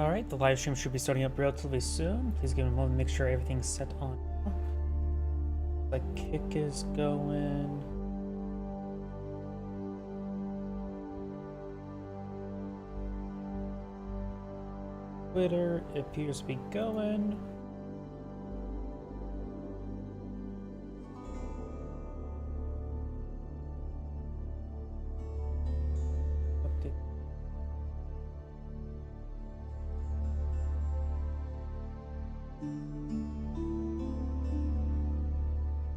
Alright, the live stream should be starting up relatively soon. Please give me a moment to make sure everything's set on. The kick is going. Twitter appears to be going.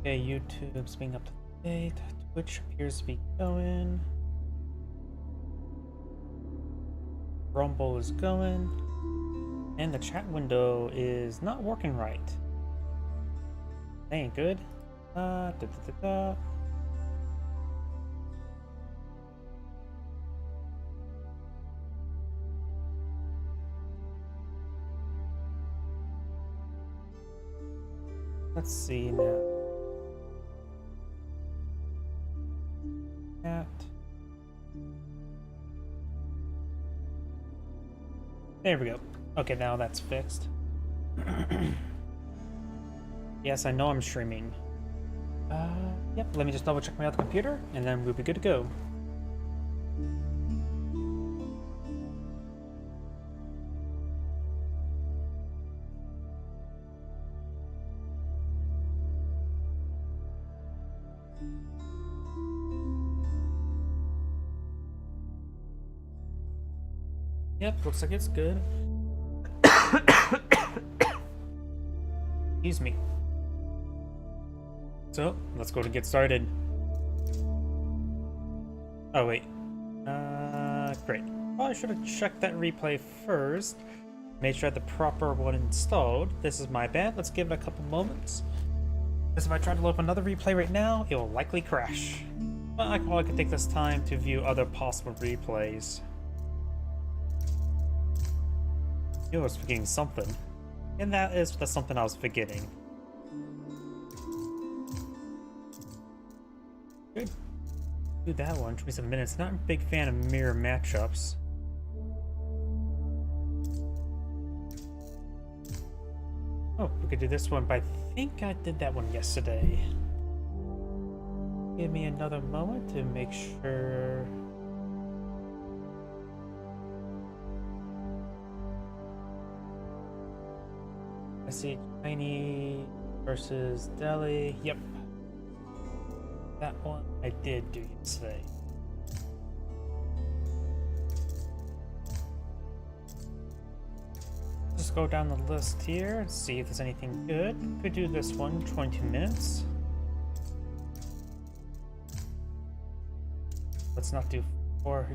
Okay, YouTube's being up to date. Twitch appears to be going. Rumble is going. And the chat window is not working right. That ain't good. Da, da, da, da. Let's see now. There we go. Okay, now that's fixed. Yes, I know I'm streaming. Yep, let me just double check my other computer, and then we'll be good to go. Yep, looks like it's good. Excuse me. So, let's go to get started. Oh, wait. Great. Probably should have checked that replay first. Made sure I had the proper one installed. This is my bad. Let's give it a couple moments. Because if I try to load up another replay right now, it will likely crash. But I probably could take this time to view other possible replays. I was forgetting something, and that's something I was forgetting. Good. Do that one. 27 minutes. Not a big fan of mirror matchups. Oh, we could do this one, but I think I did that one yesterday. Give me another moment to make sure. I see Chinese versus Delhi. Yep. That one I did do yesterday. Just go down the list here and see if there's anything good. Could do this one, 22 minutes. Let's not do 4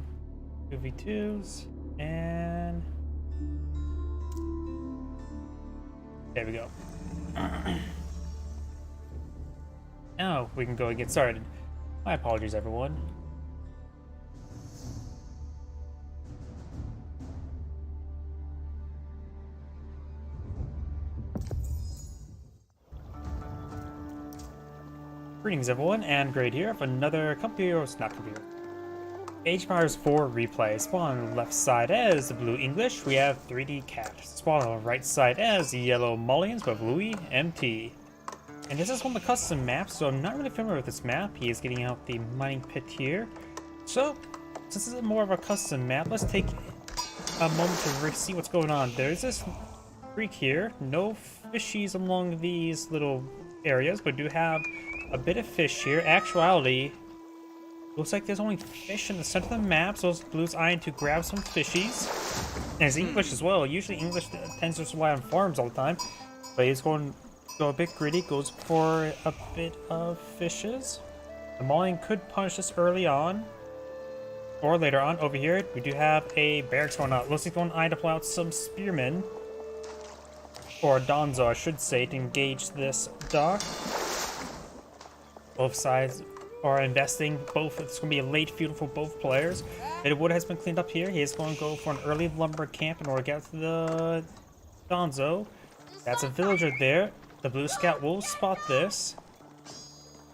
2v2s. And there we go. Now we can go and get started. My apologies, everyone. Greetings, everyone, and Great here for another Age of Empires 4 replay. Spawn on the left side as the Blue English, we have 3D Cat. Spawn on the right side as the Yellow Mullions with Louis MT. And this is one of the custom maps, so I'm not really familiar with this map. He is getting out the mining pit here. So, since this is more of a custom map, let's take a moment to see what's going on. There's this creek here. No fishies along these little areas, but do have a bit of fish here. Actuality, looks like there's only fish in the center of the map, so Blue's eyeing to grab some fishies. And it's English as well. Usually English tends to rely on farms all the time, but he's going to go a bit greedy, goes for a bit of fishes. The Mullion could punish this early on, or later on. Over here, we do have a barracks going out. Looks like going to eye to pull out some spearmen, or Donzo, I should say, to engage this dock. Both sides are investing. Both. It's going to be a late field for both players. Bit of wood has been cleaned up here. He is going to go for an early lumber camp in order to get to the Donzo. That's a villager there. The Blue Scout will spot this,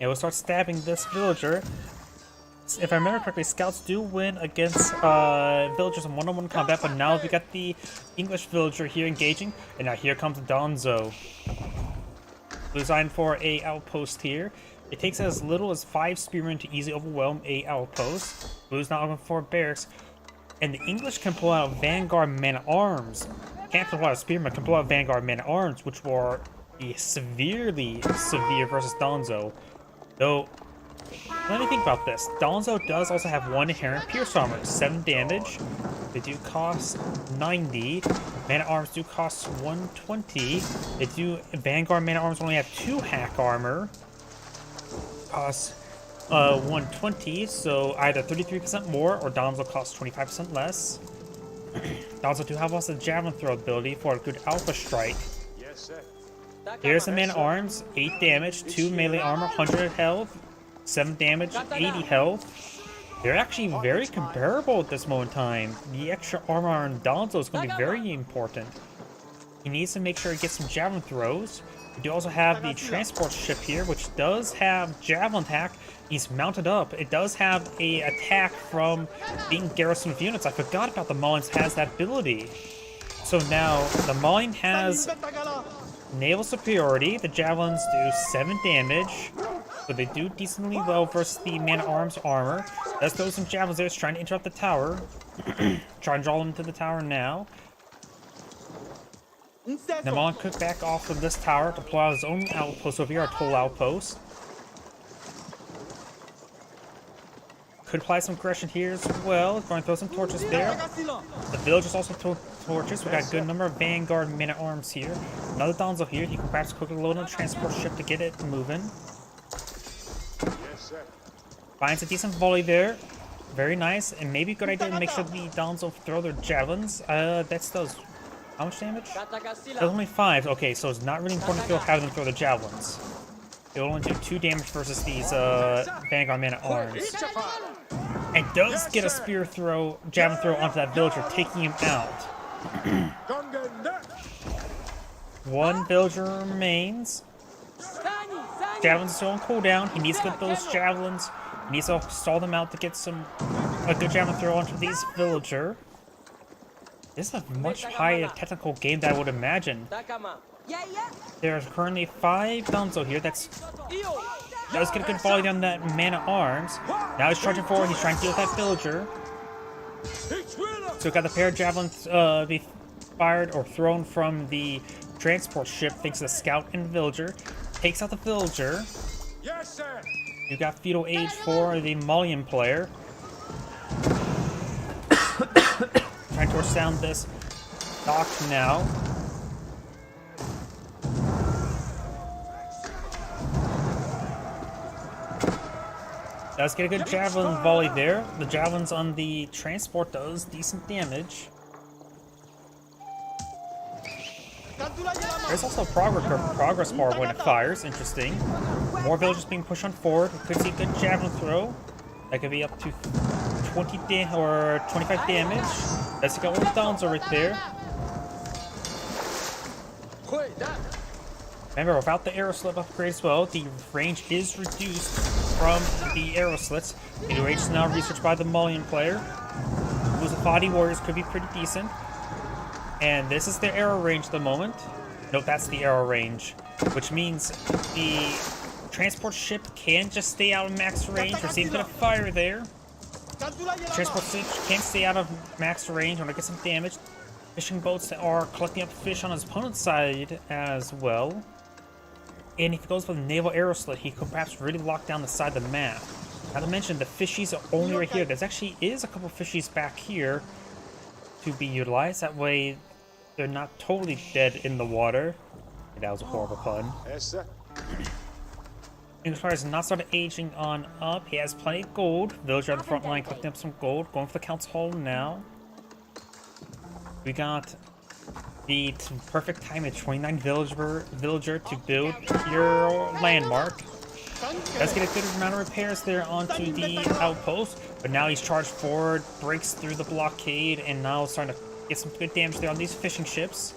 and we'll start stabbing this villager. if I remember correctly, scouts do win against villagers in one-on-one combat, but now we got the English villager here engaging, and now here comes Donzo. Designed for a outpost here. It takes as little as 5 spearmen to easily overwhelm a outpost. Blue's not looking for barracks. And the English can pull out Vanguard men-at-arms. Can't pull out spearmen, can pull out Vanguard men-at-arms, which were severely severe versus Donzo. Though, let me think about this. Donzo does also have 1 inherent pierce armor, 7 damage. They do cost 90. Man-at-arms do cost 120. They do Vanguard man-at-arms only have 2 hack armor. Costs 120, so either 33% more or Donzo costs 25% less. Donzo do have also the javelin throw ability for a good alpha strike. Yes, sir. Here's the man-at-arms, 8 damage, 2 melee armor, 100 health, 7 damage, 80 health. They're actually very comparable at this moment in time. The extra armor on Donzo is going to be very important. He needs to make sure he gets some javelin throws. We do also have the transport ship here, which does have javelin attack. He's mounted up. It does have a attack from being garrison of units. I forgot about the Mullins has that ability. So now the Mullin has naval superiority. The javelins do 7 damage. So they do decently well versus the man-at-arms armor. Let's throw some javelins there. It's trying to interrupt the tower. Try and draw them to the tower now. Naman could back off from this tower to pull out his own outpost over here, our toll outpost. Could apply some aggression here as well. Going to throw some torches there. The villagers also throw torches. We got a good number of Vanguard men-at-arms here. Another Donzo here. He can perhaps quickly load on a transport ship to get it moving. Finds a decent volley there. Very nice. And maybe a good idea to make sure the Donzo throw their javelins. That does how much damage? That's only 5. Okay, so it's not really important to have them throw the javelins. It'll only do 2 damage versus these Vanguard men-at-arms. And does get a spear throw, javelin throw onto that villager, taking him out. 1 villager remains. Javelins still on cooldown. He needs to get those javelins. He needs to stall them out to get a good javelin throw onto these villager. This is a much higher technical game than I would imagine. There's currently 5 Donzo here. Does get a good volley down that man-at-arms. Now he's charging forward. He's trying to deal with that villager. So got the pair of javelins be fired or thrown from the transport ship thanks to the scout and villager. Takes out the villager. Yes, sir. You got feudal age for the Mullion player. Trying to torch down this dock now. Does get a good javelin volley there. The javelins on the transport does decent damage. There's also a progress bar when it fires. Interesting. More villagers being pushed on forward. We could see a good javelin throw. That could be up to 20 or 25 damage. Let's go with Donzo right there. Remember, without the arrow slit upgrade as well, the range is reduced from the arrow slits. The range is now researched by the Mullion player. Musafati warriors could be pretty decent. And this is their arrow range at the moment. Nope, that's the arrow range. Which means the transport ship can just stay out of max range. We're seeing a bit of fire there. Transport ship can't stay out of max range. Want to get some damage. Fishing boats are collecting up fish on his opponent's side as well. And if he goes for the naval arrow slit, he could perhaps really lock down the side of the map. Not to mention, the fishies are only right here. There's actually is a couple fishies back here to be utilized. That way, they're not totally dead in the water. That was a horrible pun. Yes, sir. English player has not started aging on up. He has plenty of gold. Villager on the front line collecting up some gold. Going for the Count's Hall now. We got the perfect time at 29 villager to build your landmark. Does get a good amount of repairs there onto the outpost, but now he's charged forward, breaks through the blockade, and now starting to get some good damage there on these fishing ships.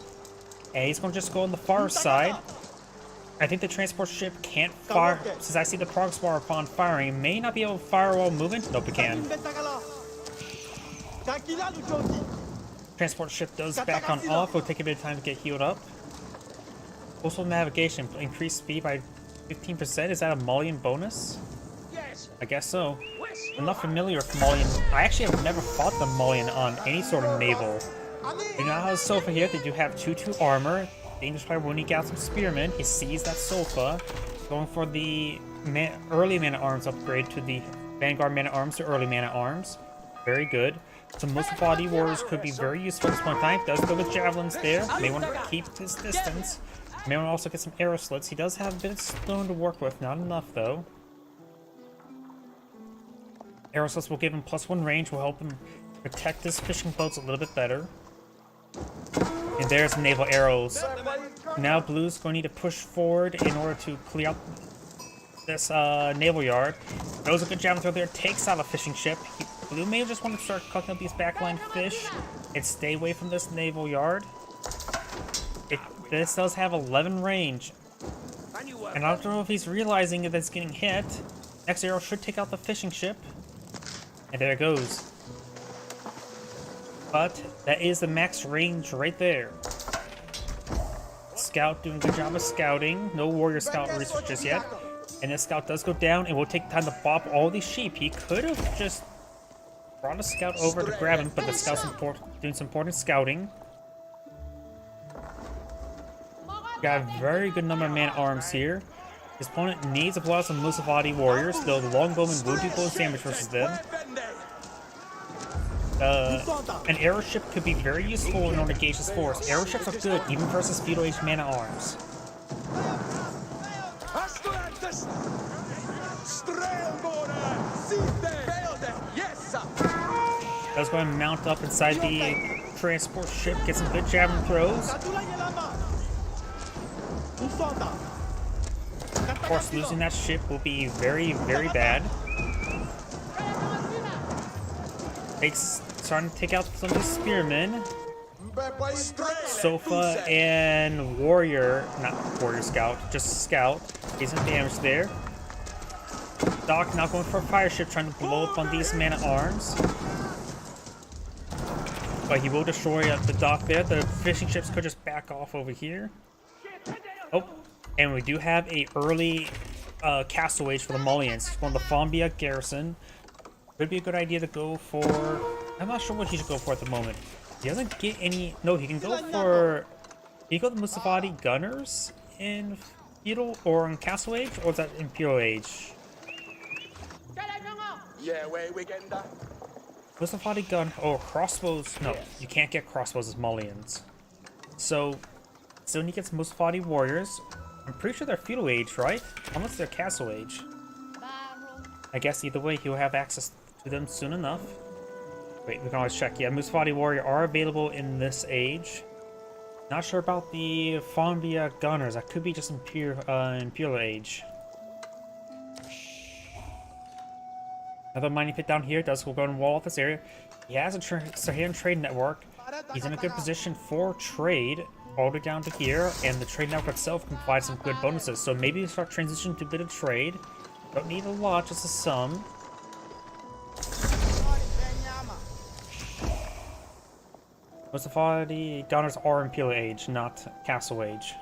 And he's going to just go on the far side. I think the transport ship can't fire, since I see the progress bar upon firing, may not be able to fire while moving. Nope, it can. Transport ship does back on off, it'll take a bit of time to get healed up. Coastal navigation, increase speed by 15%, is that a Malian bonus? Yes. I guess so. I'm not familiar with Malian. I actually have never fought the Malian on any sort of naval. You know how Sofa here, they do have 2-2 armor. The English player will need out some spearmen. He sees that Sofa, going for the early man-at-arms upgrade to the Vanguard man-at-arms to early man-at-arms. Very good. Some Musafadi warriors could be very useful at this point in time. Does go with javelins there. May want to keep his distance. May want to also get some arrow slits. He does have a bit of stone to work with, not enough though. Arrow slits will give him +1 range, will help him protect his fishing boats a little bit better. And there's naval arrows. Now Blue's going to need to push forward in order to clear out this naval yard. Throws a good javelin throw there, takes out a fishing ship. Blue may just want to start cooking up these backline fish and stay away from this naval yard. This does have 11 range. And I don't know if he's realizing that it's getting hit. Next arrow should take out the fishing ship. And there it goes. But that is the max range right there. Scout doing a good job of scouting. No warrior scout research yet. And this scout does go down and will take time to bop all these sheep. He could have just brought a scout over to grab him, but the scout's doing some important scouting. Got a very good number of man-at-arms here. His opponent needs to blow out some Musafadi warriors, though the longbowmen will do close damage versus them. An arrow ship could be very useful in order to gauge his force. Arrow ships are good even versus feudal age man-at-arms. Does go and mount up inside the transport ship, get some good javelin throws. Of course, losing that ship will be very, very bad. Starting to take out some of the spearmen. Sofa and warrior, not warrior scout, just scout. Get some damage there. Doc now going for a fire ship, trying to blow up on these man-at-arms. But he will destroy the dock there. The fishing ships could just back off over here. Oh, and we do have a early castle age for the Malians. From the Fombia garrison. Could be a good idea to go for... I'm not sure what he should go for at the moment. He doesn't get any... No, he can go for... Can you go to Musafadi gunners in feudal or in castle age? Or is that imperial age? Yeah, where we getting that? Musafadi gun... Oh, crossbows... No, you can't get crossbows as Malians. So when he gets Musafadi warriors, I'm pretty sure they're feudal age, right? Unless they're castle age. I guess either way, he'll have access to them soon enough. Wait, we can always check. Yeah, Musafadi warrior are available in this age. Not sure about the Fombia gunners. That could be just imperial age. Another mining pit down here does go and wall off this area. He has a Saharan trade network. He's in a good position for trade all the way down to here, and the trade network itself can provide some good bonuses. So maybe start transitioning to a bit of trade. Don't need a lot, just a some. Musafadi gunners are imperial age, not castle age.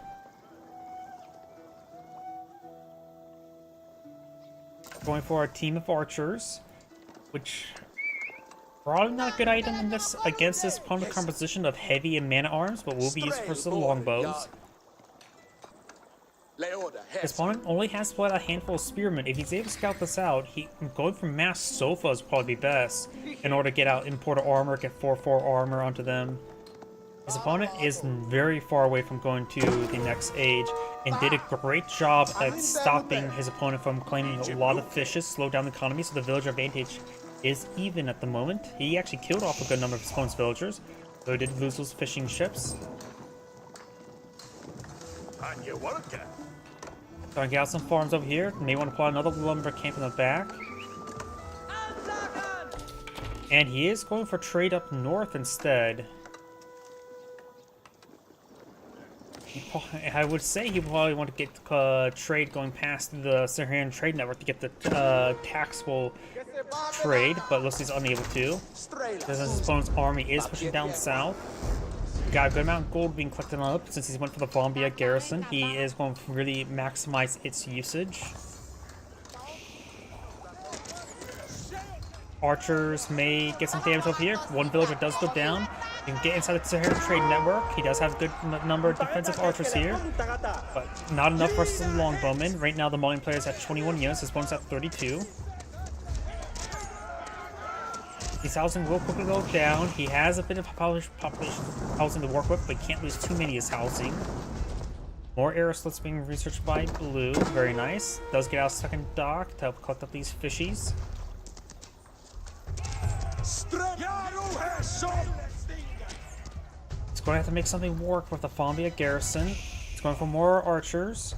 Going for a team of archers, which probably not a good item in this against this opponent composition of heavy and man-at-arms, but will be used for some longbows. His opponent only has to let a handful of spearmen. If he's able to scout this out, going for mass sofas would probably be best in order to get out importer armor, get 4/4 armor onto them. His opponent is very far away from going to the next age and did a great job at stopping his opponent from claiming a lot of fishes, slowed down the economy, so the villager advantage is even at the moment. He actually killed off a good number of his opponent's villagers, though he did lose those fishing ships. On your worker. So I got some farms over here. May want to put another lumber camp in the back. And he is going for trade up north instead. I would say he probably want to get trade going past the Saharan Trade Network to get the taxable trade, but looks like he's unable to. Because his opponent's army is pushing down south. Got a good amount of gold being collected on up since he went for the Bombia garrison. He is going to really maximize its usage. Archers may get some damage up here. One villager does go down. You can get inside the Saharan Trade Network. He does have a good number of defensive archers here, but not enough versus the longbowmen. Right now, the Malian player is at 21 units. His opponent's at 32. His housing will quickly go down. He has a bit of population housing to work with, but he can't lose too many of his housing. More aeroslits being researched by Blue. Very nice. Does get out second dock to help collect up these fishies. It's going to have to make something work with the Fombia garrison. It's going for more archers.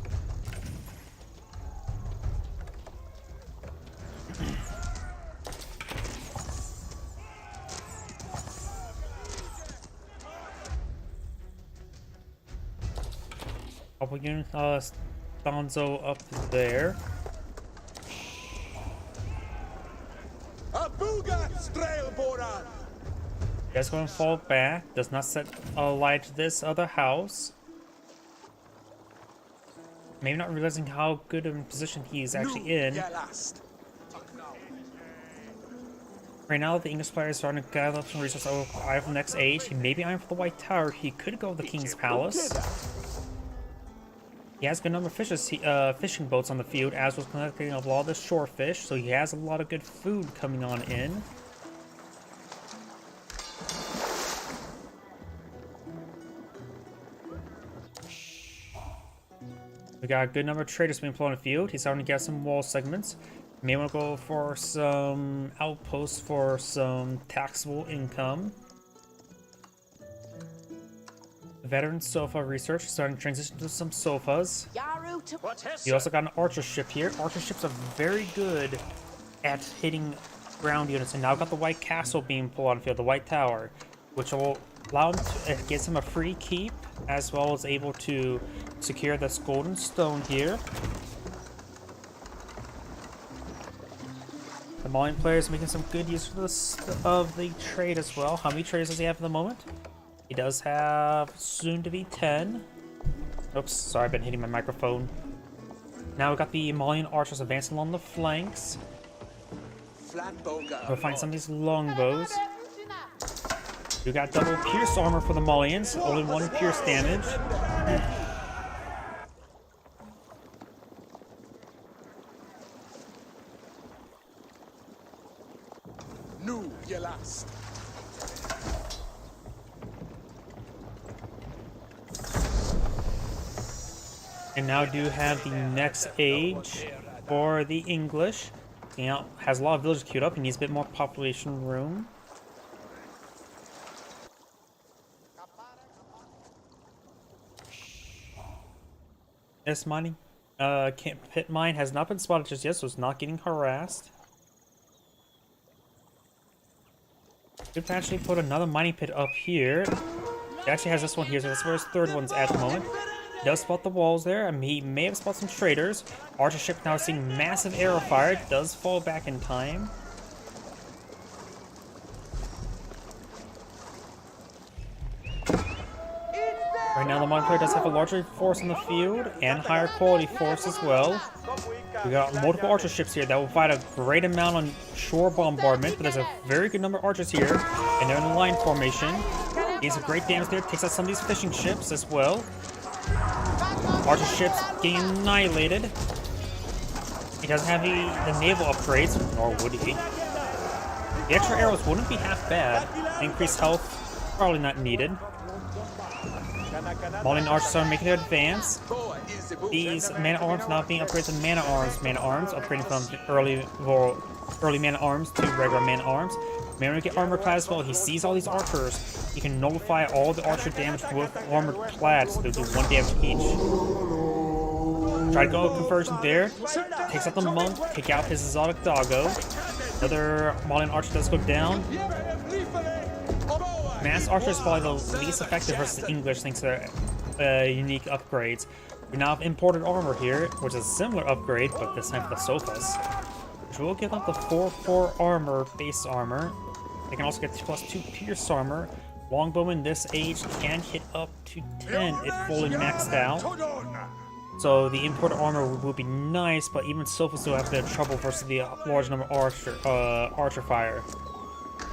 Couple units, Donzo up there. That's going to fall back. Does not set light to this other house. Maybe not realizing how good of a position he is actually in. Right now, the English player is starting to gather up some resources over Eye of the Next Age. He may be eyeing for the White Tower. He could go with the King's Palace. He has a good number of fishing boats on the field, as was collecting a lot of the shore fish, so he has a lot of good food coming on in. We got a good number of traders being employed on the field. He's starting to get some wall segments. May want to go for some outposts for some taxable income. Veteran sofa research, starting to transition to some sofas. You also got an archer ship here. Archer ships are very good at hitting ground units, and now got the White Castle being pulled on the field, the White Tower, which will allow him to, it gives him a free keep, as well as able to secure this golden stone here. The Malian player is making some good use of the trade as well. How many traders does he have at the moment? He does have soon to be 10. Oops, sorry, I've been hitting my microphone. Now we've got the Malian archers advancing along the flanks. We'll find some of these longbows. We got double pierce armor for the Malians, only one pierce damage. Nu, you last. And now do have the next age for the English. You know, has a lot of villages queued up. He needs a bit more population room. This mining pit mine has not been spotted just yet, so it's not getting harassed. Could actually put another mining pit up here. It actually has this one here, so that's where his third one's at the moment. He does spot the walls there. I mean, he may have spotted some traders. Archer ship now seeing massive arrow fire. Does fall back in time. Right now, the Malian player does have a larger force in the field and higher quality force as well. We got multiple archer ships here that will provide a great amount on shore bombardment, but there's a very good number of archers here, and they're in a line formation. Gains a great damage there, takes out some of these fishing ships as well. Archer ships getting annihilated. He doesn't have the naval upgrades, nor would he. The extra arrows wouldn't be half bad. Increased health, probably not needed. Malian archers are making their advance. These man-at-arms now being upgraded to man-at-arms, upgrading from early man-at-arms to regular man-at-arms. May want to get armor clad as well. He sees all these archers. He can nullify all the archer damage with armor clad, so they'll do 1 damage each. Try to go conversion there. Takes out the monk, take out his exotic doggo. Another Malian archer does go down. Mass archer is probably the least effective versus the English, thanks to their unique upgrades. We now have imported armor here, which is a similar upgrade, but this time for the sofas. Which will give them the 4/4 armor, base armor. They can also get +2 pierce armor. Longbowmen this age can hit up to 10 if fully maxed out. So the imported armor would be nice, but even sofas will have a bit of trouble versus the large number of archer fire.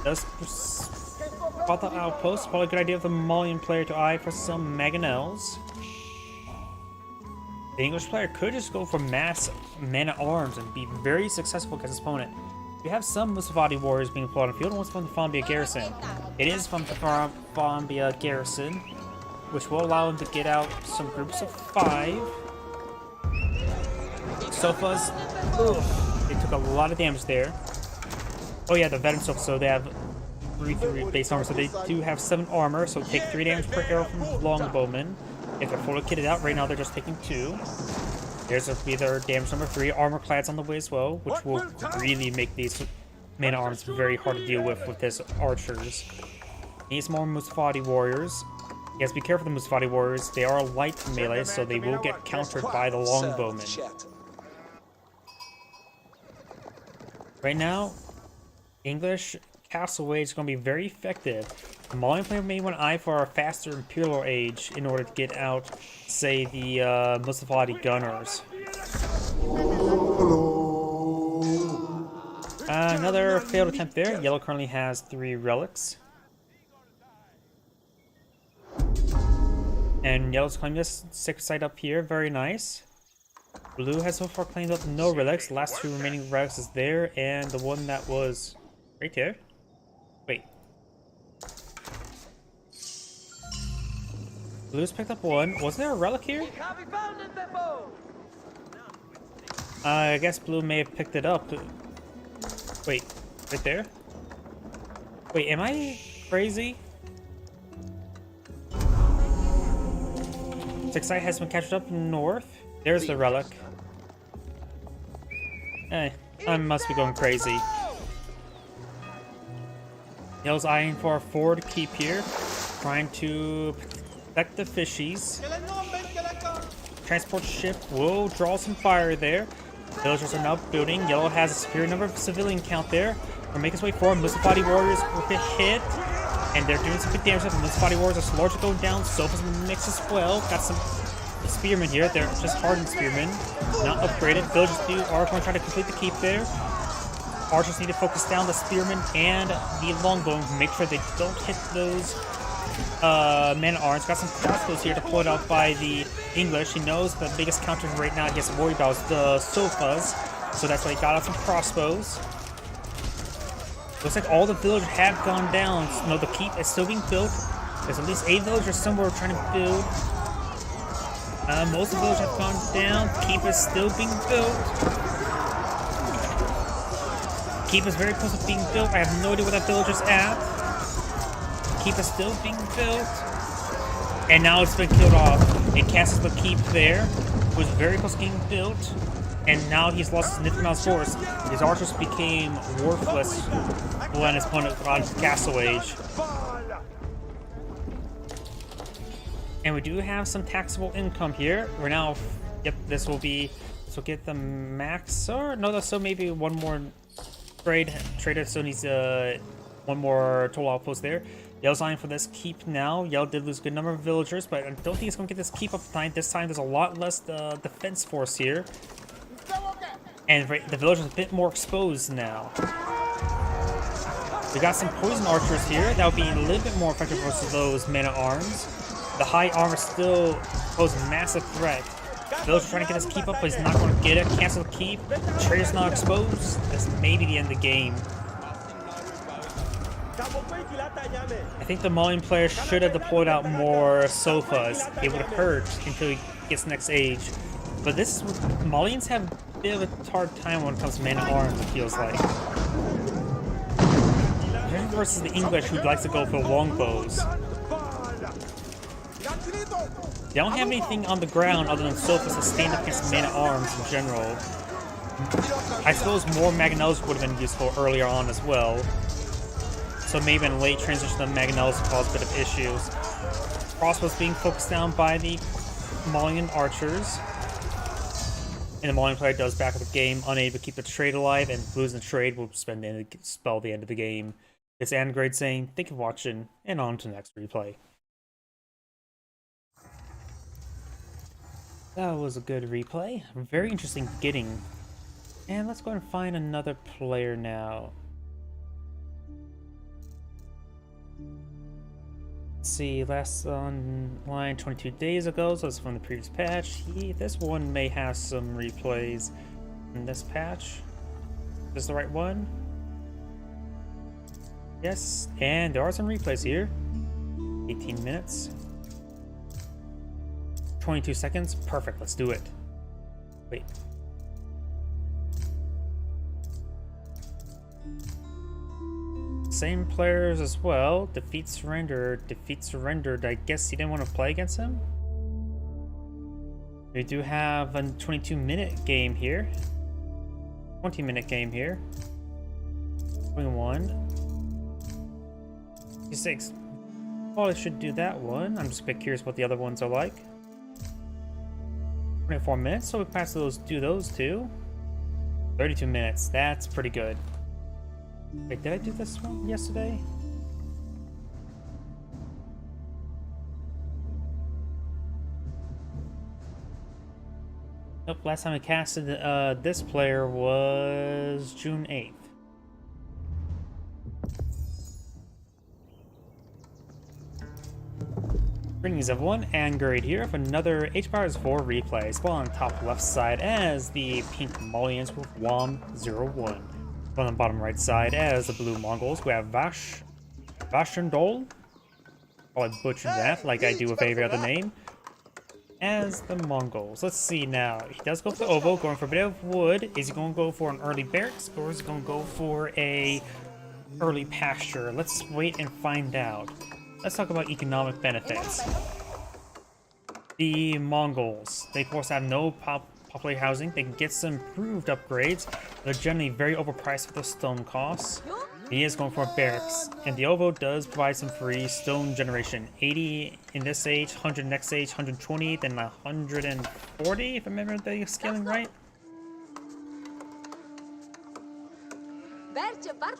Does spot the outpost, probably a good idea for the Malian player to eye for some mangonels. The English player could just go for mass man-at-arms and be very successful against his opponent. We have some Mustafadi warriors being deployed on the field, and one's from the Fombia garrison. It is from the Fombia garrison, which will allow him to get out some groups of 5. Sofas, they took a lot of damage there. Oh yeah, the veteran sofas, so they have 3 base armor, so they do have 7 armor, so take 3 damage per arrow from longbowmen. If they're fully kitted out, right now they're just taking 2. There's their damage number 3, armor clads on the way as well, which will really make these man-at-arms very hard to deal with his archers. Needs more Mustafadi warriors. Yes, be careful of the Mustafadi warriors. They are light melee, so they will get countered by the longbowmen. Right now, English Castle Wage is going to be very effective. The Malian player may want to eye for a faster Imperial Age in order to get out, say, the Mustafadi gunners. Another failed attempt there. Yellow currently has 3 relics. And Yellow's claiming this sacred site up here. Very nice. Blue has so far claimed up no relics. The last 2 remaining relics is there, and the one that was right there. Wait. Blue's picked up 1. Wasn't there a relic here? I guess Blue may have picked it up. Wait, right there? Wait, am I crazy? Sixite has been captured up north. There's the relic. I must be going crazy. Yellow's eyeing for a forward keep here, trying to protect the fishies. Transport ship will draw some fire there. Villagers are now building. Yellow has a superior number of civilian count there. We're making his way forward. Mustafadi warriors will get hit, and they're doing some good damage. The Mustafadi warriors are largely going down. Sofa's mix as well. Got some spearmen here. They're just hardened spearmen, not upgraded. Villagers are going to try to complete the keep there. Archers need to focus down the spearmen and the longbow. Make sure they don't hit those man-at-arms. Got some crossbows here deployed out by the English. He knows the biggest counter right now he has to worry about is the sofas, so that's why he got out some crossbows. Looks like all the villagers have gone down. No, the keep is still being built. There's at least 8 villagers somewhere trying to build. Most of the villagers have gone down. Keep is still being built. Keep is very close to being built. I have no idea where that villager's at. Keep is still being built. And now it's been killed off. It cancels the keep there. It was very close to being built. And now he's lost his significant amount of force. His archers became worthless when his opponent got into Castle Age. And we do have some taxable income here. We're now, yep, this will be, so get the max, or no, that's so maybe one more trader, so needs one more total outpost there. Yellow's eyeing for this keep now. Yellow did lose a good number of villagers, but I don't think it's going to get this keep up time. This time there's a lot less defense force here. And the villagers are a bit more exposed now. We got some poison archers here. That would be a little bit more effective versus those men-at-arms. The high armor still poses a massive threat. Villager's trying to get his keep up, but he's not going to get it. Cancel the keep. The trader's not exposed. This may be the end of the game. I think the Malian player should have deployed out more sofas. It would have hurt until he gets next age. But this is what Malians have a bit of a hard time when it comes to man-at-arms, it feels like. Versus the English, who likes to go for longbows. They don't have anything on the ground other than sofas to stand up against man-at-arms in general. I suppose more mangonels would have been useful earlier on as well. So maybe in a late transition, the mangonels cause a bit of issues. crossbows being focused down by the Malian archers. And the Malian player does back up the game, unable to keep the trade alive, and losing the trade will spell the end of the game. It's Angrade saying, thank you for watching, and on to the next replay. That was a good replay. Very interesting beginning. And let's go and find another player now. Let's see, last online 22 days ago, so it's from the previous patch. This one may have some replays in this patch. Is this the right one? Yes, and there are some replays here. 18 minutes. 22 seconds. Perfect, let's do it. Wait. Same players as well. Defeat surrendered. Defeat surrendered. I guess he didn't want to play against him. We do have a 22-minute game here. 20-minute game here. 21. 26. Probably should do that one. I'm just a bit curious what the other ones are like. 24 minutes, so we pass those, do those two. 32 minutes. That's pretty good. Wait, did I do this one yesterday? Nope, last time I casted this player was June 8th. Greetings everyone, Angrade here with another HPowers 4 replay. Spawn on top left side as the pink Malians with WOM01. On the bottom right side as the blue Mongols, we have Vashendol. Probably butchered that like I do with every other name. As the Mongols. Let's see now. He does go for the Ovo, going for a bit of wood. Is he going to go for an early barracks or is he going to go for a early pasture? Let's wait and find out. Let's talk about economic benefits. The Mongols, they of course have no popular housing. They can get some improved upgrades. They're generally very overpriced for the stone costs. He is going for a barracks, and the Ovo does provide some free stone generation. 80 in this age, 100 next age, 120, then 140 if I remember the scaling right.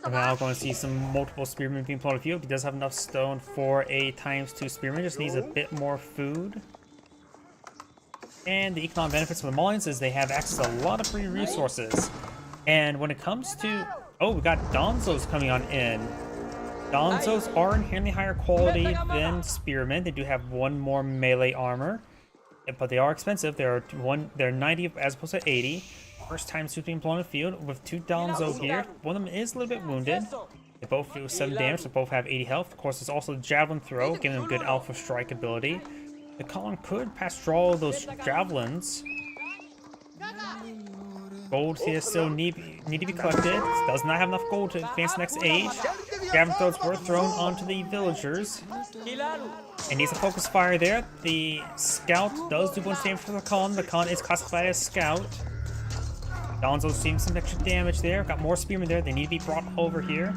We're now going to see some multiple spearmen being plotted field. He does have enough stone for a ×2 spearman, just needs a bit more food. And the economic benefits for the Malians is they have access to a lot of free resources. And when it comes to... Oh, we got Donzos coming on in. Donzos are inherently higher quality than spearmen. They do have one more melee armor. But they are expensive. They're 90 as opposed to 80. First time suit being blown in the field with 2 Donzo here. One of them is a little bit wounded. They both do 7 damage. They both have 80 health. Of course, there's also the Javelin Throw, giving them good alpha strike ability. The column could pass draw those javelins. Gold here still need to be collected. Does not have enough gold to advance the next age. Javelin throws were thrown onto the villagers. It needs a focus fire there. The scout does do bonus damage for the Khan. The Khan is classified as scout. Donzo seeing some extra damage there. Got more spearmen there. They need to be brought over here.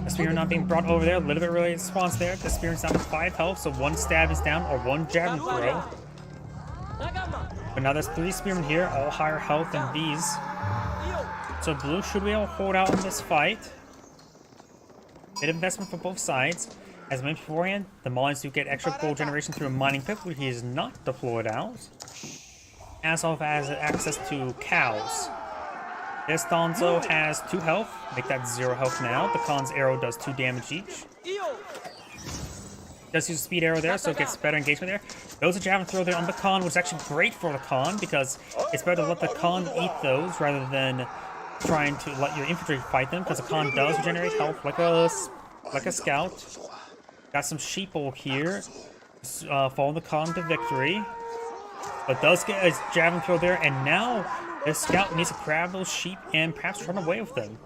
The spearman not being brought over there. A little bit early response there. The spearman's down to 5 health, so 1 stab is down or 1 javelin throw. But now there's 3 spearmen here, all higher health than these. So blue should be able to hold out in this fight. Bit of investment for both sides. As I mentioned beforehand, the Malians do get extra gold generation through a mining pit, which he is not deployed out. As well as access to cows. This Donzo has 2 health, make that 0 health now. The Khan's arrow does 2 damage each. Does use a speed arrow there, so it gets better engagement there. Those are javelin throw there on the Khan, which is actually great for the Khan because it's better to let the Khan eat those rather than trying to let your infantry fight them, because the Khan does regenerate health like a scout. Got some sheeple here, following the Khan to victory. But does get a javelin throw there, and now this scout needs to grab those sheep and perhaps run away with them.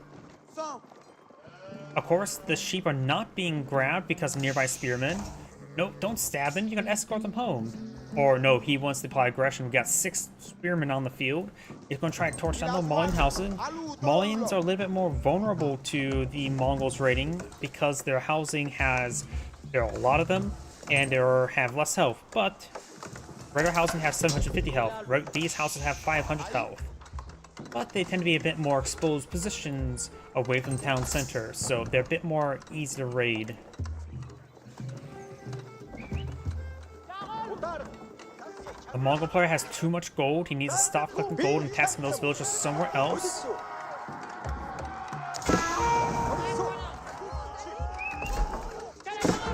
Of course, the sheep are not being grabbed because of nearby spearmen. Nope, don't stab them, you can escort them home. Or no, he wants to apply aggression. We got 6 spearmen on the field. He's going to try to torch down the Malian houses. Malians are a little bit more vulnerable to the Mongols raiding because their housing there are a lot of them, and they have less health. But regular housing has 750 health. These houses have 500 health. But they tend to be a bit more exposed positions away from the town center, so they're a bit more easy to raid. The Mongol player has too much gold. He needs to stop collecting gold and task those villagers somewhere else.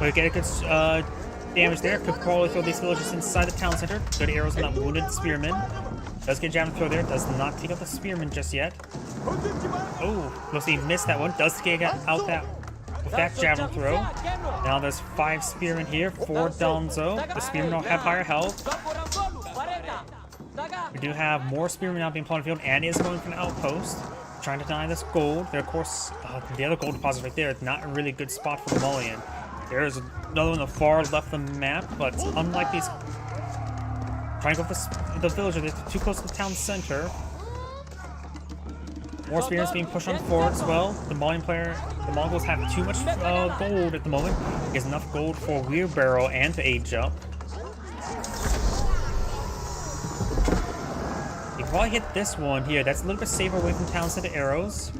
We get a good damage there. Could probably throw these villagers inside the town center. Good arrows on that wounded spearman. Does get javelin throw there. Does not take out the spearman just yet. Oh, looks like he missed that one. Does get out that with that javelin throw. Now there's 5 spearmen here for Danzo. The spearmen don't have higher health. We do have more spearmen now being put on the field, and he is going for an outpost. Trying to deny this gold. There, of course, the other gold deposit right there. It's not a really good spot for the Malian. There's another one on the far left of the map, but unlike these... Trying to go for the villager, they're too close to the town center. More spearmen being pushed on forward as well. The Mongols have too much gold at the moment. He has enough gold for a wheelbarrow and to age up. You can probably hit this one here. That's a little bit safer away from town center arrows.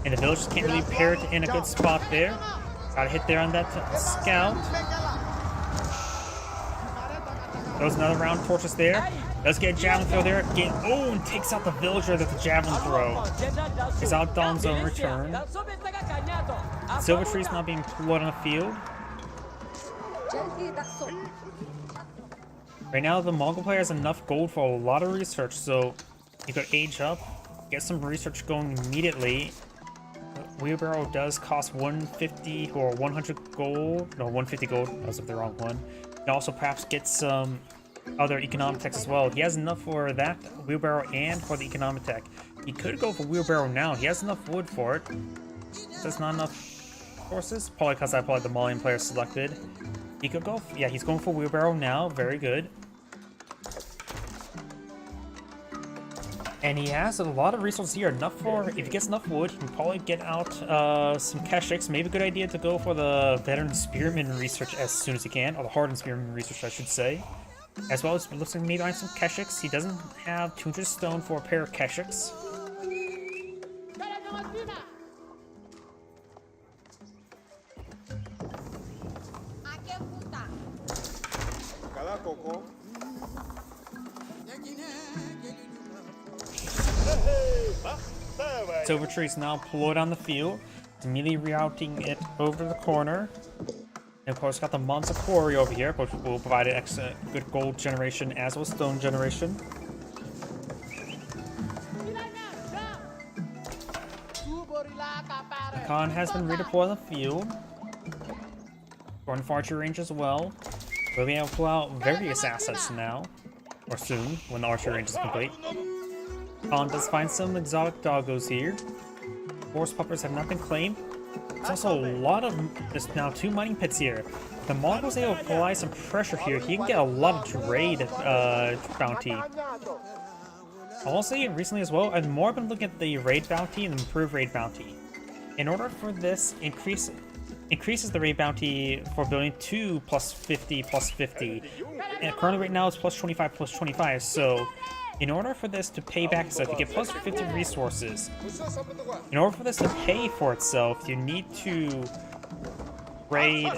And the villagers can't really pair it in a good spot there. Got a hit there on that scout. Throws another round of torches there. Does get a javelin throw there. And takes out the villager with the javelin throw. Is out Danzo in return. Silver Tree's now being put on the field. Right now, the Mongol player has enough gold for a lot of research, so you could age up, get some research going immediately. Wheelbarrow does cost 150 or 100 gold. No, 150 gold. I was up the wrong one. You can also perhaps get some other economic techs as well. He has enough for that wheelbarrow and for the economic tech. He could go for wheelbarrow now. He has enough wood for it. There's not enough horses. Probably because I the Malian player selected. He could go. Yeah, he's going for wheelbarrow now. Very good. And he has a lot of resources here. Enough for, if he gets enough wood, he can probably get out some Keshiks. Maybe a good idea to go for the veteran spearman research as soon as he can, or the hardened spearman research, I should say. As well as looks like maybe on some Keshiks. He doesn't have 200 stone for a pair of Keshiks. Silver Tree's now deployed on the field, immediately rerouting it over the corner. And of course, got the Monza Quarry over here, which will provide an extra good gold generation as well as stone generation. The Khan has been redeployed on the field. Going for archery range as well. We'll be able to pull out various assets now, or soon, when the archery range is complete. Khan does find some exotic doggos here. Forest puppers have not been claimed. There's also a lot of... There's now 2 mining pits here. If the Mongols able to apply some pressure here, he can get a lot of raid bounty. Also, recently as well, I've more been looking at the raid bounty and improved raid bounty. In order for this, increases the raid bounty for building 2 plus 50 plus 50. And currently right now it's plus 25 plus 25, so... In order for this to pay back itself, you get plus 50 resources. In order for this to pay for itself, you need to raid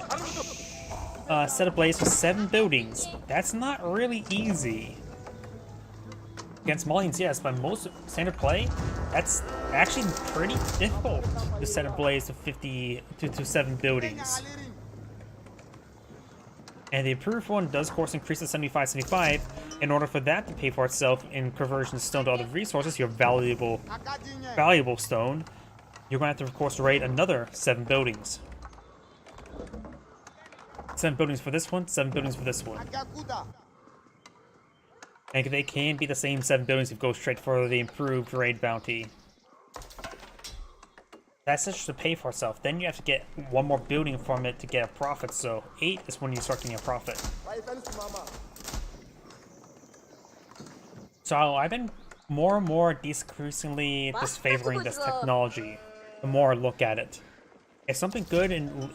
set ablaze for 7 buildings. That's not really easy. Against Malians, yes, but most standard play, that's actually pretty difficult to set ablaze to 7 buildings. And the improved one does, of course, increase to 75-75. In order for that to pay for itself in conversion of stone to other resources, your valuable stone, you're going to have to, of course, raid another 7 buildings. 7 buildings for this one, 7 buildings for this one. And they can be the same 7 buildings if you go straight for the improved raid bounty. That's just to pay for itself. Then you have to get 1 more building from it to get a profit. So 8 is when you start getting a profit. So I've been more and more decreasingly disfavoring this technology, the more I look at it. It's something good in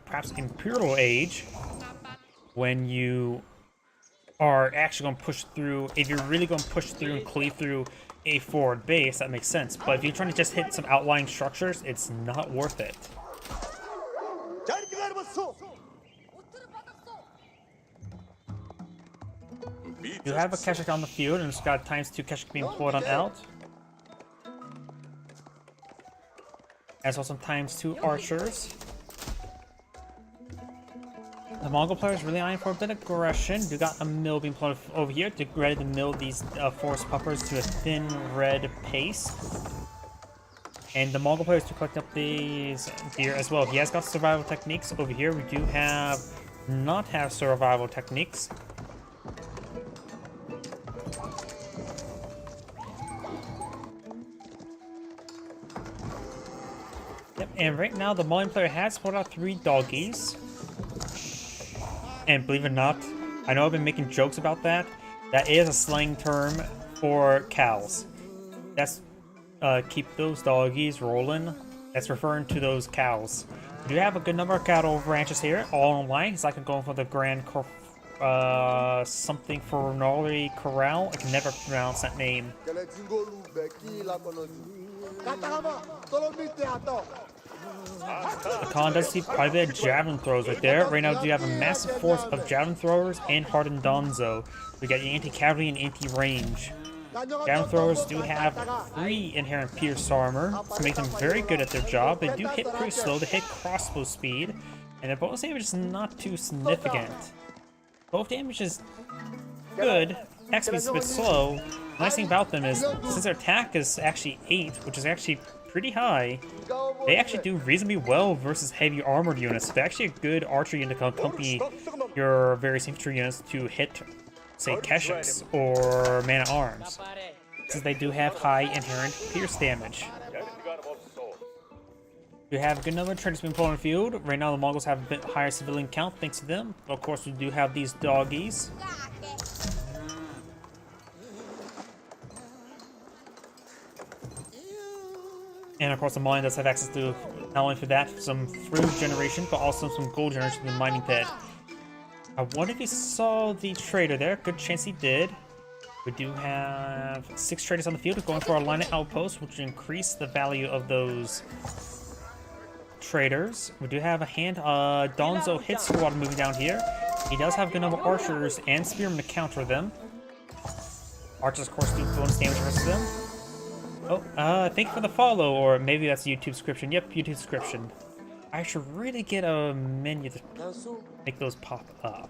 perhaps Imperial Age, when you are actually going to push through, if you're really going to push through and cleave through a forward base, that makes sense. But if you're trying to just hit some outlying structures, it's not worth it. You have a Keshik on the field, and it's got ×2 Keshik being employed on out. As well, some ×2 archers. The Mongol player is really eyeing for a bit of aggression. You got a mill being employed over here to ready to mill these forest puppers to a thin red paste. And the Mongol player is to collect up these deer as well. He has got survival techniques over here. We do not have survival techniques. Yep, and right now the Mongol player has pulled out 3 doggies. And believe it or not, I know I've been making jokes about that. That is a slang term for cows. That's keep those doggies rolling. That's referring to those cows. We do have a good number of cattle ranches here, all online. It's like going for the Grand something for Norley Corral. I can never pronounce that name. Khan does see quite a bit of javelin throwers right there. Right now, we have a massive force of javelin throwers and hardened Donzo. We got anti-cavalry and anti-range. Javelin throwers do have 3 inherent pierce armor, to make them very good at their job. They do hit pretty slow. They hit crossbow speed, and their bonus damage is not too significant. Both damage is good. Attack speed is a bit slow. The nice thing about them is, since their attack is actually 8, which is actually pretty high, they actually do reasonably well versus heavy armored units. They're actually a good archer unit to accompany your various infantry units to hit, say, Keshiks or man-at-arms, since they do have high inherent pierce damage. We have a good number of traders being pulled in the field. Right now the Mongols have a bit higher civilian count thanks to them. Of course, we do have these doggies. And of course the mine does have access to, not only for that, some fruit generation, but also some gold generation in the mining pit. I wonder if he saw the trader there. Good chance he did. We do have 6 traders on the field going for our line of outposts, which will increase the value of those traders. We do have a hand Donzo hit squad moving down here. He does have a good number of archers and spearmen to counter them. Archers, of course, do bonus damage versus them. Oh, thank you for the follow, or maybe that's YouTube description. Yep, YouTube description. I should really get a menu to make those pop up,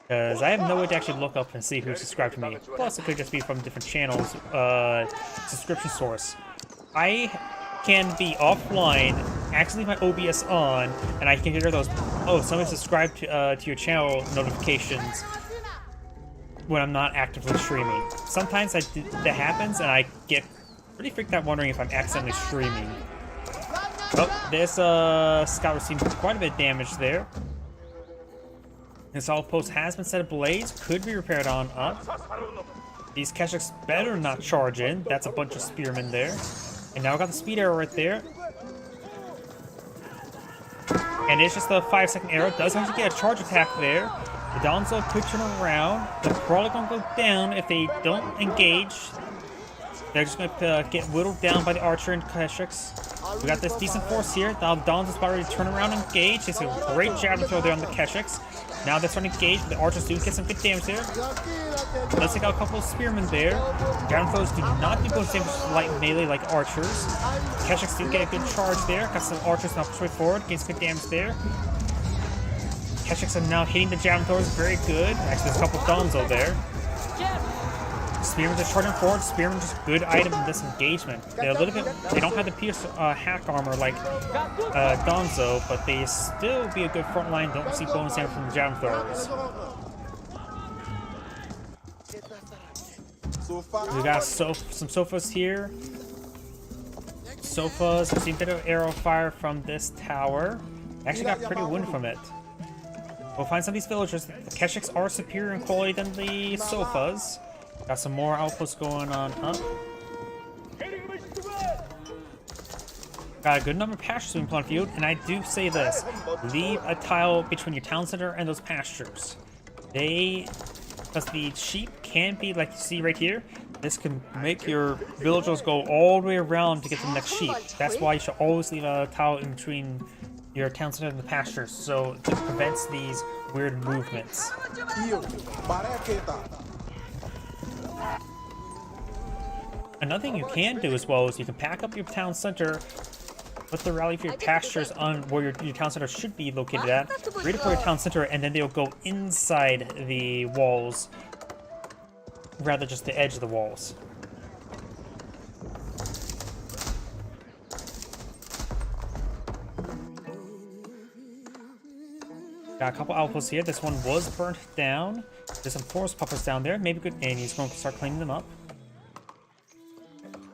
because I have no way to actually look up and see who's subscribed to me. Plus, it could just be from different channels, subscription source. I can be offline, actually leave my OBS on, and I can hear those, oh, somebody subscribed to your channel notifications when I'm not actively streaming. Sometimes that happens, and I get pretty freaked out wondering if I'm accidentally streaming. Oh, this scout received quite a bit of damage there. This outpost has been set ablaze, could be repaired on up. These Keshiks better not charge in. That's a bunch of spearmen there. And now I got the speed arrow right there. And it's just a 5-second arrow. Does actually get a charge attack there. The Donzo could turn around. They're probably going to go down if they don't engage. They're just going to get whittled down by the archer and Keshiks. We got this decent force here. Now Donzo's about ready to turn around and engage. It's a great javelin throw there on the Keshiks. Now they're starting to engage, but the archers do get some good damage there. Let's take out a couple of spearmen there. Javelin throws do not do bonus damage light melee like archers. Keshiks do get a good charge there. Got some archers now push forward, gains good damage there. Keshiks are now hitting the javelin throwers very good. Actually, there's a couple of Donzo there. Spearmen are charging forward. Spearmen just good item in this engagement. They're a little bit. They don't have the pierce hack armor like Donzo, but they still be a good front line. Don't see bonus damage from the javelin throwers. We got some sofas here. Sofas receive a bit of arrow fire from this tower. Actually got pretty wound from it. We'll find some of these villagers. The Keshiks are superior in quality than the Sofas. Got some more outposts going on up. Got a good number of pastures being planted field, and I do say this: leave a tile between your town center and those pastures. Because the sheep can be like you see right here. This can make your villagers go all the way around to get to the next sheep. That's why you should always leave a tile in between your town center and the pastures, so it prevents these weird movements. Another thing you can do as well is you can pack up your town center, put the rally for your pastures on where your town center should be located at, redeploy your town center, and then they'll go inside the walls rather just the edge of the walls. Got a couple outposts here. This one was burnt down. There's some forest puppers down there. Maybe good, and he's going to start cleaning them up.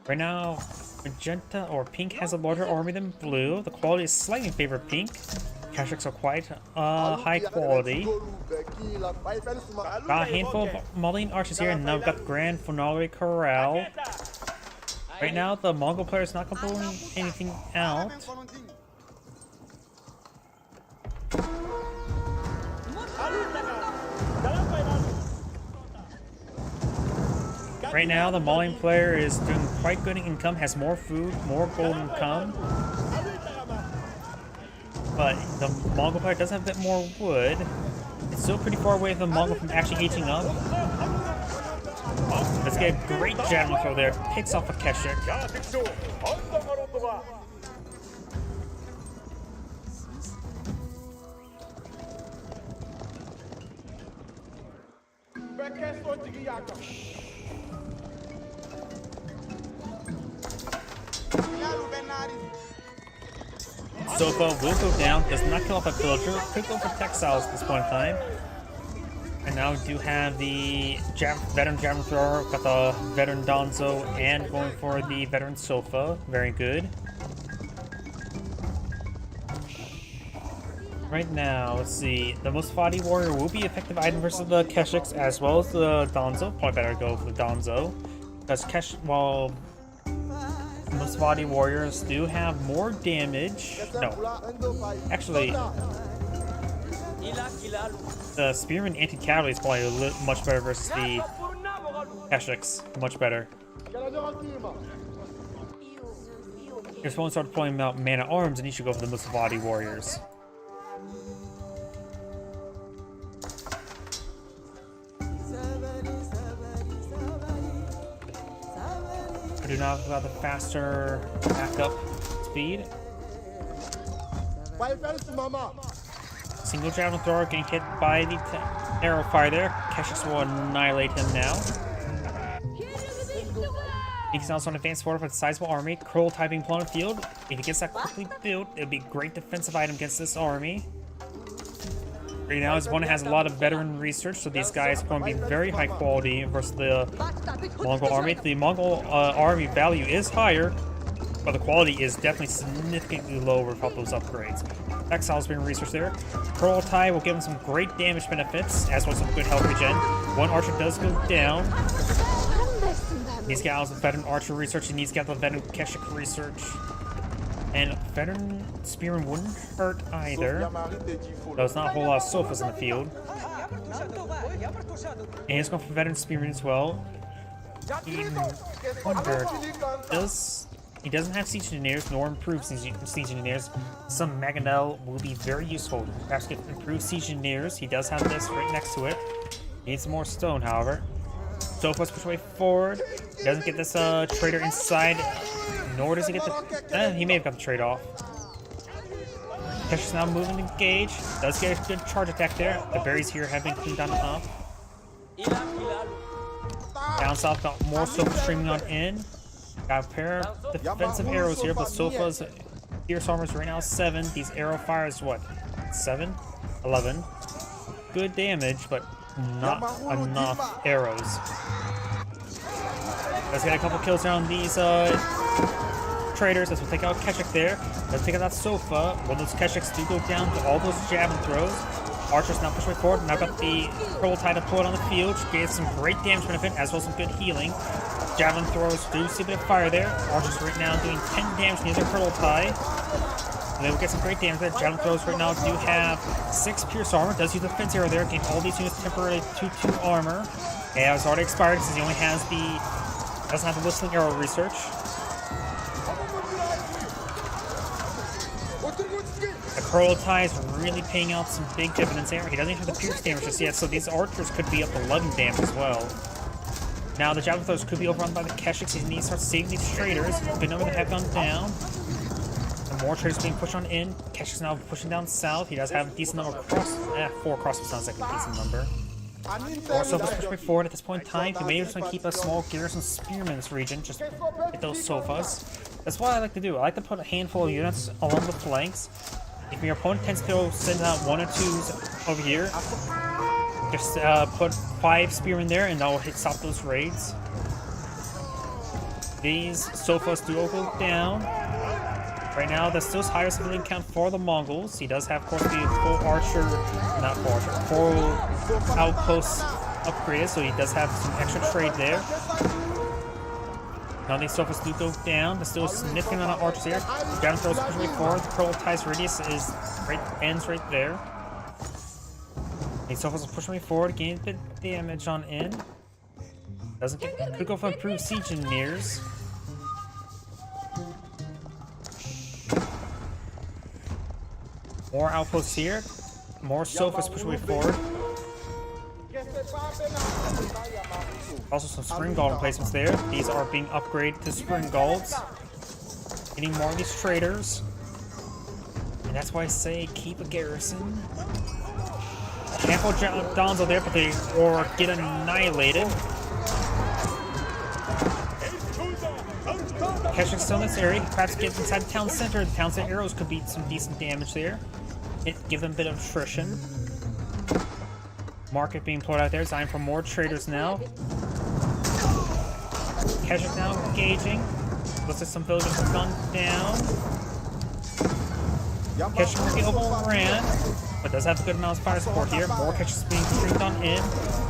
Right now, magenta or pink has a larger army than blue. The quality is slightly in favor of pink. Kashyyyks are quite high quality. Got a handful of Malian archers here, and now we've got the Grand Finale Corral. Right now, the Mongol player is not controlling anything out. Right now, the Malian player is doing quite good in income, has more food, more gold income. But the Mongol player does have a bit more wood. It's still pretty far away from the Mongol from actually aging up. Let's get a great javelin throw there. Picks off a Keshik. Sofa will go down, does not kill off a villager, could go for textiles at this point in time. And now we do have the veteran javelin thrower, got the veteran Donzo, and going for the veteran Sofa. Very good. Right now, let's see. The Musfadi warrior will be effective item versus the Keshik as well as the Donzo. Probably better go for the Donzo. Because while Musfadi warriors do have more damage. No. Actually, the Spearman anti-cavalry is probably much better versus the Kashyyyks. Much better. You're supposed to start deploying out mana arms, and you should go for the Musfadi warriors. I do not have the faster backup speed. Single javelin thrower getting hit by the arrow fire there. Kashyyyks will annihilate him now. He can also an advanced forward with a sizable army. Curl typing planted field. If he gets that quickly built, it would be a great defensive item against this army. Right now, his opponent has a lot of veteran research, so these guys are going to be very high quality versus the Mongol army. The Mongol army value is higher, but the quality is definitely significantly lower without those upgrades. Exile's being researched there. Pearl Tie will give him some great damage benefits, as well as some good health regen. One archer does go down. These guys with veteran archer research, and these guys with veteran Keshik research. And veteran Spearman wouldn't hurt either. There's not a whole lot of Sofas in the field. And he's going for veteran Spearman as well. He doesn't have siege engineers nor improved siege engineers. Some Mangonel will be very useful. Perhaps get improved siege engineers. He does have this right next to it. Needs more stone, however. Sofa's push way forward. He doesn't get this trader inside. Nor does he get the... he may have got the trade off. Keshy's now moving to engage. Does get a good charge attack there. The berries here have been cleaned on up. Down south, got more Sofa streaming on in. Got a pair of defensive arrows here, but Sofa's Fierce Armor's right now 7. These arrow fires, what? 7? 11. Good damage, but not enough arrows. Let's get a couple kills on these traders. Let's take out Keshik there. Let's take out that Sofa. When those Keshiks do go down to all those javelin throws, Archers now push way forward. Now got the Proletide deployed on the field, which gets some great damage benefit as well as some good healing. Javelin throwers do see a bit of fire there. Archers right now doing 10 damage near their Proletide. They will get some great damage there. Javelin throwers right now do have 6 pierce armor. Does use the defense arrow there. Gain all these units temporarily 2/2 armor. And it's already expired since he only has doesn't have the whistling arrow research. The Proletide is really paying out some big dividends there. He doesn't even have the pierce damage just yet, so these archers could be up to 11 damage as well. Now the Javelin throwers could be overrun by the Keshiks. He needs to start saving these traders. Good number that have gone down. More traders being pushed on in. Keshiks now pushing down south. He does have a decent number of 4 crossbows sounds like a decent number. More sofas push way forward at this point in time. He may just want to keep a small garrison spearmen in this region, just hit those sofas. That's what I like to do. I like to put a handful of units along the flanks. If your opponent tends to send out 1 or 2s over here, just put 5 spearmen there and that will stop those raids. These sofas do all go down. Right now, there's still higher civilian count for the Mongols. He does have, of course, the full outposts upgraded, so he does have some extra trade there. Now these sofas do go down. There's still a significant amount of archers here. Javelin throws push way forward. The Proletide's radius ends right there. These sofas will push way forward, gain a bit of damage on in. Could go for improved siege engineers. More outposts here. More sofas push way forward. Also some spring guard emplacements there. These are being upgraded to spring guards. Getting more of these traders. And that's why I say keep a garrison. Handful of Donzo there, but they get annihilated. Keshiks still in this area. Perhaps get inside the town center. The town center arrows could be some decent damage there. Give them a bit of attrition. Market being pulled out there. Time for more traders now. Keshiks now engaging. Looks like some villages have gone down. Keshiks will be overran, but does have a good amount of fire support here. More Keshiks being streamed on in.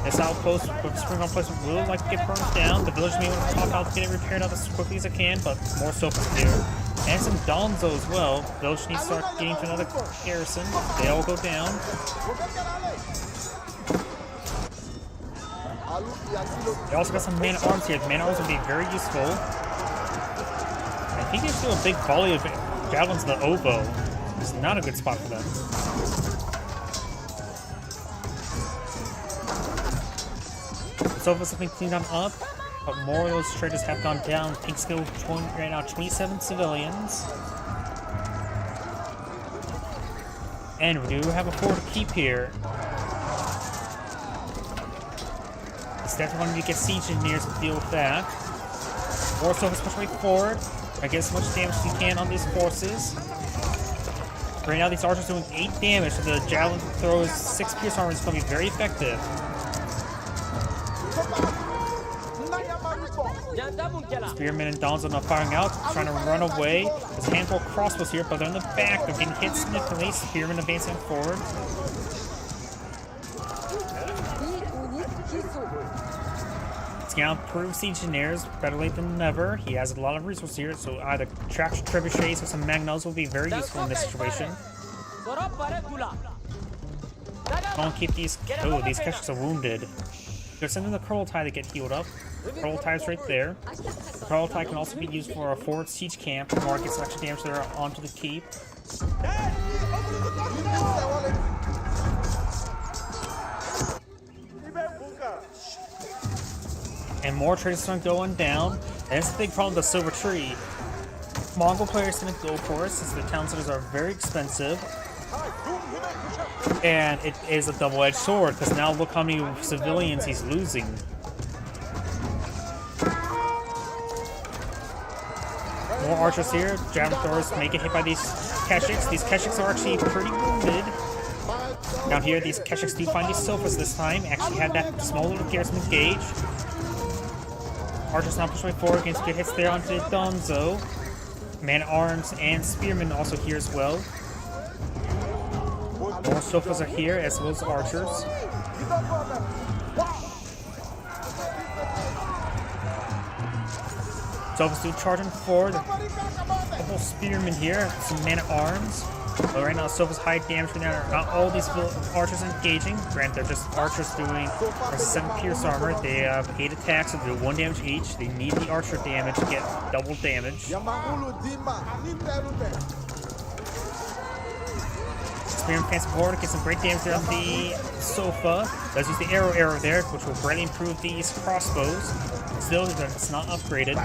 This outpost with spring outpost will like to get burned down. The village may want to pop out to get it repaired out as quickly as it can, but more sofas here. And some Donzo as well. Village needs to start getting to another garrison. They all go down. They also got some man-at-arms here. The man-at-arms will be very useful. I think there's still a big volley of javelins in the oboe. It's not a good spot for them. The sofas have been cleaned on up, but more of those traders have gone down. Pink skill right now 27 civilians. And we do have a fort to keep here. Instead, wanting to get siege engineers to deal with that. More sofas push way forward. I get as much damage as you can on these forces. Right now, these archers are doing 8 damage, so the javelin throws 6 pierce armor is going to be very effective. Spearmen and Donzo not firing out, trying to run away. There's a handful of crossbows here, but they're in the back. They're getting hit significantly. Spearmen advancing forward. It's now improved siege engineers, better late than never. He has a lot of resources here, so either traction trebuchets or some magnos will be very useful in this situation. Don't keep these. Oh, these Keshiks are wounded. They're sending the Proletide to get healed up. The Proletide's right there. The Proletide can also be used for a forward siege camp, or get some extra damage there onto the keep. And more traders are going down. And it's a big problem with the Silver Tree. Mongol players tend to go for it since the town centers are very expensive. And it is a double-edged sword, because now look how many civilians he's losing. More archers here. Javelin throwers may get hit by these Keshiks. These Keshiks are actually pretty wounded. Down here, these Keshiks do find these sofas this time. Actually had that small little garrison engage. Archers now push way forward against good hits there onto Donzo. Man-at-arms and spearmen also here as well. More sofas are here as well as archers. Sofas do charging forward. Couple spearmen here, some man-at-arms. But right now, Sofas high damage right now. Not all these archers engaging. Granted, they're just archers doing 7 pierce armor. They have 8 attacks, so they do 1 damage each. They need the archer damage to get double damage. Spearman fancy forward, gets some great damage there on the Sofa. Does use the arrow there, which will greatly improve these crossbows. Still, it's not upgraded.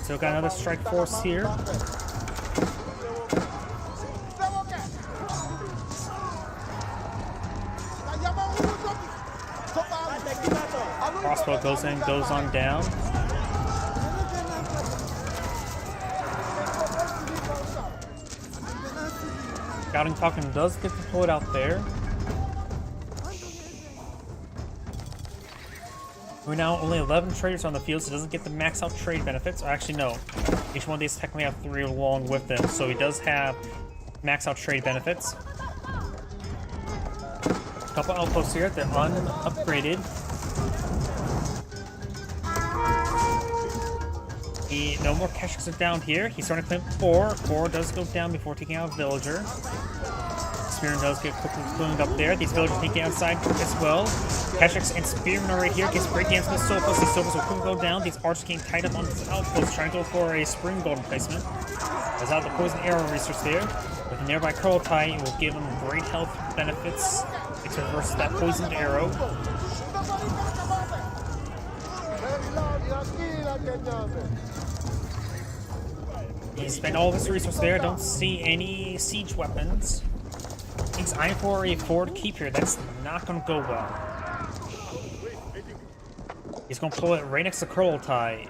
Still got another strike force here. Crossbow goes in, goes on down. Scouting token does get deployed out there. We're now only 11 traders on the field, so it doesn't get the max out trade benefits. Or actually, no. Each one of these technically have 3 along with them, so he does have max out trade benefits. A couple outposts here, they're unupgraded. No more Keshiks are down here. He's starting to claim 4. 4 does go down before taking out a villager. Spearman does get quickly cleaned up there. These villagers need to get outside as well. Keshiks and Spearman are right here. Gets great damage to the Sofas. These Sofas will quickly go down. These archers getting tied up on this outpost, trying to go for a spring golden placement. As out the poison arrow research there. With a nearby Kurultai, it will give them great health benefits. It reverses that poisoned arrow. He spent all of his resources there. Don't see any siege weapons. He's eyeing for a forward keep here. That's not going to go well. He's going to pull it right next to Kurultai.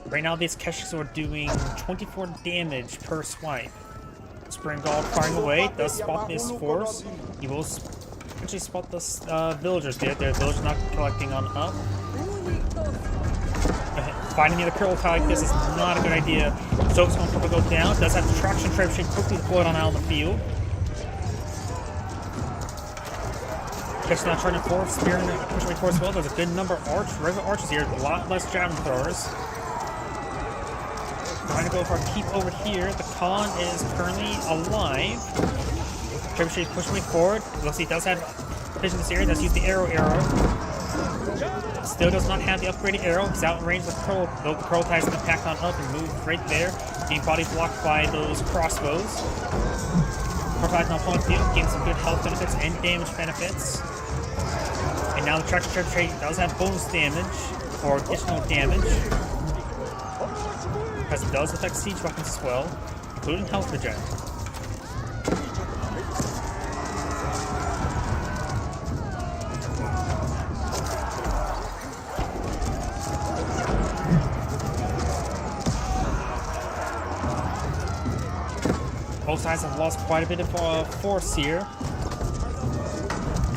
Right now, these Keshiks are doing 24 damage per swipe. Springald firing away. Does spot this force. He will actually spot the villagers there. Their villagers not collecting on up. Fighting near the Kurultai like this is not a good idea. So it's going to probably go down. Does have the traction trebuchet quickly deployed on out of the field. Keshiks now turning forward. Spearman pushing towards as well. There's a good number of regular archers here. A lot less javelin throwers. Trying to go for a keep over here. The Khan is currently alive. Trebuchet is pushing forward. Looks like he does have vision this area. Does use the arrow. Still does not have the upgraded arrow. He's out in range of the Kurultai is going to pack on up and move right there. Being body blocked by those crossbows. Kurultai is now pulling field, getting some good health benefits and damage benefits. And now the traction trebuchet does have bonus damage or additional damage. Because it does affect siege weapons as well, including health regen. Both sides have lost quite a bit of force here.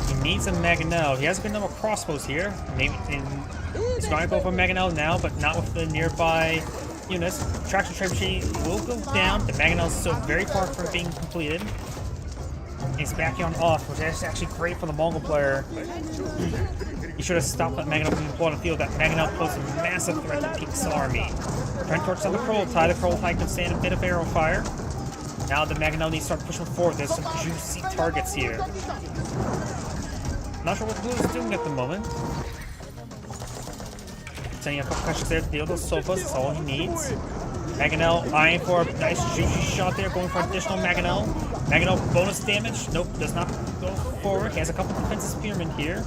He needs a Mangonel. He has a good number of crossbows here. Maybe he's going to go for Mangonel now, but not with the nearby units. Traction trebuchet will go down. The Mangonel is still very far from being completed. He's backing on off, which is actually great for the Mongol player. He should have stopped that Mangonel from being deployed on the field. That Mangonel poses a massive threat to Peak's army. Trying to torch down the Kurultai. The Kurultai can stand a bit of arrow fire. Now the Mangonel needs to start pushing forward. There's some juicy targets here. Not sure what the blue is doing at the moment. Sending a couple Keshiks there to deal with those Sofas. That's all he needs. Mangonel eyeing for a nice juicy shot there, going for additional Mangonel. Mangonel bonus damage. Nope, does not go forward. He has a couple defensive spearmen here.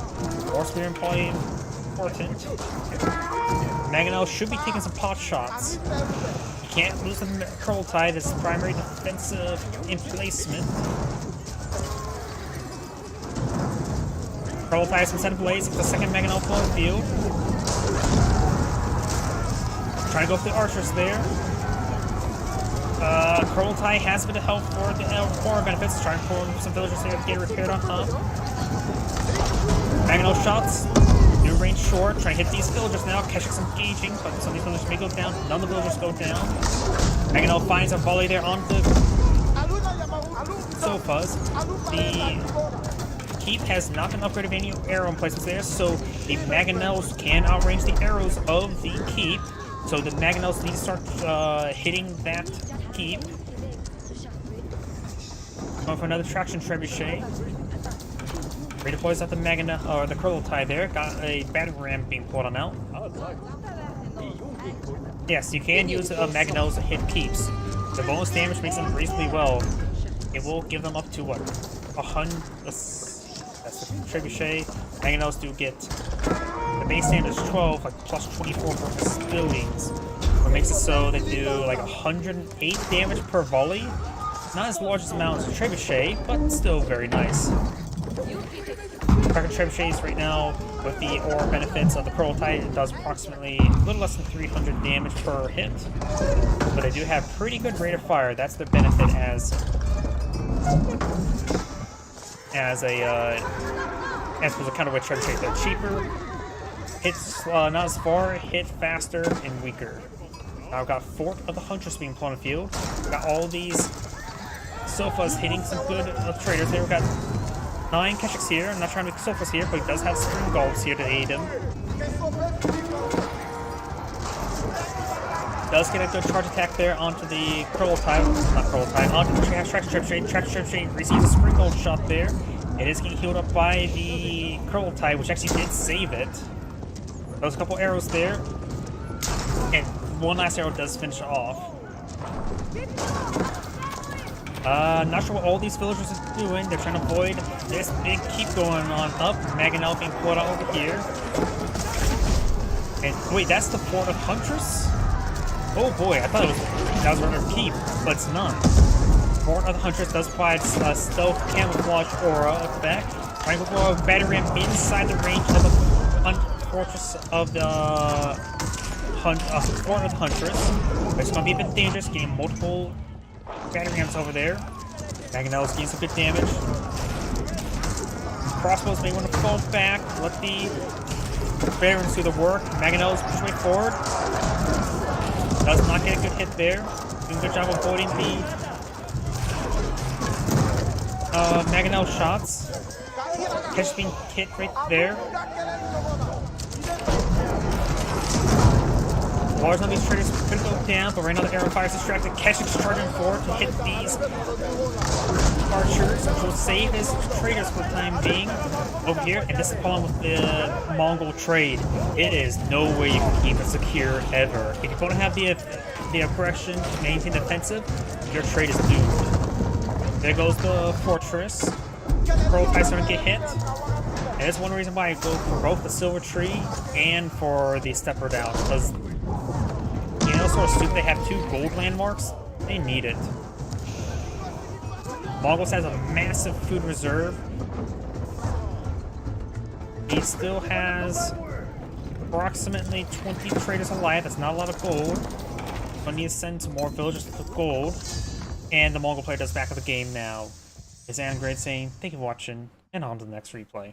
More spearmen probably important. Mangonel should be taking some pot shots. Can't lose the Kurultai, this primary defensive emplacement. Kurultai has been sent ablaze with the second Mangonel full in the field. Trying to go for the archers there. Kurultai has a bit of help for the core benefits. Trying to pull some villagers there to get repaired on top. Mangonel shots. New range short, trying to hit these villagers now. Keshiks engaging, but some of these villagers may go down. None of the villagers go down. Mangonel finds a volley there on the sofas. The keep has not been upgraded with any arrow emplacements there, so the Mangonels can outrange the arrows of the keep. So the Mangonels need to start hitting that keep. Going for another traction trebuchet. Redeploys out the Mangonel or the Kurultai there. Got a battering ram being pulled on out. Yes, you can use Mangonels to hit keeps. The bonus damage makes them reasonably well. It will give them up to what? 100. That's the trebuchet. Mangonels do get the base damage is 12, like plus 24 for buildings. What makes it so they do like 108 damage per volley. Not as large as amount as trebuchet, but still very nice. Cracker trebuchets right now with the aura benefits of the Kurultai, it does approximately a little less than 300 damage per hit. But they do have pretty good rate of fire. That's their benefit as a counterweight trebuchet. They're cheaper, hits not as far, hit faster, and weaker. Now I've got Fort of the Huntress being put on the field. We've got all these sofas hitting some good traders there. We've got 9 Keshiks here. I'm not trying to make sofas here, but he does have Spring Gulls here to aid him. Does get a good charge attack there onto the onto the Traction Trebuchet. Traction Trebuchet receives a Spring Gull shot there. It is getting healed up by the Kurultai, which actually did save it. There was a couple arrows there. And one last arrow does finish off. Not sure what all these villagers are doing. They're trying to avoid this big keep going on up. Mangonel being pulled out over here. And wait, that's the Fort of Huntress? Oh boy, I thought that was another keep, but it's not. Fort of the Huntress does provide stealth camouflage aura effect. Trying to throw a battery ram inside the range of the fortress of the Fort of the Huntress. It's going to be a bit dangerous, getting multiple battery rams over there. Mangonel's getting some good damage. Crossbows may want to fall back, let the battery do the work. Mangonel's pushing way forward. Does not get a good hit there. Doing a good job avoiding the Mangonel shots. Kesh being hit right there. Large on these traders could go down, but right now the arrow fire is distracted. Kesh is charging forward to hit these archers, which will save his traders for the time being over here. And this is the problem with the Mongol trade. It is no way you can keep it secure ever. If you don't have the aggression to maintain defensive, your trade is doomed. There goes the fortress. Kurultai starting to get hit. And that's one reason why I go for both the Silver Tree and for the Stepper Down, because you know, sort of stupid, they have 2 gold landmarks. They need it. Mongols has a massive food reserve. He still has approximately 20 traders alive. That's not a lot of gold. But need to send some more villagers with gold. And the Mongol player does back of the game now. Is Angrade saying, thank you for watching, and on to the next replay.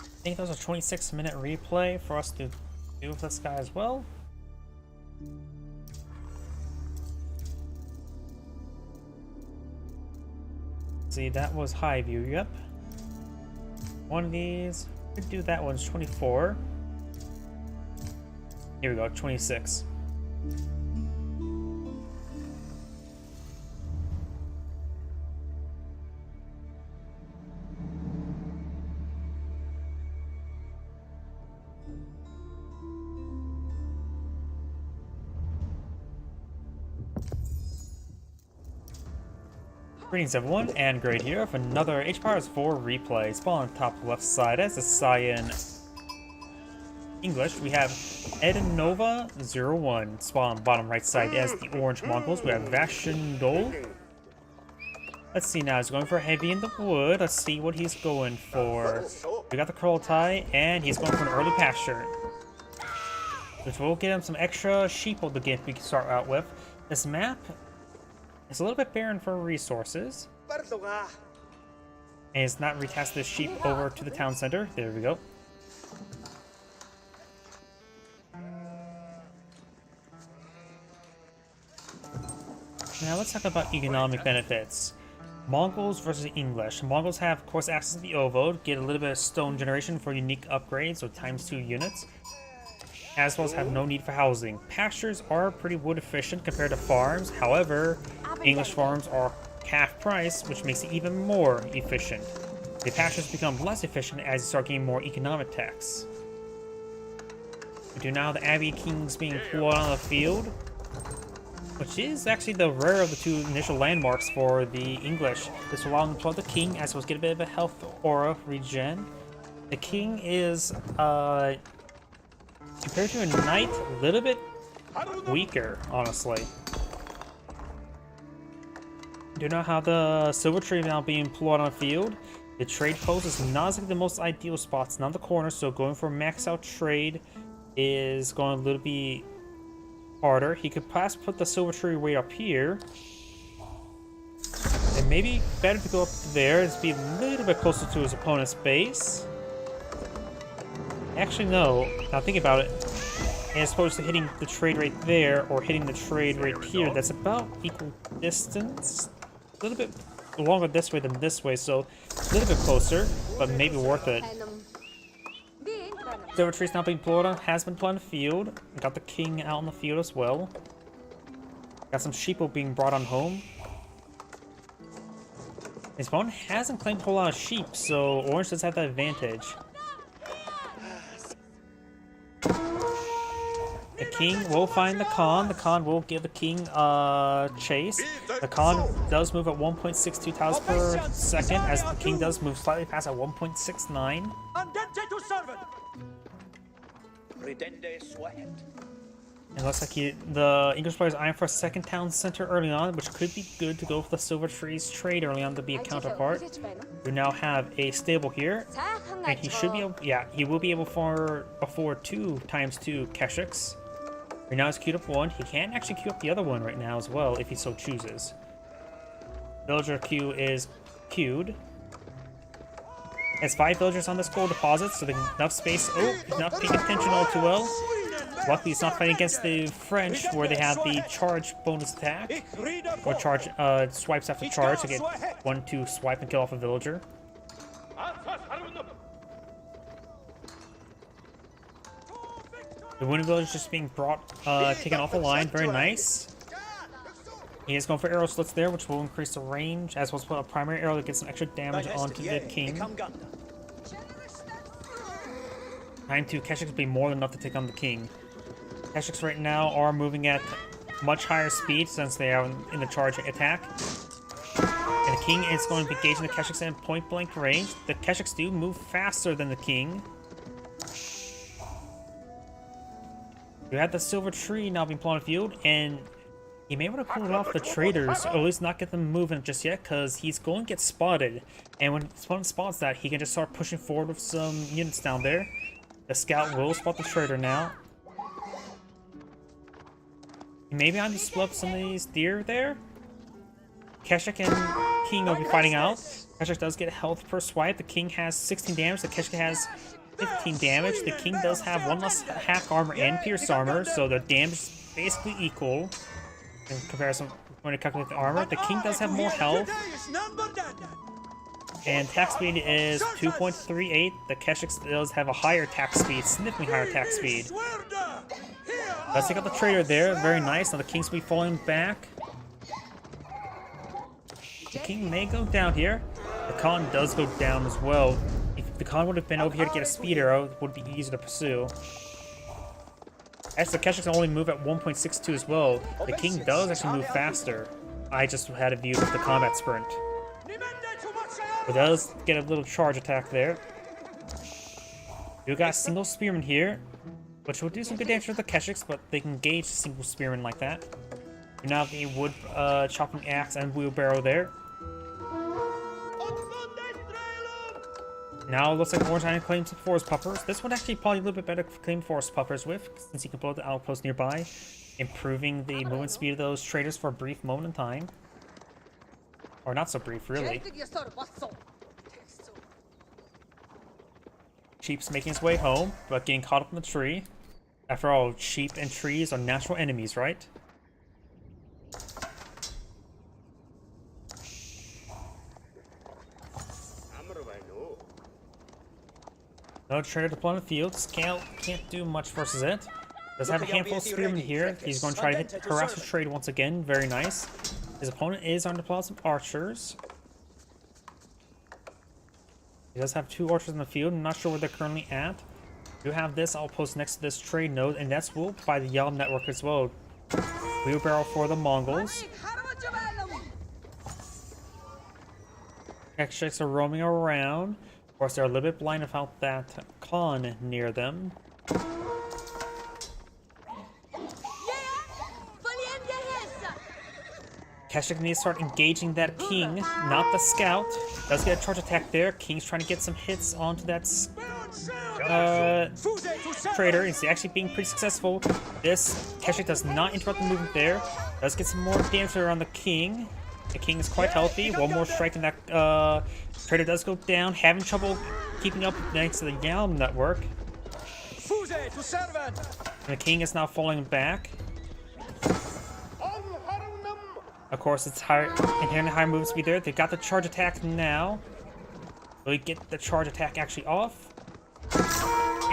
I think that was a 26-minute replay for us to do with this guy as well. See, that was high view, yep. One of these, could do that one's 24. Here we go, 26. Greetings everyone, and Grade here with another HPowers 4 replay. Spawn on top left side as the Cyan English. We have Edenova 01. Spawn on bottom right side as the Orange Mongols. We have Vashindol. Let's see now, he's going for heavy in the wood. Let's see what he's going for. We got the Kurultai, and he's going for an early pasture, which will get him some extra sheeple to get we can start out with. This map, it's a little bit barren for resources. And it's not retasked this sheep over to the town center. There we go. Now let's talk about economic benefits. Mongols versus English. Mongols have, of course, access to the Ovod, get a little bit of stone generation for unique upgrades, so ×2 units, as well as have no need for housing. Pastures are pretty wood efficient compared to farms. However, English farms are half price, which makes it even more efficient. The pastures become less efficient as you start getting more economic tax. We do now have the Abbey Kings being pulled on the field, which is actually the rare of the two initial landmarks for the English. This will allow them to pull out the king, as well as get a bit of a health aura regen. The king is, compared to a knight, a little bit weaker, honestly. Do not have the silver tree now being pulled out on the field. The trade post is not exactly the most ideal spot. It's not the corner, so going for max out trade is going a little bit harder. He could perhaps put the silver tree way up here. And maybe better to go up there to be a little bit closer to his opponent's base. Actually, no. Now think about it. As opposed to hitting the trade right there or hitting the trade right here, that's about equal distance. A little bit longer this way than this way, so a little bit closer, but maybe worth it. Silver tree's now being pulled on, has been pulled on the field. Got the king out on the field as well. Got some sheeple being brought on home. His opponent hasn't claimed a whole lot of sheep, so Orange does have that advantage. The king will find the Khan. The Khan will give the king chase. The Khan does move at 1.62 tiles per second, as the king does move slightly past at 1.69. It looks like the English players eyeing for a second town center early on, which could be good to go for the Silver Trees trade early on to be a counterpart. We now have a stable here, and he should be able, he will be able to afford 2 × 2 Keshiks. Right now he's queued up 1. He can actually queue up the other one right now as well if he so chooses. Villager queue is queued. Has 5 villagers on this gold deposit, so there's enough space. Oh, he's not paying attention all too well. Luckily, he's not fighting against the French, where they have the charge bonus attack, or charge swipes after charge to get 1-2 swipe and kill off a villager. The wounded villager is just being brought, taken off the line. Very nice. He is going for arrow slits there, which will increase the range, as well as put a primary arrow that gets some extra damage onto the king. ×2 Keshiks will be more than enough to take on the king. Keshiks right now are moving at much higher speed since they are in the charge attack. And the king is going to be engaging the Keshiks in point blank range. The Keshiks do move faster than the king. You have the silver tree now being pulled on the field, and he may want to pull it off the traders, or at least not get them moving just yet, because he's going to get spotted. And when his opponent spots that, he can just start pushing forward with some units down there. The scout will spot the trader now. He may be on to split up some of these deer there. Keshik and King will be fighting out. Keshik does get health per swipe. The King has 16 damage. The Keshik has 15 damage. The King does have 1 less hack armor and pierce armor, so the damage is basically equal in comparison when you calculate the armor. The King does have more health, and attack speed is 2.38. The Keshik does have a higher attack speed, significantly higher attack speed. Let's take out the trader there. Very nice. Now the King's will be falling back. The King may go down here. The Khan does go down as well. If the Khan would have been over here to get a speed arrow, it would be easier to pursue. As the Keshiks only move at 1.62 as well, the King does actually move faster. I just had a view of the combat sprint. It does get a little charge attack there. You got a single spearman here, which will do some good damage to the Keshiks, but they can gauge a single spearman like that. You now have the wood chopping axe and wheelbarrow there. Now it looks like Orange Island claims forest puffers. This one actually probably a little bit better to claim forest puffers with, since you can blow the outpost nearby, improving the movement speed of those traders for a brief moment in time. Or not so brief, really. Sheep's making his way home, but getting caught up in the tree. After all, sheep and trees are natural enemies, right? No trader deployed on the field. Scout can't do much versus it. Does have a handful of spearmen here. He's going to try to hit harass the trade once again. Very nice. His opponent is on deploy some archers. He does have 2 archers in the field. I'm not sure where they're currently at. Do have this outpost next to this trade node, and that's ruled by the Yellow Network as well. Wheelbarrow for the Mongols. Kekshiks are roaming around. Of course, they're a little bit blind about that Khan near them. Keshik needs to start engaging that king, not the scout. Does get a charge attack there. King's trying to get some hits onto that trader. He's actually being pretty successful. This Keshik does not interrupt the movement there. Does get some more damage there on the king. The king is quite healthy. One more strike and that trader does go down. Having trouble keeping up thanks to the Yalm network. And the king is now falling back. Of course, it's inherently higher movement speed there. They've got the charge attack now. Will he get the charge attack actually off?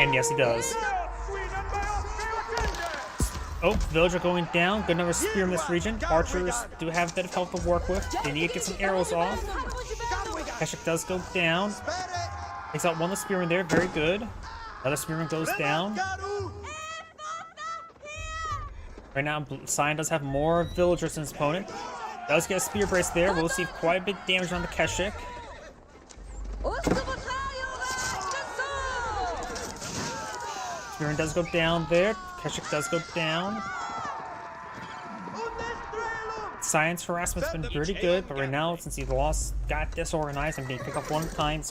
And yes, he does. Oh, villager going down. Good number of spear in this region. Archers do have a bit of help to work with. They need to get some arrows off. Keshik does go down. Takes out one of the spearmen there. Very good. Another spearman goes down. Right now, Sion does have more villagers than his opponent. Does get a spear brace there. We'll see quite a bit of damage on the Keshik. Spearman does go down there. Keshik does go down. Sion's harassment's been pretty good, but right now, since he got disorganized and being picked up 1 time,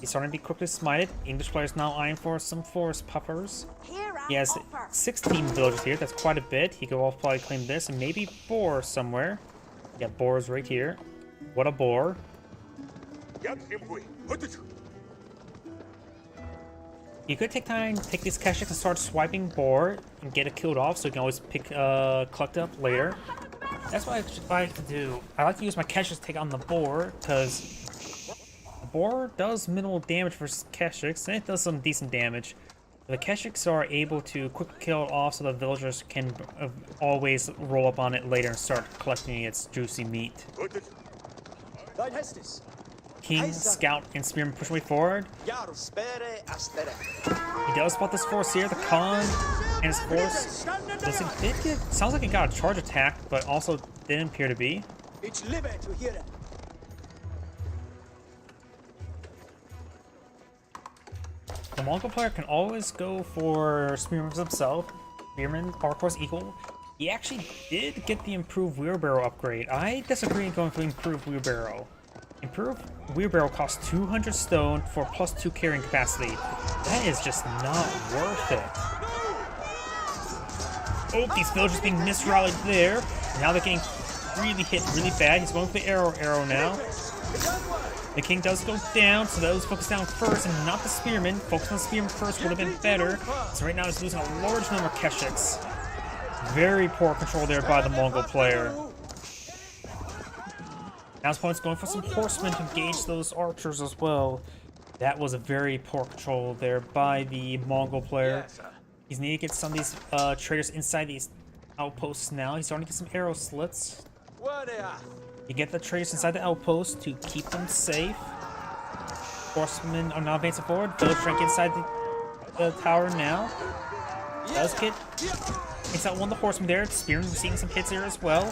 he's starting to be quickly smited. English players now eyeing for some forest puffers. He has 16 villagers here. That's quite a bit. He could also probably claim this and maybe boar somewhere. Yeah, boar is right here. What a boar. You could take these Keshiks and start swiping boar and get it killed off, so you can always collect up later. That's what I like to do. I like to use my Keshiks to take on the boar, because the boar does minimal damage versus Keshiks, and it does some decent damage. The Keshiks are able to quickly kill it off so the villagers can always roll up on it later and start collecting its juicy meat. King, Scout, and Spearman push way forward. He does spot this force here, the Khan and his force. Sounds like he got a charge attack, but also didn't appear to be. The Mongol player can always go for Spearman himself. Spearman, of course, equal. He actually did get the improved wheelbarrow upgrade. I disagree in going for the improved wheelbarrow. Improved wheelbarrow costs 200 stone for +2 carrying capacity. That is just not worth it. Oh, these villagers being misrouted there. Now they're getting really hit really bad. He's going for the arrow now. The king does go down, so those focus down first and not the spearman. Focus on the spearman first would have been better. So right now he's losing a large number of Keshiks. Very poor control there by the Mongol player. Now his opponent's going for some horsemen to engage those archers as well. That was a very poor control there by the Mongol player. He's needing to get some of these traders inside these outposts now. He's starting to get some arrow slits. You get the traders inside the outpost to keep them safe. Horsemen are now advancing forward. Village trying to get inside the tower now. Does get inside one of the horsemen there. Spearman seeing some hits here as well.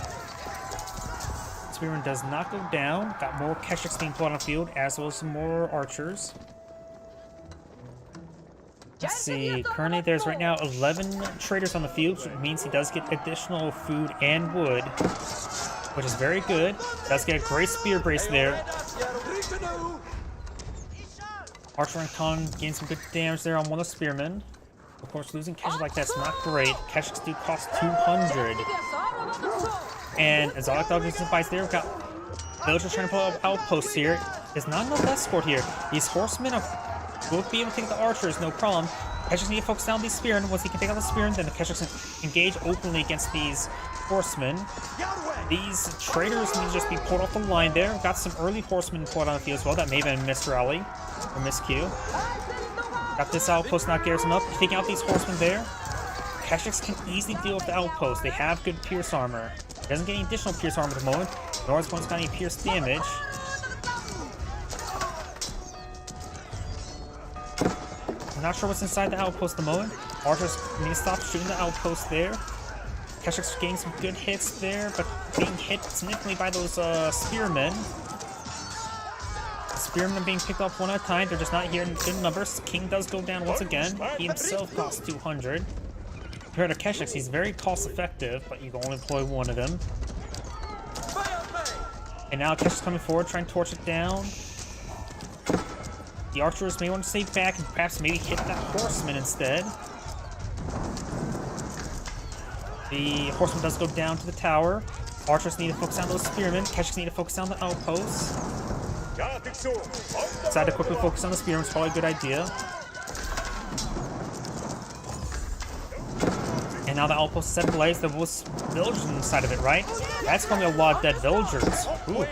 Spearman does not go down. Got more Keshiks being put on the field, as well as some more archers. Let's see. Currently, there's right now 11 traders on the field, which means he does get additional food and wood, which is very good. Does get a great spear brace there. Archer and Khan gain some good damage there on one of the spearmen. Of course, losing Keshiks like that's not great. Keshiks do cost 200. And as all dogs and fights there, we've got villagers trying to pull up outposts here. There's not enough escort here. These horsemen will be able to take the archers, no problem. Keshiks need to focus down these spearmen. Once he can take out the spearmen, then the Keshiks can engage openly against these horsemen. These traders need to just be pulled off the line there. We've got some early horsemen pulled on the field as well. That may have been a misrally or miscue. Got this outpost not garrison up. Taking out these horsemen there. Keshiks can easily deal with the outpost. They have good pierce armor. Doesn't get any additional pierce armor at the moment. Nor has got any pierce damage. I'm not sure what's inside the outpost at the moment. Archers need to stop shooting the outpost there. Keshiks getting some good hits there, but being hit significantly by those spearmen. Spearmen being picked up one at a time. They're just not here in good numbers. King does go down once again. He himself costs 200. Compared to Keshiks, he's very cost effective, but you can only employ one of them. And now Keshiks coming forward, trying to torch it down. The archers may want to stay back and perhaps maybe hit that horseman instead. The horseman does go down to the tower. Archers need to focus on those spearmen. Keshiks need to focus on the outposts. Decide to quickly focus on the spearmen is probably a good idea. And now the outpost is set ablaze. There was villagers inside of it, right? That's going to be a lot of dead villagers. Ooh.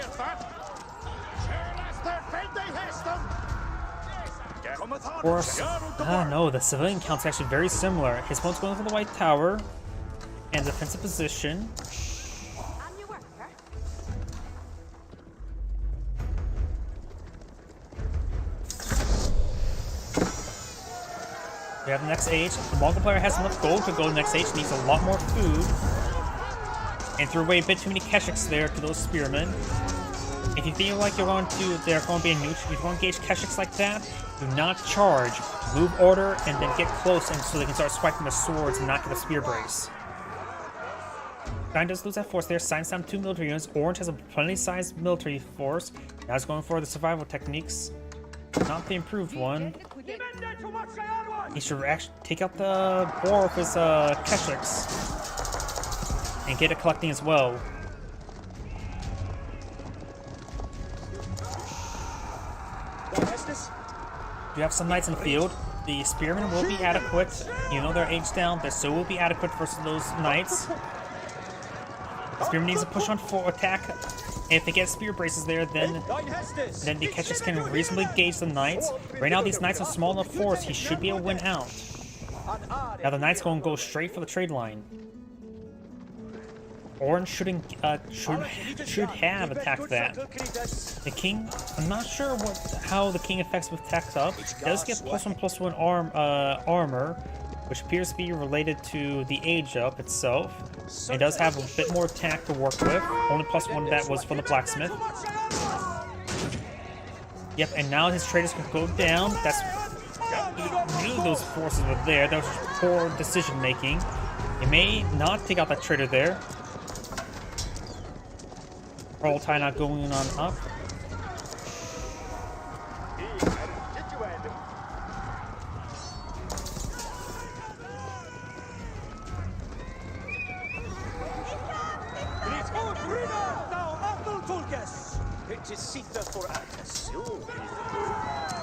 Of course, no, the civilian count's actually very similar. His opponent's going for the White Tower and defensive position. We have the next age. The Mongol player has enough gold to go to the next age, needs a lot more food. And threw away a bit too many Keshiks there to those spearmen. If you feel like they're going to be a neutral, if you want to engage Keshiks like that, do not charge. Move order and then get close and so they can start swiping the swords and not get a spear brace. Stein does lose that force there. Stein's down 2 military units. Orange has a plenty sized military force. Now he's going for the survival techniques. Not the improved one. He should actually take out the boar of his Keshiks and get it collecting as well. You have some knights in the field. The spearmen will be adequate. You know they're aged down. They still will be adequate versus those knights. The spearman needs to push on for attack. And if they get spear braces there, then the Keshiks can reasonably gauge the knights. Right now, these knights are small enough force. He should be able to win out. Now the knight's going to go straight for the trade line. Orange should have attacked that. The king, I'm not sure how the king affects with attack up. It does get +1/+1 armor, which appears to be related to the age up itself. It does have a bit more attack to work with. Only +1 that was for the blacksmith. Yep, and now his traders can go down. He knew those forces were there. That was poor decision making. He may not take out that trader there. Pearl tie not going on up.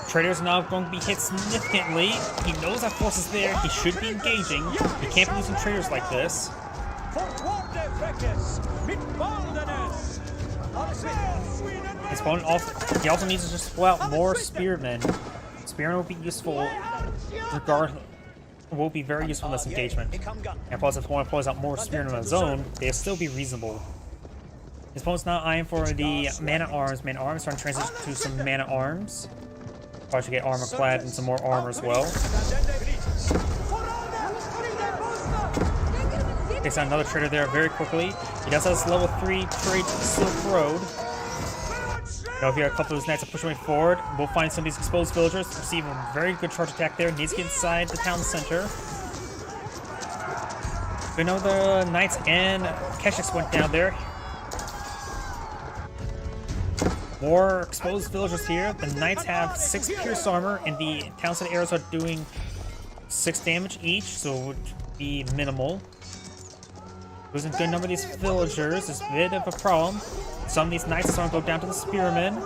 Trader's now going to be hit significantly. He knows that force is there. He should be engaging. He can't be losing traders like this. His opponent he also needs to just pull out more spearmen. Spearmen will be useful will be very useful in this engagement. And plus if one pulls out more spearmen on his own, they'll still be reasonable. His opponent's now eyeing for the man-at-arms. Man-at-arms trying to transition to some man-at-arms. Probably should get armor clad and some more armor as well. Takes out another trader there very quickly. He does have this level 3 trade Silk Road. Now here a couple of his knights are pushing forward. We'll find some of these exposed villagers. Receive a very good charge attack there. Needs to get inside the town center. We know the knights and Keshiks went down there. More exposed villagers here. The knights have 6 pierce armor, and the town center arrows are doing 6 damage each, so it would be minimal. Losing a good number of these villagers is a bit of a problem. Some of these knights are going to go down to the spearmen.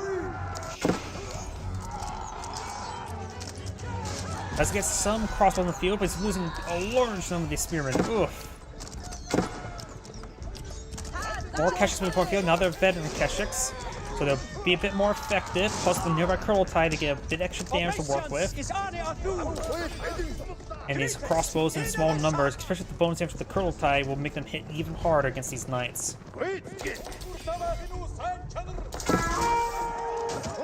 Let's get some crossbow on the field, but he's losing a large number of these spearmen. Oof. More Keshiks moving forward field. Now they're veteran Keshiks. so they'll be a bit more effective. Plus the nearby Kurultai to get a bit extra damage to work with. And these crossbows in small numbers, especially with the bonus damage with the Kurultai, will make them hit even harder against these knights.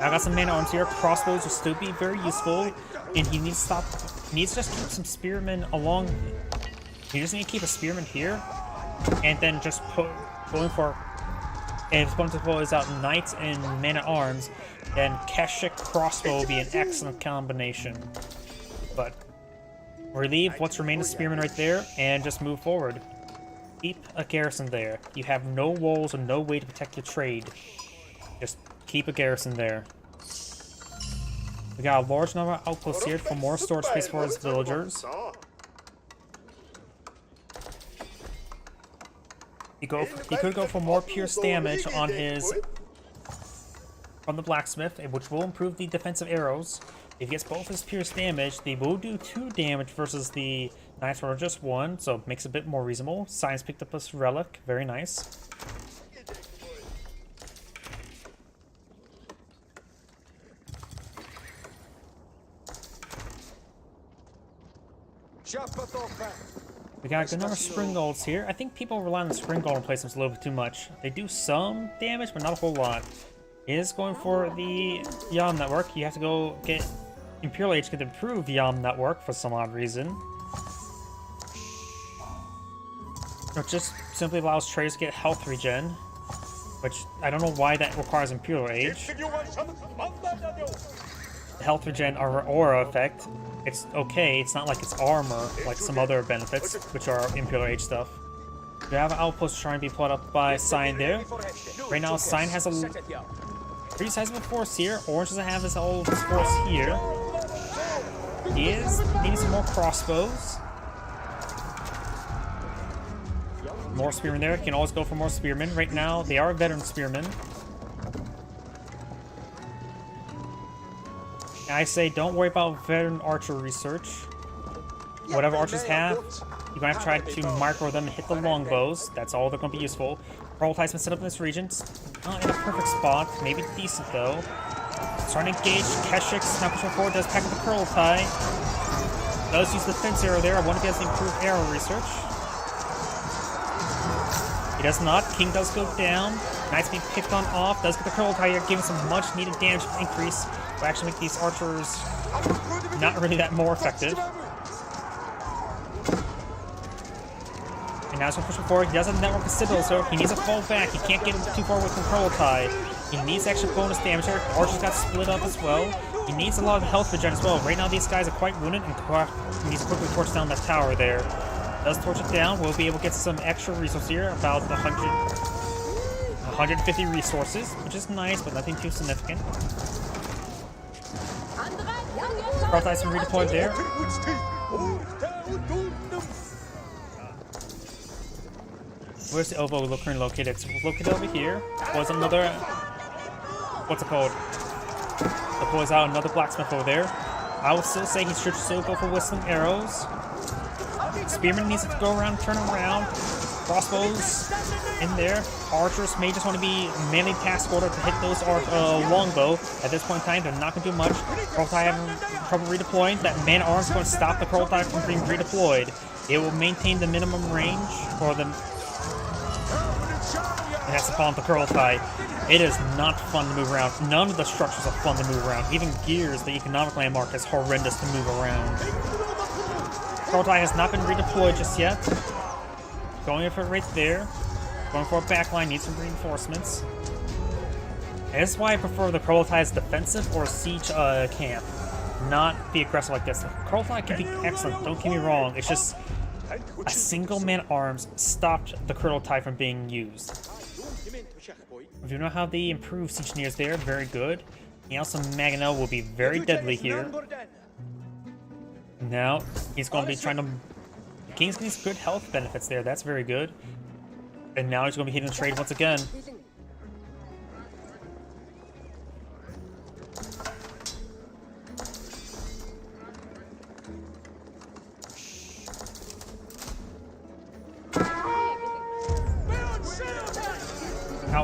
I got some man-at-arms here. Crossbows will still be very useful, and he needs to stop. He needs to just keep some spearmen along. He just need to keep a spearman here, and then just going for. And if opponent is out knights and man-at-arms, then Keshik crossbow will be an excellent combination. But relieve what's remaining of spearmen right there, and just move forward. Keep a garrison there. You have no walls and no way to protect your trade. Just keep a garrison there. We got a large number of outposts here for more storage space for his villagers. He could go for more pierce damage on the blacksmith, which will improve the defensive arrows. If he gets both his pierce damage, they will do 2 damage versus the knights were just 1, so it makes it a bit more reasonable. Science picked up this relic, very nice. We got a good number of spring golds here. I think people rely on the spring gold replacements a little bit too much. They do some damage, but not a whole lot. It is going for the Yam network. You have to go get Imperial Age to improve Yam network for some odd reason. It just simply allows traders to get health regen, which I don't know why that requires Imperial Age. The health regen or aura effect, it's okay. It's not like it's armor, like some other benefits, which are Imperial Age stuff. We have an outpost trying to be pulled up by Sign there. Right now, Sign has a pretty sizable force here. Orange doesn't have his whole force here. He is needing some more crossbows. More spearmen there. Can always go for more spearmen. Right now, they are veteran spearmen. I say don't worry about veteran archer research. Whatever archers have, you're going to have to try to micro them and hit the longbows. That's all they're going to be useful. Kurultai's been set up in this region. It's not in a perfect spot. Maybe decent, though. It's trying to engage Keshik. Now pushing forward. Does pack up the Kurultai. Does use the fence arrow there. I wonder if he has the improved arrow research. He does not. King does go down. Knights being picked on off. Does get the Kurultai here, giving some much needed damage increase. Will actually make these archers not really that more effective. And now he's going to push forward. He does have a network of Sibyl, so he needs to fall back. He can't get him too far away from Kurultai. He needs extra bonus damage here. Archers got split up as well. He needs a lot of health regen as well. Right now these guys are quite wounded, and he needs to quickly torch down that tower there. Does torch it down. We'll be able to get some extra resources here, about 150 resources, which is nice, but nothing too significant. Kurultai's been redeployed there. Where's the elbow currently located? It's located over here. Was another... What's it called? Deploys out another blacksmith over there. I would still say he should still go for whistling arrows. Spearman needs to go around, turn around. Crossbows in there. Archers may just want to be mainly task order to hit those longbow. At this point in time, they're not going to do much. Kurultai having trouble redeploying. That man-at-arms is going to stop the Kurultai from being redeployed. It will maintain the minimum range for the... It has to fall into Kurultai. It is not fun to move around. None of the structures are fun to move around. Even Gears, the economic landmark, is horrendous to move around. Kurultai has not been redeployed just yet. Going for it right there. Going for a backline, needs some reinforcements. And this is why I prefer the Kurultai's defensive or siege camp. Not be aggressive like this. Kurultai can be excellent, don't get me wrong. It's just a single man-at-arms stopped the Kurultai from being used. If you know how they improve siege engineers there, very good. And also Maganel will be very deadly here. Now he's going to be trying to... The King's getting good health benefits there, that's very good. And now he's going to be hitting the trade once again.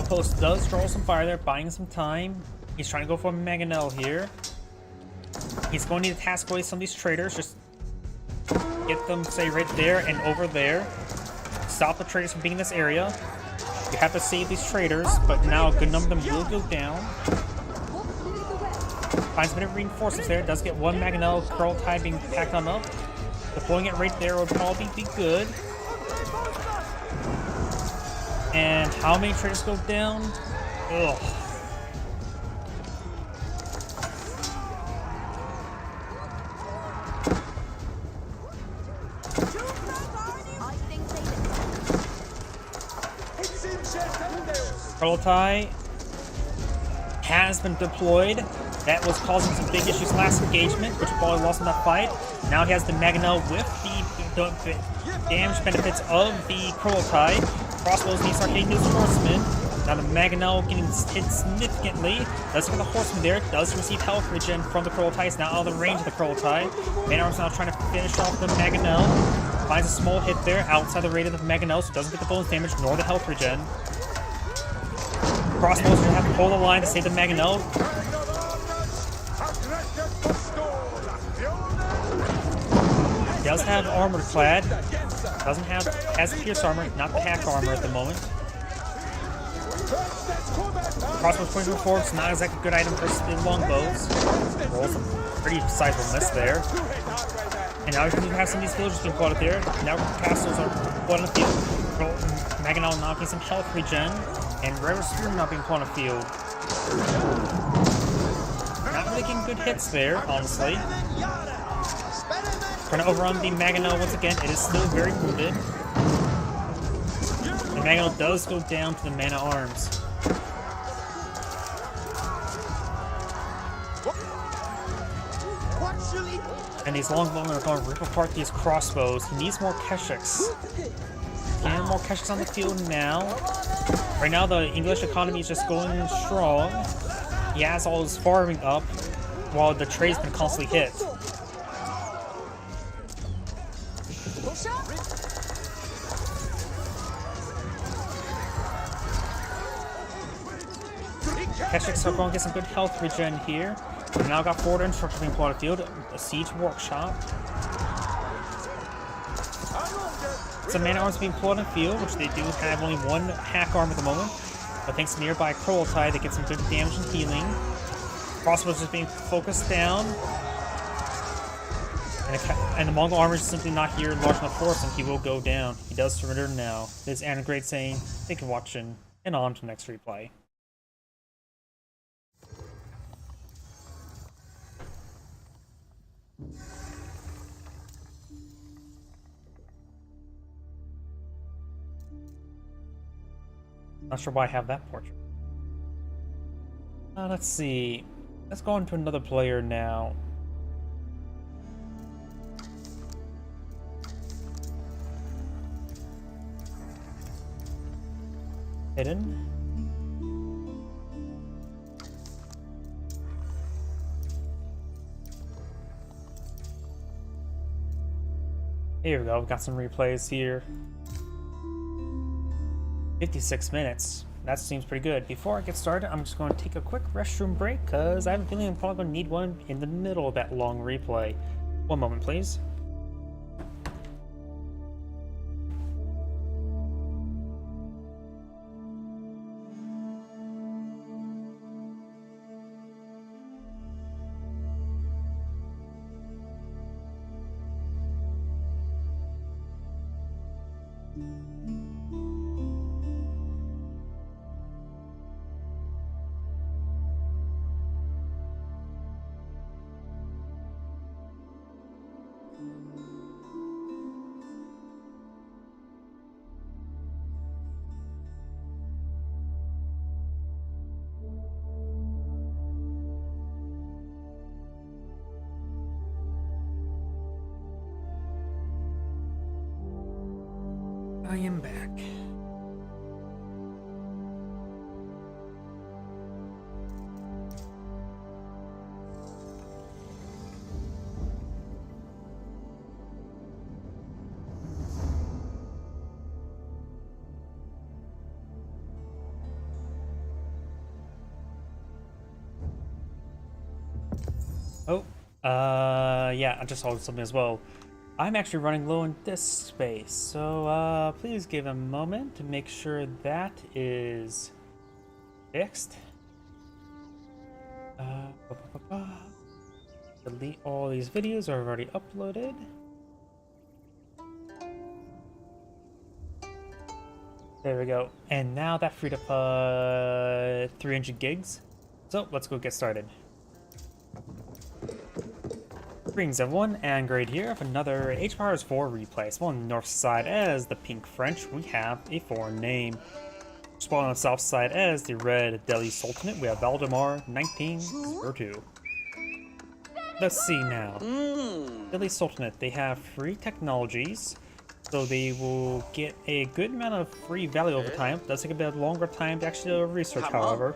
outpost does draw some fire there, buying some time. He's trying to go for a Mangonel here. He's going to need to task away some of these traders. Just get them, say, right there and over there. Stop the traders from being in this area. You have to save these traders, but now a good number of them will go down. Finds a bit of reinforcements there. Does get one Mangonel Kurultai being packed on up. Deploying it right there would probably be good. And how many traders go down? Ugh. Kurultai has been deployed. That was causing some big issues last engagement, which probably lost in that fight. Now he has the Mangonel with the damage benefits of the Kurultai. Crossbows needs Arcadius Horseman. Now the Mangonel getting hit significantly. Does get the Horseman there. Does receive health regen from the Kurultai. It's now out of the range of the Kurultai. Man-at-Arms now trying to finish off the Mangonel. Finds a small hit there outside the rate of the Mangonel, so doesn't get the bonus damage nor the health regen. Crossbows will have to hold the line to save the Mangonel. Does have armor clad. Doesn't have, has pierce armor, not the hack armor at the moment. Crossbows pointing forward, it's not exactly a good item versus the longbows. Rolls a pretty sizable miss there. And now we can have some of these villagers being plotted there. Now castles are plotted on the field. Mangonel now getting some health regen. And River Spearman now being put on the field. Not really getting good hits there, honestly. Trying to overrun the Mangonel once again. It is still very wounded. The Mangonel does go down to the Man-at-Arms. And these longbowmen are going to rip apart these crossbows. He needs more Keshiks. Getting more Keshiks on the field now. Right now, the English economy is just going strong. He has all his farming up, while the trade's been constantly hit. Keshiks are going to get some good health regen here. We now got forward instructions being plotted field, a siege workshop. Some Man-at-Arms being plotted in field, which they do have only one hack arm at the moment. But thanks to nearby Kurultai, they get some good damage and healing. Crossbows just being focused down. And the Mongol armor is simply not here large enough for him. He will go down. He does surrender now. This is Anagrade saying, thank you for watching, and on to the next replay. Not sure why I have that portrait. Let's see. Let's go on to another player now. Hidden. Here we go. We've got some replays here. 56 minutes. That seems pretty good. Before I get started, I'm just going to take a quick restroom break because I have a feeling I'm probably going to need one in the middle of that long replay. One moment, please. I am back. Yeah, I just saw something as well. I'm actually running low on disk space, so please give a moment to make sure that is fixed. Delete all these videos are already uploaded. There we go. And now that freed up 300 gigs. So let's go get started. Greetings everyone, and Grade here with another Age Empires 4 replay. Spawn on the north side as the Pink French, we have a foreign name. Spawn on the south side as the Red Delhi Sultanate, we have Valdemar 1902. Let's see now. Delhi Sultanate, they have free technologies, so they will get a good amount of free value over time. Does take a bit longer time to actually research, however.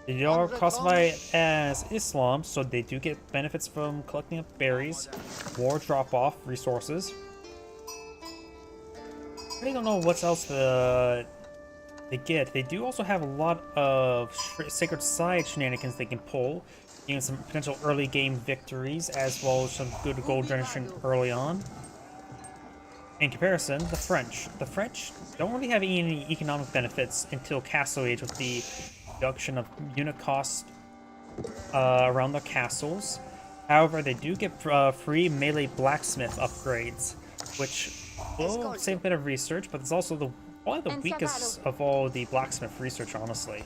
They are classified as Islam, so they do get benefits from collecting up berries, war drop-off resources. I really don't know what else they get. They do also have a lot of Sacred Side shenanigans they can pull, giving some potential early game victories, as well as some good gold generation early on. In comparison, the French. The French don't really have any economic benefits until Castle Age with the reduction of unit cost around their castles. However, they do get free melee blacksmith upgrades, which will save a bit of research, but it's also probably the weakest of all the blacksmith research, honestly.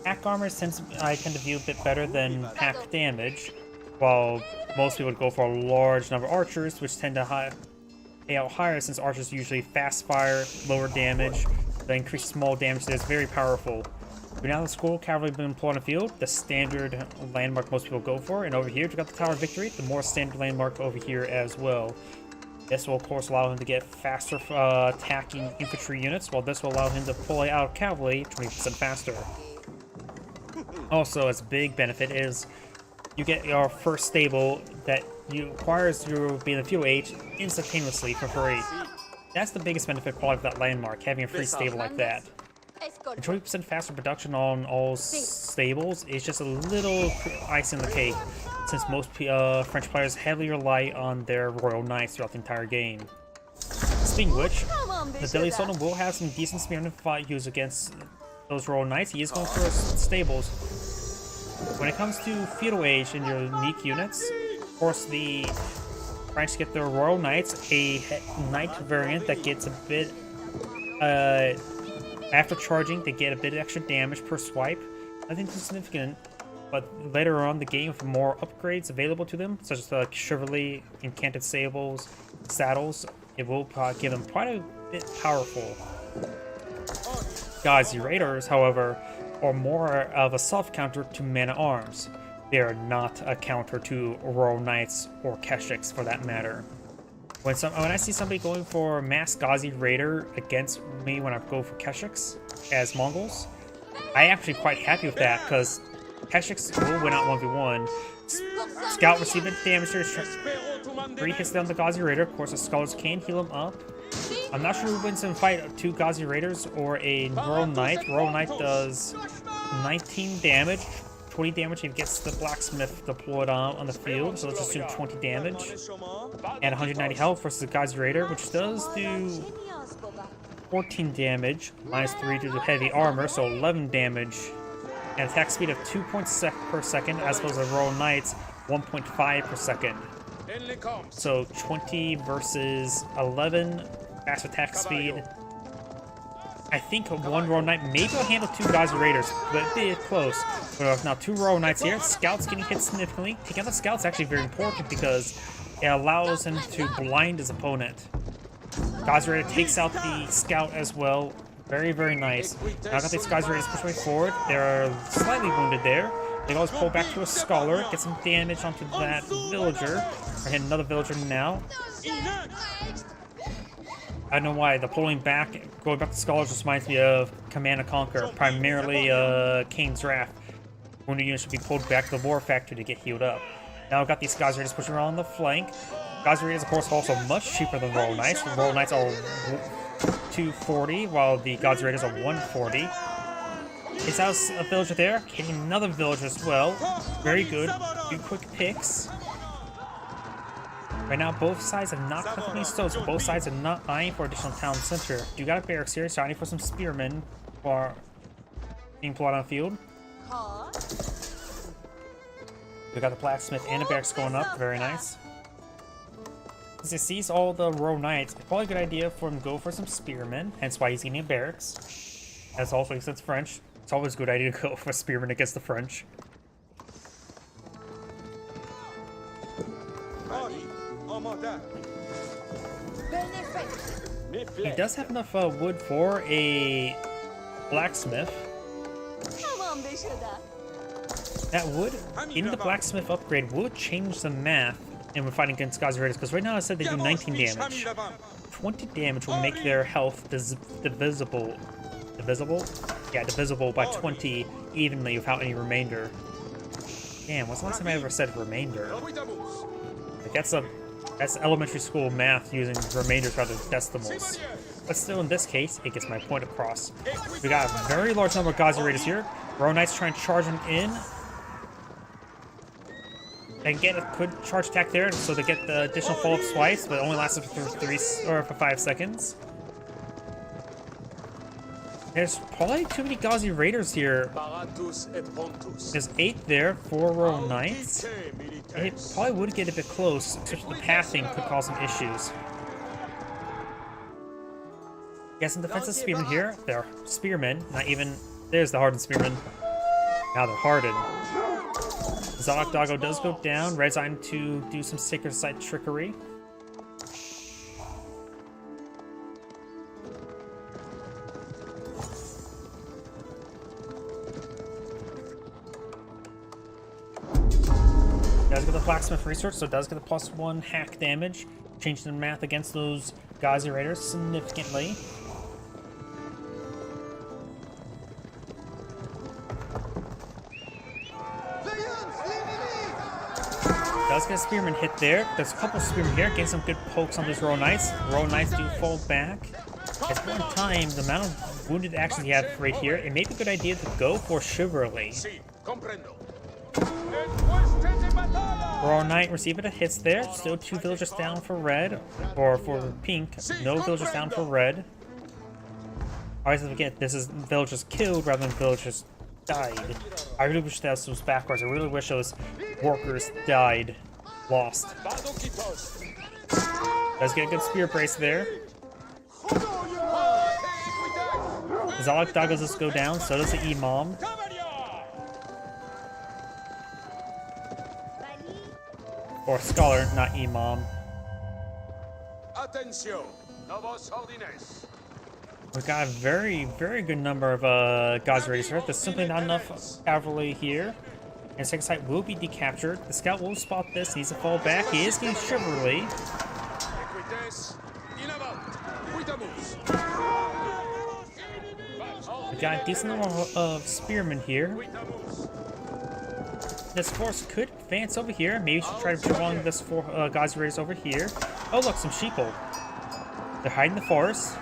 Pack armor I tend to view a bit better than pack damage, while most people would go for a large number of archers, which tend to pay out higher since archers usually fast fire, lower damage. The increased small damage is very powerful. We now have the Skull Cavalry being employed on the field, the standard landmark most people go for, and over here we got the Tower of Victory, the more standard landmark over here as well. This will of course allow him to get faster attacking infantry units, while this will allow him to pull out cavalry 20% faster. Also, as a big benefit is you get your first stable that requires you to be in the field age instantaneously for free. That's the biggest benefit probably of that landmark, having a free stable like that. And 20% faster production on all stables is just a little icing on the cake, since most French players heavily rely on their Royal Knights throughout the entire game. Speaking of which, the Delhi Sultan will have some decent spearmen fight use against those Royal Knights. He is going for stables. When it comes to feudal age and your unique units, of course the French get their Royal Knights, a knight variant that gets a bit, after charging, they get a bit extra damage per swipe. Nothing too significant, but later on the game with more upgrades available to them, such as the Chivalry, Enchanted Sables, Saddles, it will give them quite a bit powerful. Ghazi Raiders, however, are more of a soft counter to men-at-arms. They are not a counter to Royal Knights or Keshiks for that matter. When I see somebody going for Mass Ghazi Raider against me when I go for Keshiks as Mongols, I actually quite happy with that, because Keshiks will win out 1v1. Scout receiving damage here, 3 hits down the Ghazi Raider. Of course, the Scholars can heal him up. I'm not sure who wins in a fight, 2 Ghazi Raiders or a Royal Knight. Royal Knight does 19 damage. 20 damage if he gets the blacksmith deployed on the field, so let's just do 20 damage. And 190 health versus the Ghazi Raider, which does do 14 damage, minus 3 due to heavy armor, so 11 damage. And attack speed of 2 points per second, as opposed to the Royal Knights, 1.5 per second. So 20 versus 11, fast attack speed. I think one Royal Knight, maybe I'll handle 2 Ghazi Raiders, but a bit close. But now 2 Royal Knights here. Scouts getting hit significantly. Taking out the Scouts is actually very important because it allows him to blind his opponent. Ghazi Raider takes out the Scout as well. Very, very nice. Now I got these Ghazi Raiders pushing forward. They're slightly wounded there. They always pull back to a Scholar, get some damage onto that villager. We're hitting another villager now. I don't know why, the pulling back, going back to Scholars just reminds me of Command & Conquer, primarily Kane's Wrath. Wounded units should be pulled back to the War Factory to get healed up. Now I've got these Ghazi Raiders pushing around on the flank. Ghazi Raiders, of course, are also much cheaper than Royal Knights. The Royal Knights are 240, while the Ghazi Raiders are 140. It's out a villager there, hitting another villager as well. Very good. Few quick picks. Right now, both sides have not completely stowed, so both sides are not eyeing for additional town center. You got a barracks here, starting for some spearmen for being plotted on the field. We got the blacksmith and the barracks going up. Very nice. As he sees all the row knights, it's probably a good idea for him to go for some spearmen, hence why he's getting a barracks. As also, since French, it's always a good idea to go for spearmen against the French. He does have enough wood for a blacksmith. That would, in the blacksmith upgrade, would change the math and we're fighting against Gazi Raiders, because right now I said they do 19 damage. 20 damage will make their health divisible. Divisible? Yeah, divisible by 20 evenly without any remainder. Damn, what's the last time I ever said remainder? Like, that's elementary school math using remainders rather than decimals. But still, in this case, it gets my point across. We got a very large number of Gazi Raiders here. Row Knights trying to charge them in. They get a good charge attack there, so they get the additional follow-up twice, but it only lasts for 5 seconds. There's probably too many Gazi Raiders here. There's 8 there, 4 Row Knights. It probably would get a bit close, especially the pathing could cause some issues. Got some defensive spearmen here. They're spearmen, not even... There's the hardened spearmen. Now they're hardened. Zalak Doggo does go down. Red's on to do some sacred site trickery. Does get the blacksmith research, so it does get the +1 hack damage, changing the math against those Gazi Raiders significantly. Does get a spearman hit there. There's a couple of spearmen here, getting some good pokes on these Row Knights. Row Knights do fall back. At one time, the amount of wounded actions you have right here, it may be a good idea to go for Chivalry. Row Knight receiving a hits there. Still 2 villagers down for red, or for pink. No villagers down for red. Always forget, this is villagers killed rather than villagers died. I really wish that was backwards. I really wish those workers died. Lost. Does get a good spear brace there. Zalak Doggo does go down, so does the Imam. Or Scholar, not Imam. We got a very, very good number of Gazi Raiders here. There's simply not enough cavalry here. And second site will be decaptured. The scout will spot this. He needs to fall back. He is getting Chivalry. We got a decent number of spearmen here. This force could advance over here. Maybe we should try to prolong this for Gazi Raiders over here. Oh look, some sheeple. They're hiding in the forest.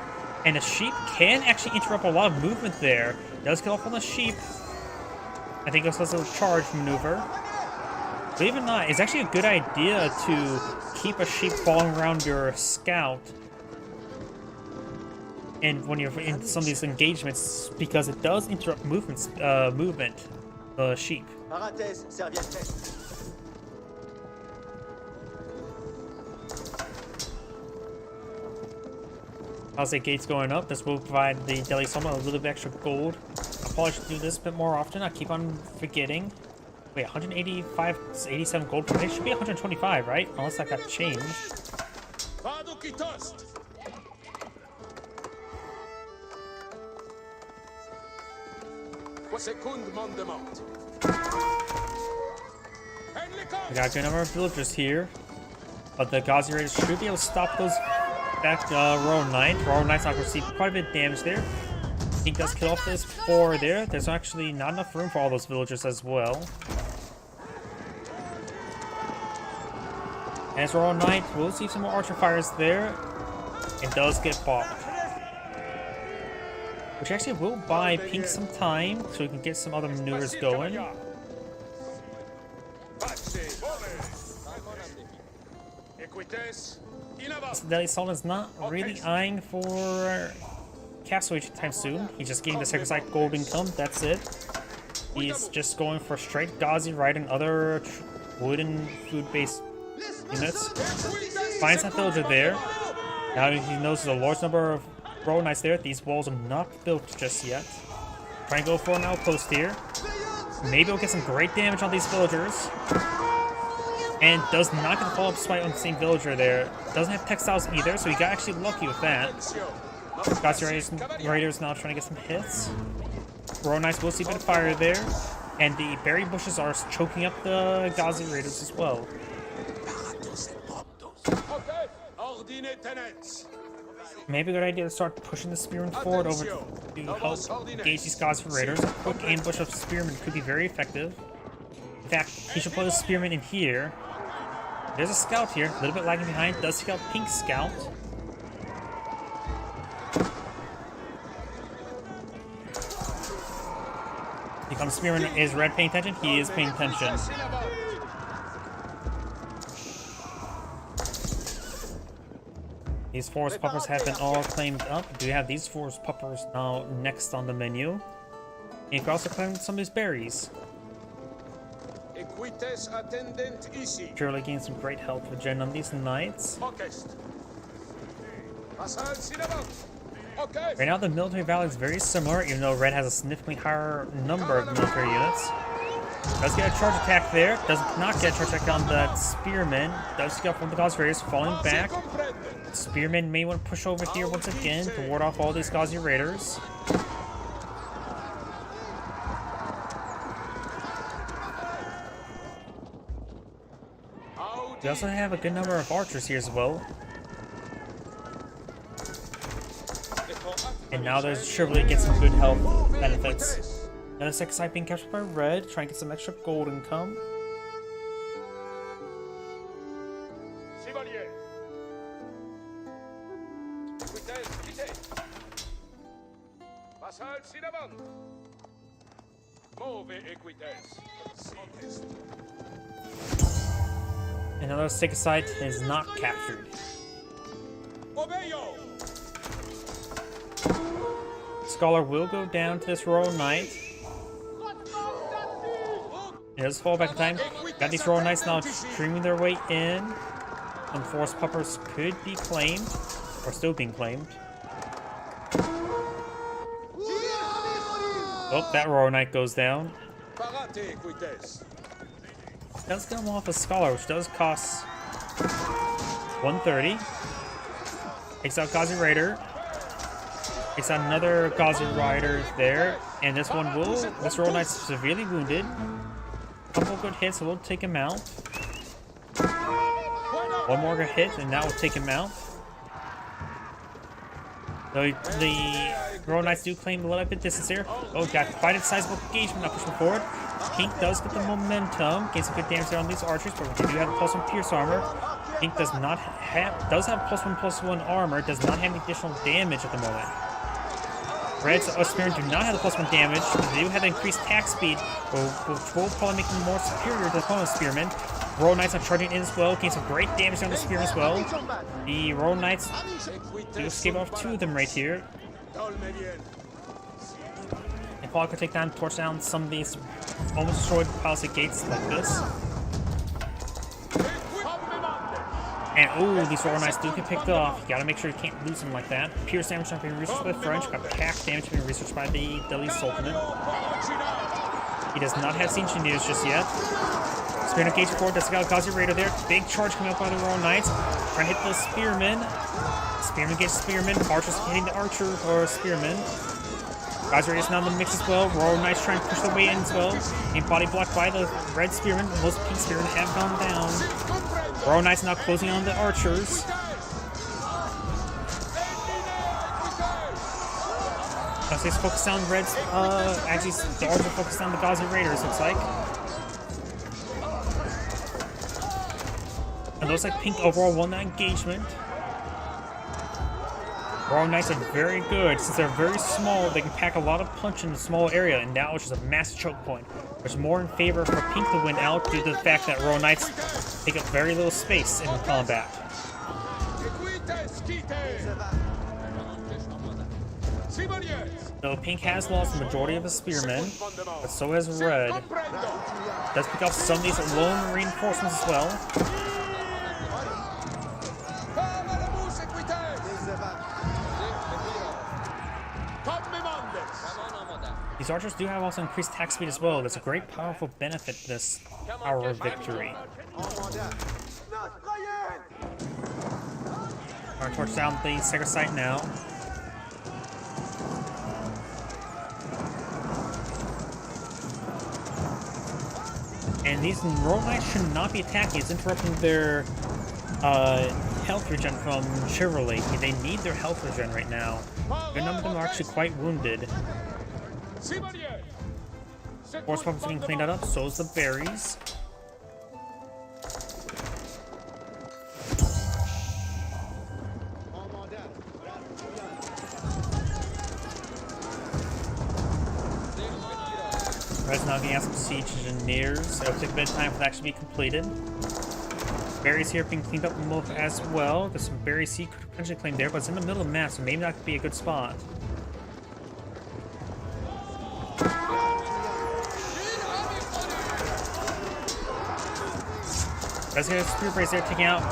And the sheep can actually interrupt a lot of movement there. Does kill off on the sheep. I think this was a charge maneuver. Believe it or not, it's actually a good idea to keep a sheep following around your scout. And when you're in some of these engagements, because it does interrupt movement, sheep. I'll say gates going up. This will provide the Deli Soma a little bit of extra gold. I probably should do this a bit more often. I keep on forgetting. Wait, 185, 87 gold per day? Should be 125, right? Unless that got changed. We got a good number of villagers here. But the Gazi Raiders should be able to stop those back Row Knight. Row Knight's not going to receive quite a bit of damage there. He does kill off this 4 there. There's actually not enough room for all those villagers as well. As Row Knight, we'll see some more archer fires there. It does get popped. Which actually will buy Pink some time so we can get some other maneuvers going. So Delhi Sultan's not really eyeing for Castle anytime soon. He's just getting the second side gold income, that's it. He's just going for straight Ghazi Rider and other wooden food-based units. Finds that villager there. Now he knows there's a large number of royal knights there. These walls are not built just yet. Trying to go for an outpost here. Maybe we'll get some great damage on these villagers. And does not get the follow-up spite on the same villager there. Doesn't have textiles either, so he got actually lucky with that. Ghazi Raiders now trying to get some hits. Royal Knights will see a bit of fire there. And the berry bushes are choking up the Ghazi Raiders as well. Maybe a good idea to start pushing the Spearmen forward over to help engage these Ghazi Raiders. A quick ambush of Spearmen could be very effective. In fact, he should put a Spearman in here. There's a scout here, a little bit lagging behind. Does scout Pink Scout. Here comes Spearman. Is Red paying attention? He is paying attention. These forest puppers have been all claimed up. Do you have these forest puppers now next on the menu? And you can also claim some of these berries. Surely gain some great health regen on these knights. Right now the military value is very similar, even though Red has a significantly higher number of military units. Does get a charge attack there. Does not get a charge attack on that Spearman. Does get from the Ghazi Raiders falling back. Spearman may want to push over here once again to ward off all these Ghazi Raiders. We also have a good number of archers here as well. And now there's Chivalry gets some good health benefits. Another second side being captured by Red, trying to get some extra gold income. Another second site is not captured. Scholar will go down to this Royal Knight. It does fall back in time. Got these Royal Knights now streaming their way in. Some forest puppers could be claimed, or still being claimed. Oh, that Royal Knight goes down. Does come off a Scholar, which does cost 130. Takes out Ghazi Raider. Takes out another Ghazi Rider there. And this one will, this Royal Knight's severely wounded. A couple good hits, so we'll take him out. One more good hit, and that will take him out. So the Royal Knights do claim a little bit distance here. Oh, got quite a sizable engagement, not pushing forward. Pink does get the momentum, gains some good damage there on these archers, but we do have a +1 pierce armor. Pink does not have, does have +1/+1 armor, does not have any additional damage at the moment. Red's Spearmen do not have the +1 damage, but they do have increased attack speed, which will probably make them more superior to the opponent's Spearmen. Royal Knights are charging in as well, gain some great damage on the Spearmen as well. The Royal Knights do escape off 2 of them right here. And Paul could take down, torch down some of these almost destroyed palisade gates like this. And oh, these Royal Knights do get picked off. You gotta make sure you can't lose them like that. Pierce damage not being researched by the French, got pack damage being researched by the Delhi Sultanate. He does not have Siege Engineers just yet. Spearman engaged forward, does got a Ghazi Raider there. Big charge coming up by the Royal Knights. Trying to hit the Spearmen. Spearman against Spearman. Archers hitting the Archer or Spearman. Ghazi Raiders now in the mix as well. Royal Knights trying to push their way in as well. Being body blocked by the Red Spearmen. Most Pink Spearmen have gone down. Royal Knights now closing on the archers. Actually, it's focused on Reds. Actually, the archers are focused on the Ghazi Raiders, looks like. And looks like Pink overall won that engagement. Royal Knights are very good. Since they're very small, they can pack a lot of punch in a small area, and now it's just a massive choke point. There's more in favor for Pink to win out due to the fact that Royal Knights take up very little space in combat. So Pink has lost the majority of his spearmen, but so has Red. Does pick up some of these lone reinforcements as well. These archers do have also increased attack speed as well. That's a great powerful benefit to this hour of victory. Alright, torch down the sacred site now. And these Royal Knights should not be attacking. It's interrupting their health regen from Chivalry. They need their health regen right now. A number of them are actually quite wounded. Force puppets being cleaned up, so is the berries. Red's now getting out some siege engineers. It'll take a bit of time for that to be completed. Berries here being cleaned up as well. There's some berry seed could potentially claim there, but it's in the middle of the map, so maybe that could be a good spot. Let's get a spear brace there, taking out.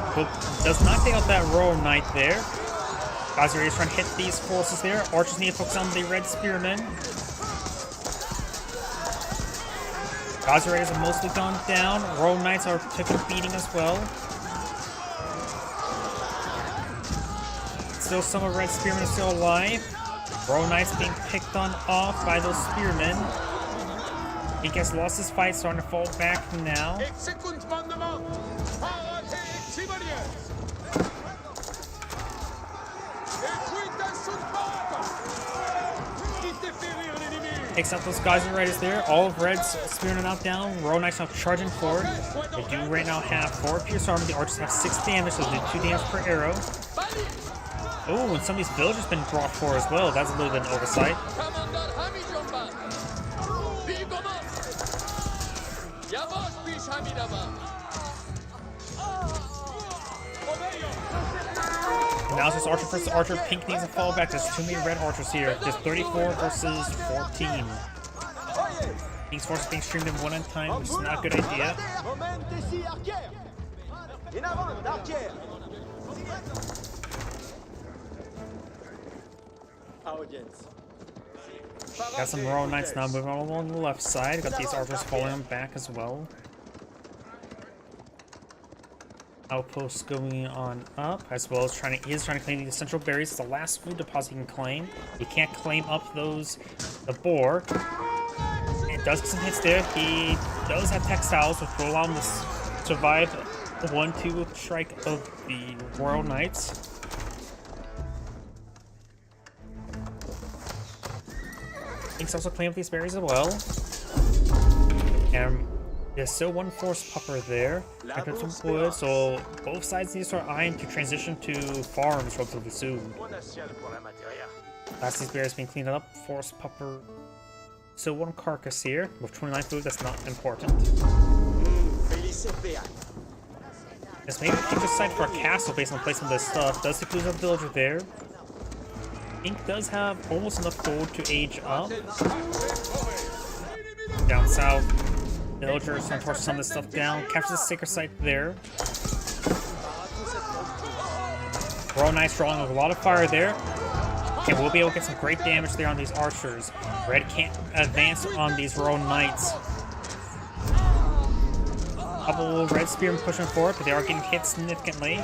Does not take out that Royal Knight there. Gazuri is trying to hit these forces there. Archers need to focus on the red spearmen. Gazuri have mostly gone down. Royal Knights are taking a beating as well. Still some of red spearmen are still alive. Royal Knights being picked on off by those spearmen. Pink has lost his fight, starting to fall back now. Takes out those guys and Red is there. All of Red's spearmen out down. Royal Knights now charging forward. They do right now have 4 pierce armor. The archers have 6 damage, so they do 2 damage per arrow. Oh, and some of these villagers been brought forward as well. That's a little bit of an oversight. And now it's just archer versus archer. Pink needs to fall back. There's too many red archers here. There's 34 versus 14. Pink's force is being streamed in one at a time, which is not a good idea. Got some Royal Knights now moving all along the left side. Got these archers falling back as well. Outposts going on up, as well as he is trying to claim the essential berries. It's the last food deposit he can claim. He can't claim up the boar. It does get some hits there. He does have textiles, which will allow him to survive the 1-2 strike of the Royal Knights. Pink's also claim up these berries as well. And there's still 1 force pupper there. I got some wood, so both sides need to start eyeing to transition to farms relatively soon. Last these berries being cleaned up. Force pupper. So 1 carcass here with 29 food. That's not important. This may be a future site for a castle based on the placement of this stuff. Does include a villager there. Pink does have almost enough gold to age up. Down south. Villagers trying to torch some of this stuff down. Captures the sacred site there. Royal Knights drawing a lot of fire there. And we'll be able to get some great damage there on these archers. Red can't advance on these Royal Knights. Couple red spearmen pushing forward, but they are getting hit significantly.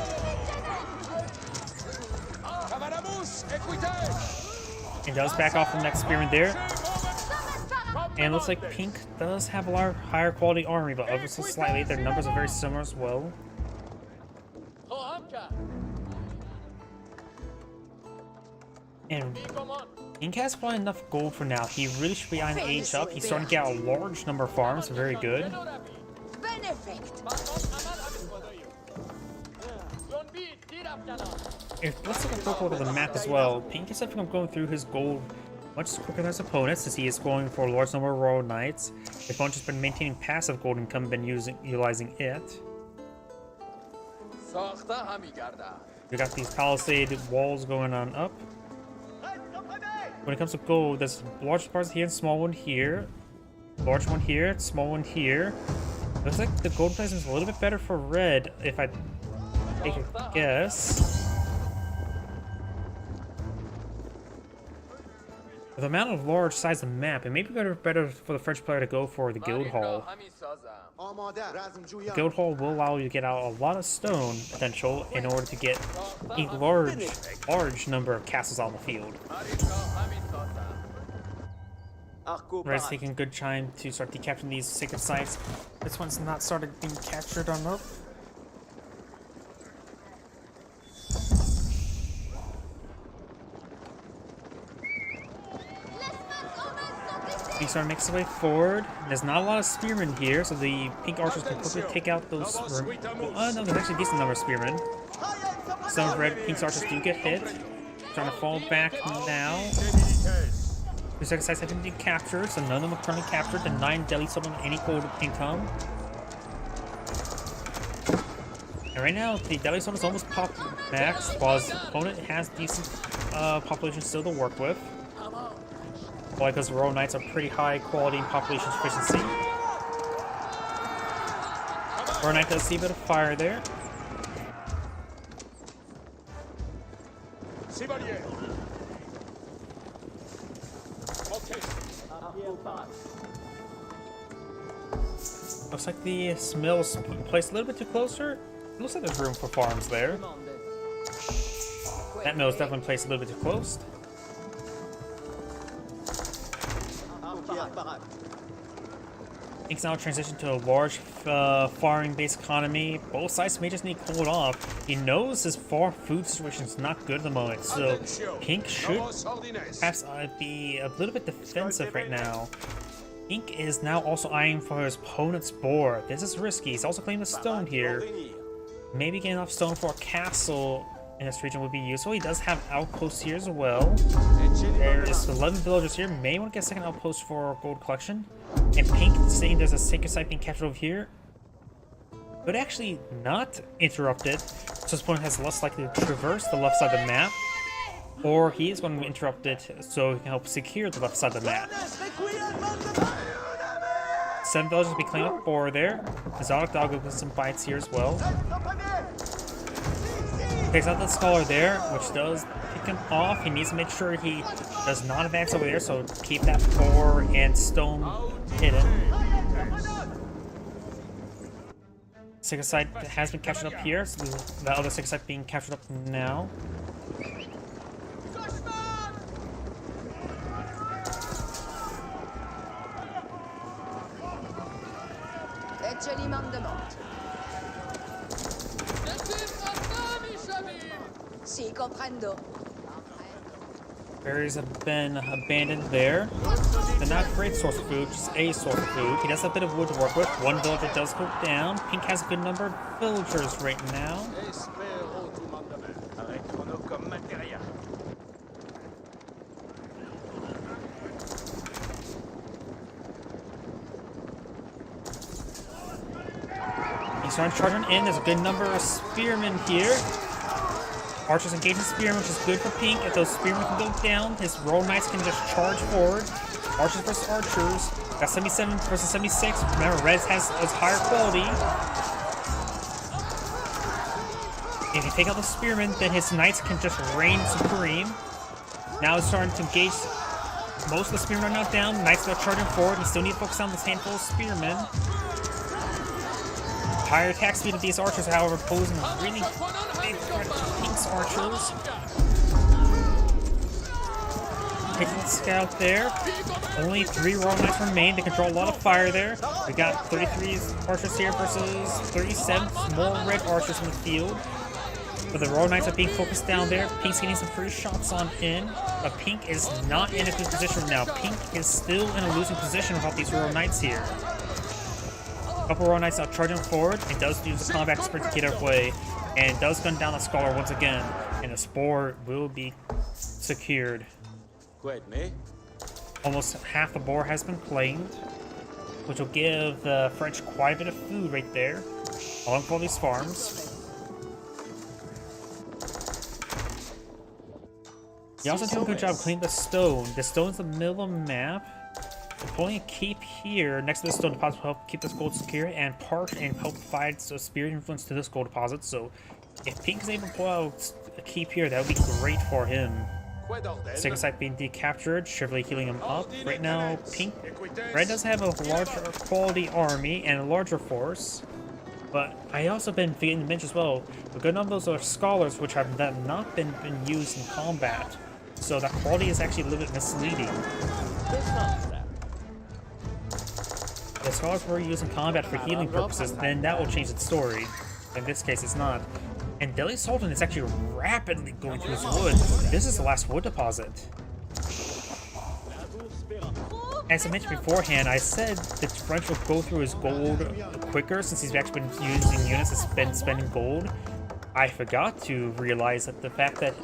And does back off the next spearman there. And it looks like Pink does have a lot higher quality army, but ever so slightly. Their numbers are very similar as well. And Pink has probably enough gold for now. He really should be eyeing age up. He's starting to get a large number of farms, very good. Let's look at the gold of the map as well. Pink is definitely going through his gold much quicker than his opponents, as he is going for a large number of Royal Knights. His opponent has been maintaining passive gold income, been utilizing it. We got these palisade walls going on up. When it comes to gold, there's large parts here and small one here. Large one here, small one here. Looks like the gold placement is a little bit better for red, if I take a guess. With the amount of large size of the map, it may be better for the French player to go for the Guild Hall. The Guild Hall will allow you to get out a lot of stone potential in order to get a large number of castles on the field. Red's taking a good time to start decapturing these sacred sites. This one's not started being captured on up. He started making his way forward. There's not a lot of spearmen here, so the pink archers can quickly take out those. No, there's actually a decent number of spearmen. Some red pink archers do get hit. Trying to fall back now. The second sites have been captured, so none of them are currently captured. The 9 delis on any gold income. And right now, the deli zone is almost popped max, while his opponent has decent population still to work with. Why? Because Royal Knights are pretty high quality and population efficiency. Royal Knight does see a bit of fire there. Looks like the mill is placed a little bit too closer. Looks like there's room for farms there. That mill is definitely placed a little bit too close. Pink's now transitioned to a large farming-based economy. Both sides may just need cooled off. He knows his food situation is not good at the moment, so Pink should perhaps be a little bit defensive right now. Pink is now also eyeing for his opponent's boar. This is risky. He's also claiming the stone here. Maybe getting enough stone for a castle in this region would be useful. He does have outposts here as well. There is 11 villagers here. May want to get a second outpost for gold collection. And Pink saying there's a sacred site being captured over here. But actually not interrupted. So his opponent has less likely to traverse the left side of the map. Or he is going to interrupt it so he can help secure the left side of the map. 7 villagers will be cleaning up 4 there. Exotic Dog with some bites here as well. Takes out the Scholar there, which does pick him off. He needs to make sure he does not advance over there, so keep that 4 and stone hidden. Sacred site has been captured up here, so the other sacred site being captured up now. Si, comprendo. Berries have been abandoned there. They're not a great source of food, just a source of food. He does have a bit of wood to work with. 1 villager does go down. Pink has a good number of villagers right now. He's starting charging in. There's a good number of spearmen here. Archers engaging spearmen, which is good for Pink. If those spearmen can go down, his Royal Knights can just charge forward. Archers versus archers. Got 77 versus 76. Remember, Reds has higher quality. If you take out the spearmen, then his Knights can just reign supreme. Now it's starting to engage. Most of the spearmen are now down. Knights are charging forward. You still need to focus on this handful of spearmen. Higher attack speed of these archers, however, posing a really big threat to Pink's archers. Taking the scout there. Only 3 Royal Knights remain. They can draw a lot of fire there. We got 33 archers here versus 37 more red archers in the field. But the Royal Knights are being focused down there. Pink's getting some free shots on in. But Pink is not in a good position right now. Pink is still in a losing position without these Royal Knights here. Couple Royal Knights now charging forward. It does use the combat sprint to get out of the way, and does gun down the Scholar once again. And the Spore will be secured. Almost half the boar has been claimed, which will give the French quite a bit of food right there, along with all these farms. You also do a good job cleaning the stone. The stone's in the middle of the map. Pulling a keep here next to the stone deposit will help keep this gold secure and help provide a spirit influence to this gold deposit. So if Pink is able to pull out a keep here, that would be great for him. Sacred Site being decaptured, Chevrolet healing him up. Right now, Red does have a larger quality army and a larger force. But I also been forgetting to mention as well, a good number of those are scholars which have not been used in combat. So that quality is actually a little bit misleading. The scholars were used in combat for healing purposes, then that will change its story. In this case, it's not. And Delhi Sultan is actually rapidly going through his wood. This is the last wood deposit. As I mentioned beforehand, I said the French will go through his gold quicker since he's actually been using units that's been spending gold. I forgot to realize that the fact that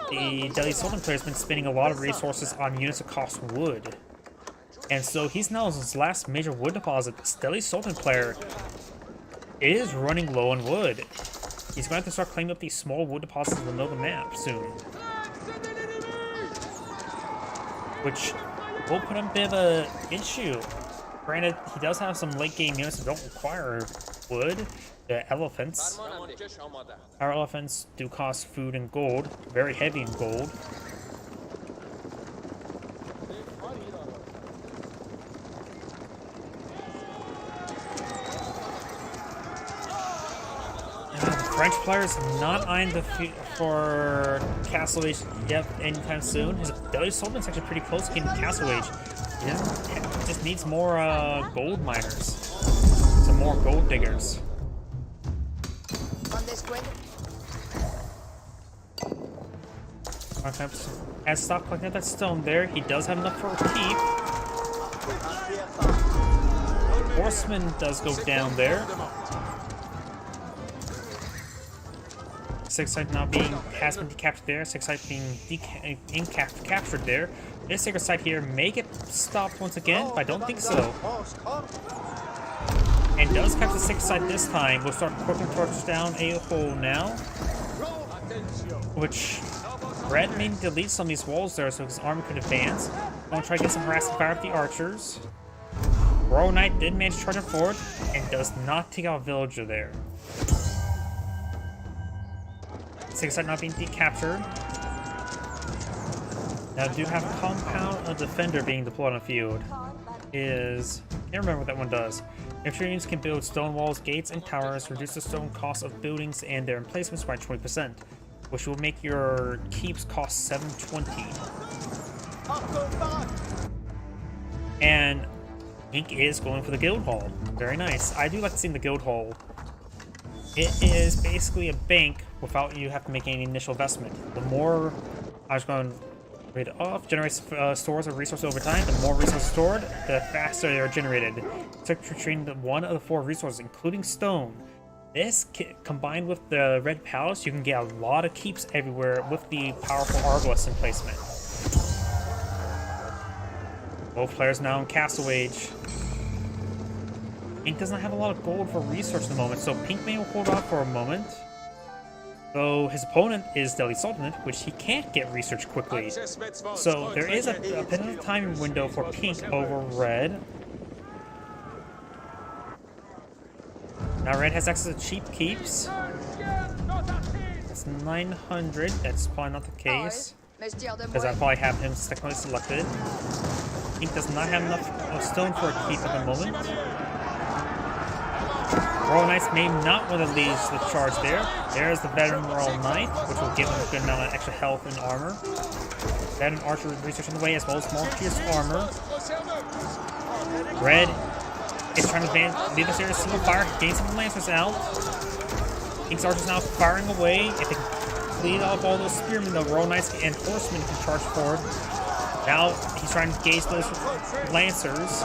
the Delhi Sultan player has been spending a lot of resources on units that cost wood. And so he's now in his last major wood deposit. This Delhi Sultan player is running low on wood. He's going to have to start claiming up these small wood deposits in the middle of the map soon. Which will put him a bit of an issue. Granted, he does have some late game units that don't require wood. The elephants. Our elephants do cost food and gold. Very heavy in gold. French players not eyeing the for Castle Age yet anytime soon. His Delhi Sultan's actually pretty close to getting Castle Age. He just needs more gold miners, some more gold diggers. As stop collecting that stone there, he does have enough for a keep. Horseman does go down there. Sacred Site now has been decaptured there. Sacred Site being captured there. This Sacred Site here may get stopped once again, but I don't think so. And does capture the Sacred Site this time. We'll start working towards down a hole now. Which Red may delete some of these walls there so his army could advance. I'm gonna try to get some harassing fire with the archers. Royal Knight did manage to charge it forward and does not take out a villager there. Sacred Site not being decaptured. Now, do have a compound, a defender being deployed on the field. Can't remember what that one does. Infantry units can build stone walls, gates, and towers, reduce the stone cost of buildings and their emplacements by 20%, which will make your keeps cost 720. And Ink is going for the guild hall. Very nice. I do like seeing the guild hall. It is basically a bank without you have to make any initial investment. The more I was going to read it off, generates stores of resources over time. The more resources stored, the faster they are generated. Subtraction one of the 4 resources, including stone. This combined with the Red Palace, you can get a lot of keeps everywhere with the powerful Arbalest emplacement. Both players now in Castle Age. Pink does not have a lot of gold for research at the moment, so Pink may hold off for a moment. Though his opponent is Delhi Sultanate, which he can't get research quickly. So there is a bit of a timing window for Pink over Red. Now Red has access to cheap keeps. That's 900. That's probably not the case, because I probably have him technically selected. Pink does not have enough stone for a keep at the moment. Royal Knights may not want to lead the charge there. There's the veteran Royal Knight, which will give him a good amount of extra health and armor. Veteran Archer research on the way, as well as more pierced armor. Red is trying to lead this area single fire, gain some Lancers out. Pink's Archers now firing away. If they can clean off all those spearmen, the Royal Knights and Horsemen can charge forward. Now he's trying to gauge those Lancers.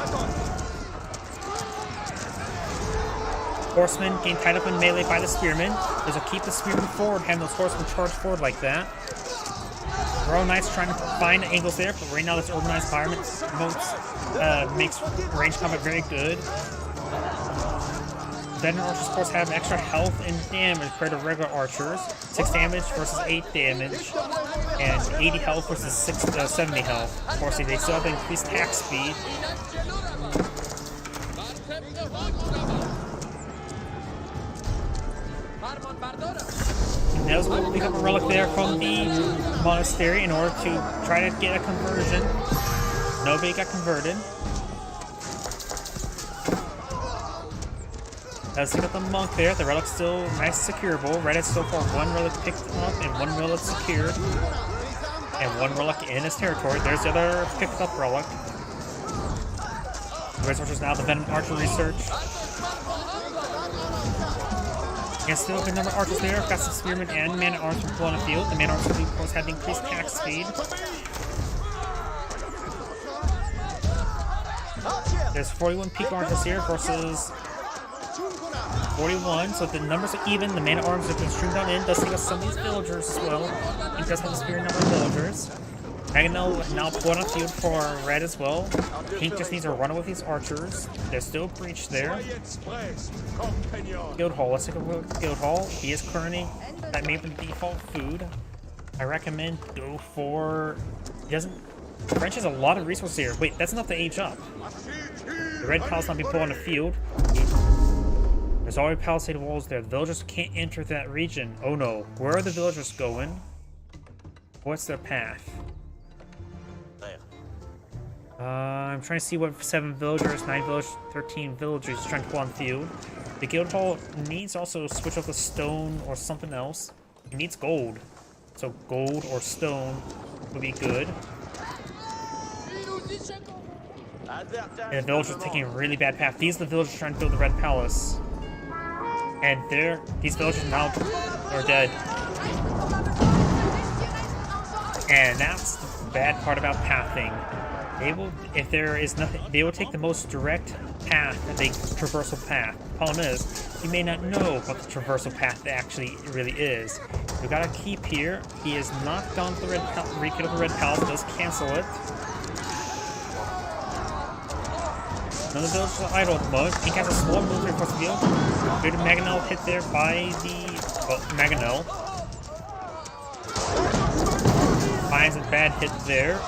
Horsemen getting tied up in melee by the spearmen. Those will keep the spearmen forward, having those horsemen charge forward like that. Royal Knights trying to find angles there, but right now this organized environment makes range combat very good. Veteran archers, of course, have extra health and damage compared to regular archers. 6 damage versus 8 damage, and 80 health versus 70 health. Of course, they still have increased attack speed. And those will pick up a relic there from the monastery in order to try to get a conversion. Nobody got converted. Let's pick up the monk there. The relic's still nice securable. Red has so far 1 relic picked up and 1 relic secured. And 1 relic in his territory. There's the other picked up relic. Red Archer's now the Venom Archer research. And still a good number of archers there. Got some spearmen and man-at-arms from on the field. The man-at-arms, of course, have increased attack speed. There's 41 peak archers here versus 41, so the numbers are even. The man-at-arms have been streamed on in. Does take us some of these villagers as well. He does have a superior number of villagers. Maganel now put on the field for red as well. Pink just needs to run with these archers. There's still a breach there. Guild Hall. Let's take a look at Guild Hall. He is currently that made the default food. I recommend go for. He doesn't. French has a lot of resources here. Wait, that's enough to age up. The red palace not be put on the field. There's already palisade walls there. The villagers can't enter that region. Oh no. Where are the villagers going? What's their path? I'm trying to see what 7 villagers, 9 villagers, 13 villagers trying to pull on the field. The guild hall needs also to switch off the stone or something else. It needs gold. So gold or stone would be good. And the villagers are taking a really bad path. These are the villagers trying to build the red palace. And these villagers now are dead. And that's the bad part about pathing. They will, if there is nothing, they will take the most direct path, the traversal path. The problem is, you may not know what the traversal path actually really is. We've got a keep here. He is not gone to the red rekilled the red palace, does cancel it. None of the villagers are idle at the moment. Pink has a slow movement across the field. Good Maganel hit there by the Maganel. Finds a bad hit there.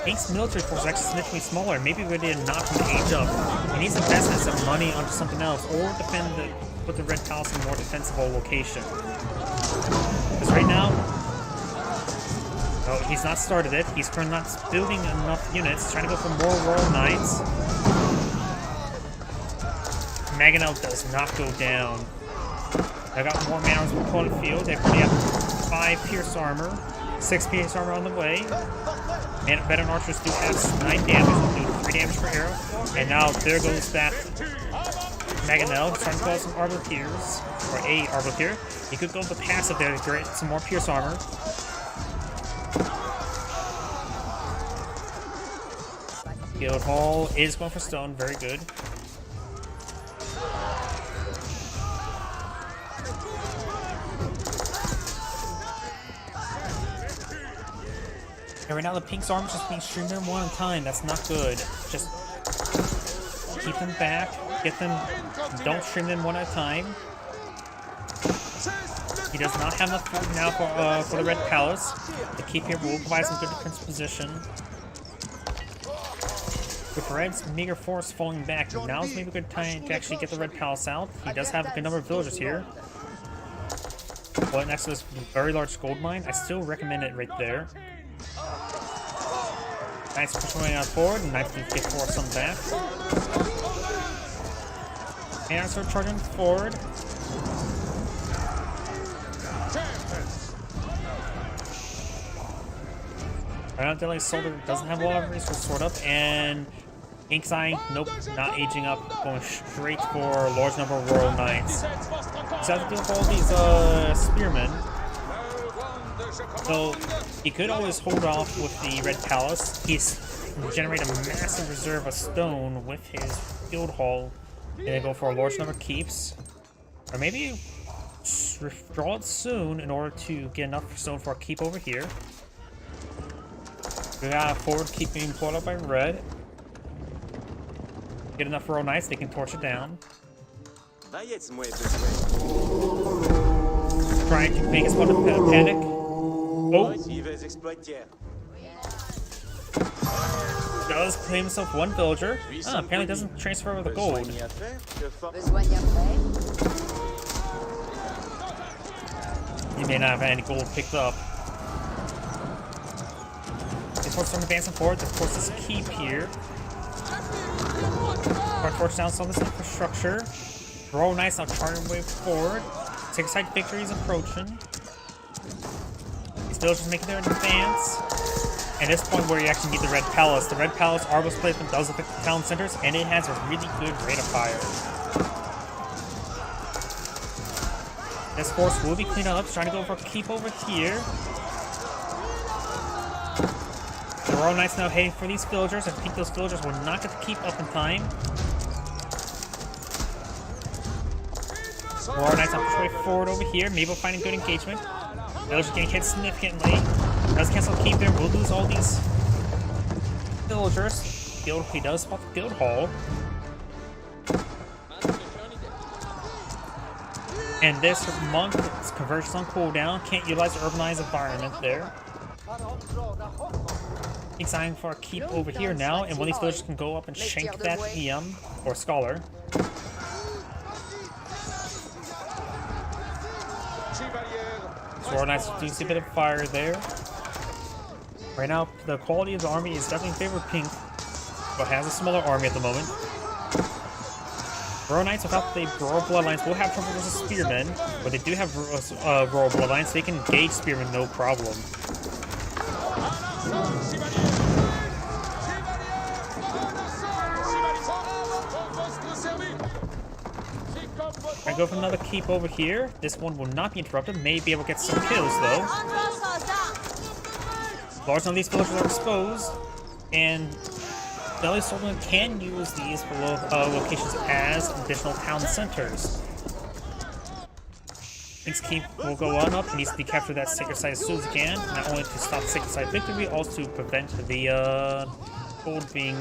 Pink's military force is actually significantly smaller. Maybe we did not from the age up. He needs to invest some money onto something else, or put the red palace in a more defensible location. Because right now, no, he's not started it. He's currently not building enough units. He's trying to go for more Royal Knights. Maganel does not go down. I got more man-arms with on the field. They already have 5 pierce armor, 6 pierce armor on the way. And veteran archers do have 9 damage, do 3 damage per arrow. And now there goes that Maganel, trying to call some Arbaletiers, or a Arbaletier. He could go with the passive there to get some more pierce armor. Guild Hall is going for stone, very good. And right now the Pink's arm's just being streamed in one at a time. That's not good. Just keep them back. Get them. Don't stream them one at a time. He does not have enough food now for the Red Palace. The keep here will provide some good defensive position. With Red's meager force falling back, now is maybe a good time to actually get the Red Palace out. He does have a good number of villagers here. But next to this very large gold mine, I still recommend it right there. Nice push going on forward, and nice to get force on back. And start charging forward. Right now, Delay Soldier doesn't have a lot of resources stored up, and Ink's Eye, nope, not aging up, going straight for a large number of Royal Knights. So I have to deal with all these spearmen. So he could always hold off with the Red Palace. He's generated a massive reserve of stone with his Guild Hall And then go for a large number of keeps. Or maybe withdraw it soon in order to get enough stone for a keep over here. We got a forward keep being pulled up by red. Get enough royal knights, they can torch it down. Trying to make us want to panic. Oh! Does claim himself one villager. Apparently doesn't transfer the gold. Besogne après. He may not have any gold picked up. They force them advancing forward. Of course, this keep here. Torch down some of this infrastructure. Royal Knights now charging way forward. Six side victory is approaching. These villagers making their advance. And this point where you actually need the Red Palace. The Red Palace Arbos placement does affect the town centers, and it has a really good rate of fire. This force will be cleaned up, trying to go for a keep over here. The Royal Knights now heading for these villagers. I think those villagers will not get the keep up in time. Royal Knights on push way forward over here. Mabel finding good engagement. Villagers getting hit significantly. Does cancel keep there. We'll lose all these villagers. He does spot the guild hall. And this monk is convergence on cooldown. Can't utilize the urbanized environment there. He's eyeing for a keep over here now, and one of these villagers can go up and shank that EM or scholar. Royal Knights doing a bit of fire there. Right now, the quality of the army is definitely in favor of Pink, but has a smaller army at the moment. Royal Knights without the Royal Bloodlines will have trouble versus Spearmen, but they do have Royal Bloodlines, so they can engage Spearmen no problem. I go for another keep over here. This one will not be interrupted. May be able to get some kills though. Large number of these villagers are exposed, and the other Soldier can use these locations as additional town centers. Pink's keep will go on up. He needs to capture that sacred site as soon as he can, not only to stop sacred site victory, also to prevent the gold being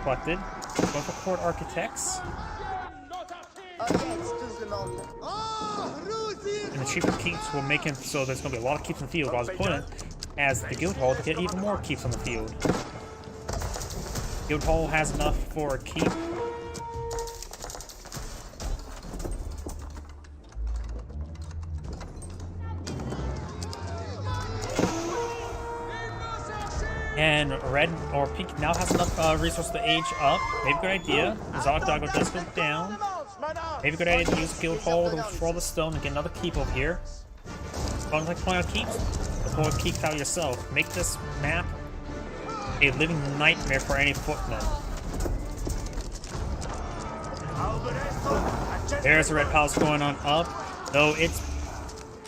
collected. Go for court architects. And the cheaper keeps will make him so there's going to be a lot of keeps in the field, while his opponent has the guild hall to get even more keeps on the field. Guild hall has enough for a keep. And red or pink now has enough resources to age up. Maybe a good idea. Zog Doggo does go down. Maybe a good idea to use Guild Hall to withdraw the stone and get another keep over here. Don't like pulling out keeps, but pull out keeps out yourself. Make this map a living nightmare for any footmen. There's the Red Palace going on up, though it's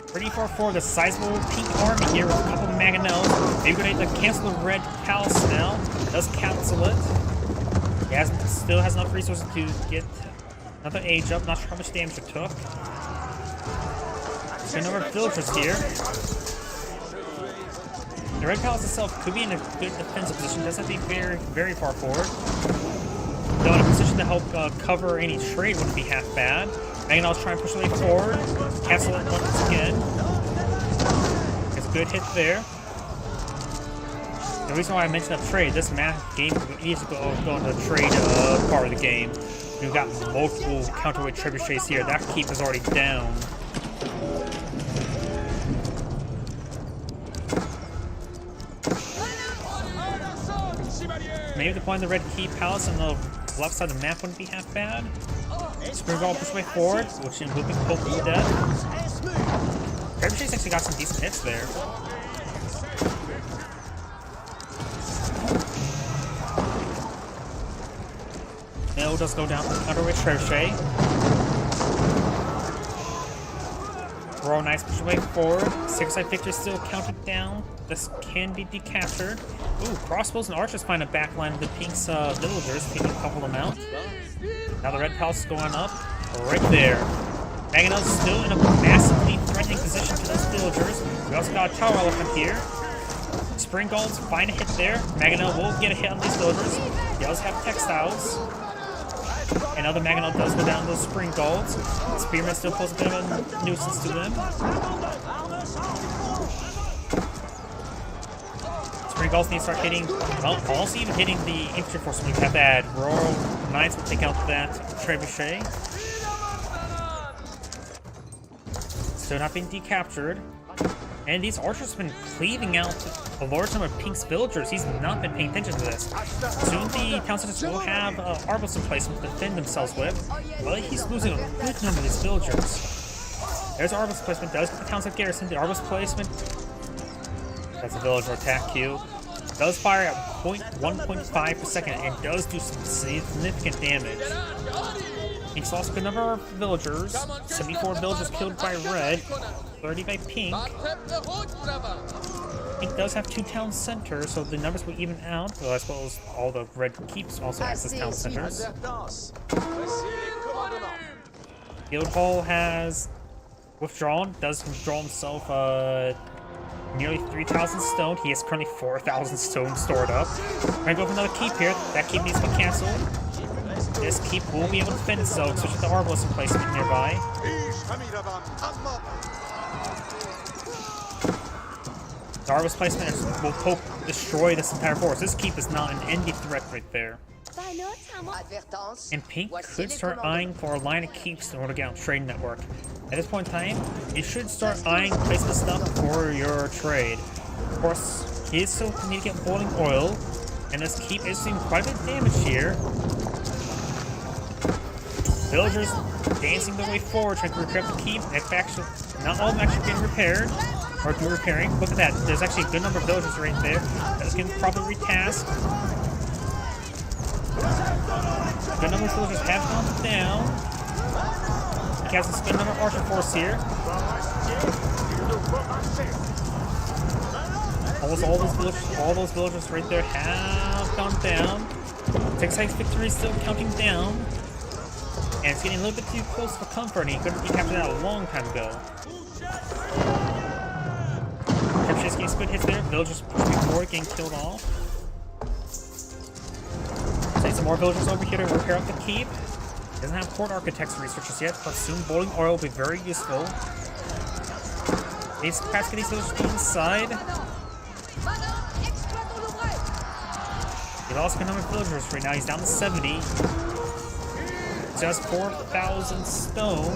pretty far forward. The sizable pink army here with a couple of Mangonels. Maybe good idea to cancel the Red Palace now. Does cancel it. He still has enough resources to get another age up. Not sure how much damage it took. There's a number of villagers here. The Red Palace itself could be in a good defensive position. Doesn't have to be very, very far forward. Though in a position to help cover any trade wouldn't be half bad. Mangonel's trying to push the way forward. Cancel it once again. It's a good hit there. The reason why I mentioned that trade, this game could easily go into the trade part of the game. We've got multiple counterweight trebuchets here. That keep is already down. Maybe deploying the red key palace on the left side of the map wouldn't be half bad. Screwball push way forward, which in looping Pope is dead. Trebuchet's actually got some decent hits there. Mill does go down counterweight Trebuchet. Royal Knights push way forward. Six side victory still counted down. this can be decaptured. Ooh, crossbows and archers find a backline of the Pink's villagers. If you can couple them out. Now the red palace is going up right there. Maganel's still in a massively threatening position to those villagers. We also got a tower elephant here. Spring Golds find a hit there. Maganel will get a hit on these villagers. He does have textiles. And other Maganel does go down those Spring Golds. Spearman still poses a bit of a nuisance to them. Spring Golds need to start hitting, well, also even hitting the infantry force. We have that Royal Knights will take out that Trebuchet. Still not being decaptured. And these archers have been cleaving out a large number of Pink's villagers. He's not been paying attention to this. Soon the town centers will have arbals in place to defend themselves with, but he's losing a good number of these villagers. There's arbals placement, does get the town center garrison. The arbals placement, that's a villager attack queue. Does fire at 1.5 per second and does do some significant damage. Pink's lost a good number of villagers. 74 villagers killed by red, 30 by pink. Pink does have 2 town centers, so the numbers will even out, well, as well as all the red keeps also acts as town centers. Guildhall has withdrawn, does withdraw himself nearly 3,000 stone. He has currently 4,000 stone stored up. We're gonna go for another keep here. That keep needs to be cancelled. This keep will be able to defend itself, especially with the Arbalest placement nearby. The Arbalest placement will destroy this entire force. This keep is not an enemy threat right there. And Pink could start eyeing for a line of keeps in order to get on trade network. At this point in time, you should start eyeing placement stuff for your trade. Of course, he is still need to get boiling oil, and this keep is doing quite a bit of damage here. Villagers dancing their way forward, trying to repair the keep. Actually, not all of them actually getting repaired, or do repairing. Look at that. There's actually a good number of villagers right there. That's getting properly retasked. A good number of villagers have gone down. He has a good number of archer force here. Almost all those villagers right there have gone down. Texas victory is still counting down. And it's getting a little bit too close for comfort, and he could have decaptured that a long time ago. Trebuchet's getting some good hits there. Villagers pushing forward, getting killed off. Send some more villagers over here to repair up the keep. Doesn't have court architects researchers yet, but soon boiling oil will be very useful. Needs perhaps get these villagers inside. He lost a good number of villagers right now. He's down to 70. Just 4,000 stone.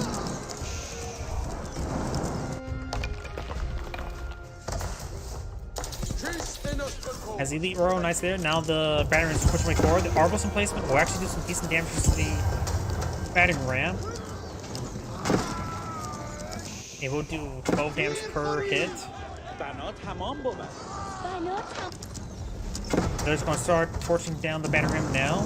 As the elite Royal Knights there, now the battering is pushing way forward. The Arbalest placement will actually do some decent damage to the battering ram. It will do 12 damage per hit. They're just going to start torching down the battering ram now.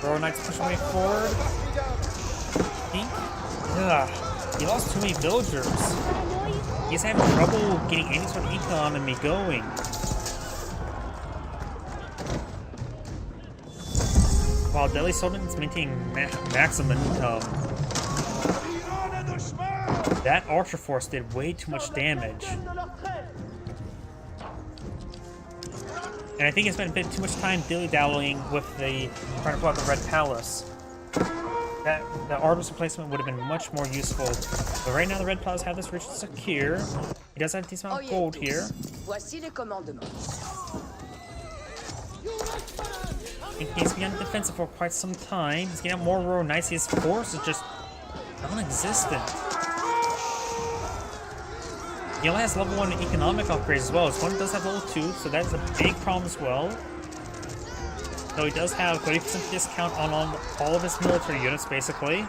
Royal Knights pushing way forward. Pink? Ugh. He lost too many villagers. He's having trouble getting any sort of economy going. While Delhi Sultan is maintaining maximum income. That archer force did way too much damage. And I think it's been a bit too much time dilly-dallying with the trying to pull out the Red Palace. That the Arbalest replacement would have been much more useful. But right now the Red Palace have this rich and secure. He does have a decent amount of gold here. He's been on the defensive for quite some time. He's getting out more Royal Knights. His force is just non-existent. He only has level 1 economic upgrades as well. His one does have level 2, so that's a big problem as well. So he does have 30% discount on all of his military units, basically.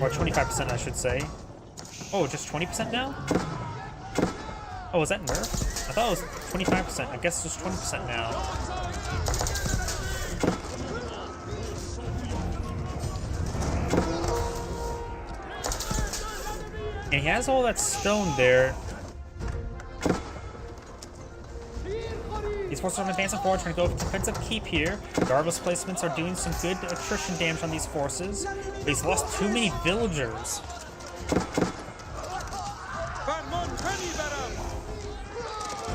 Or 25%, I should say. Oh, just 20% now? Oh, was that nerf? I thought it was 25%. I guess it's just 20% now. And he has all that stone there. These forces are advancing forward, trying to go for defensive keep here. The Arbalist placements are doing some good attrition damage on these forces. But he's lost too many villagers.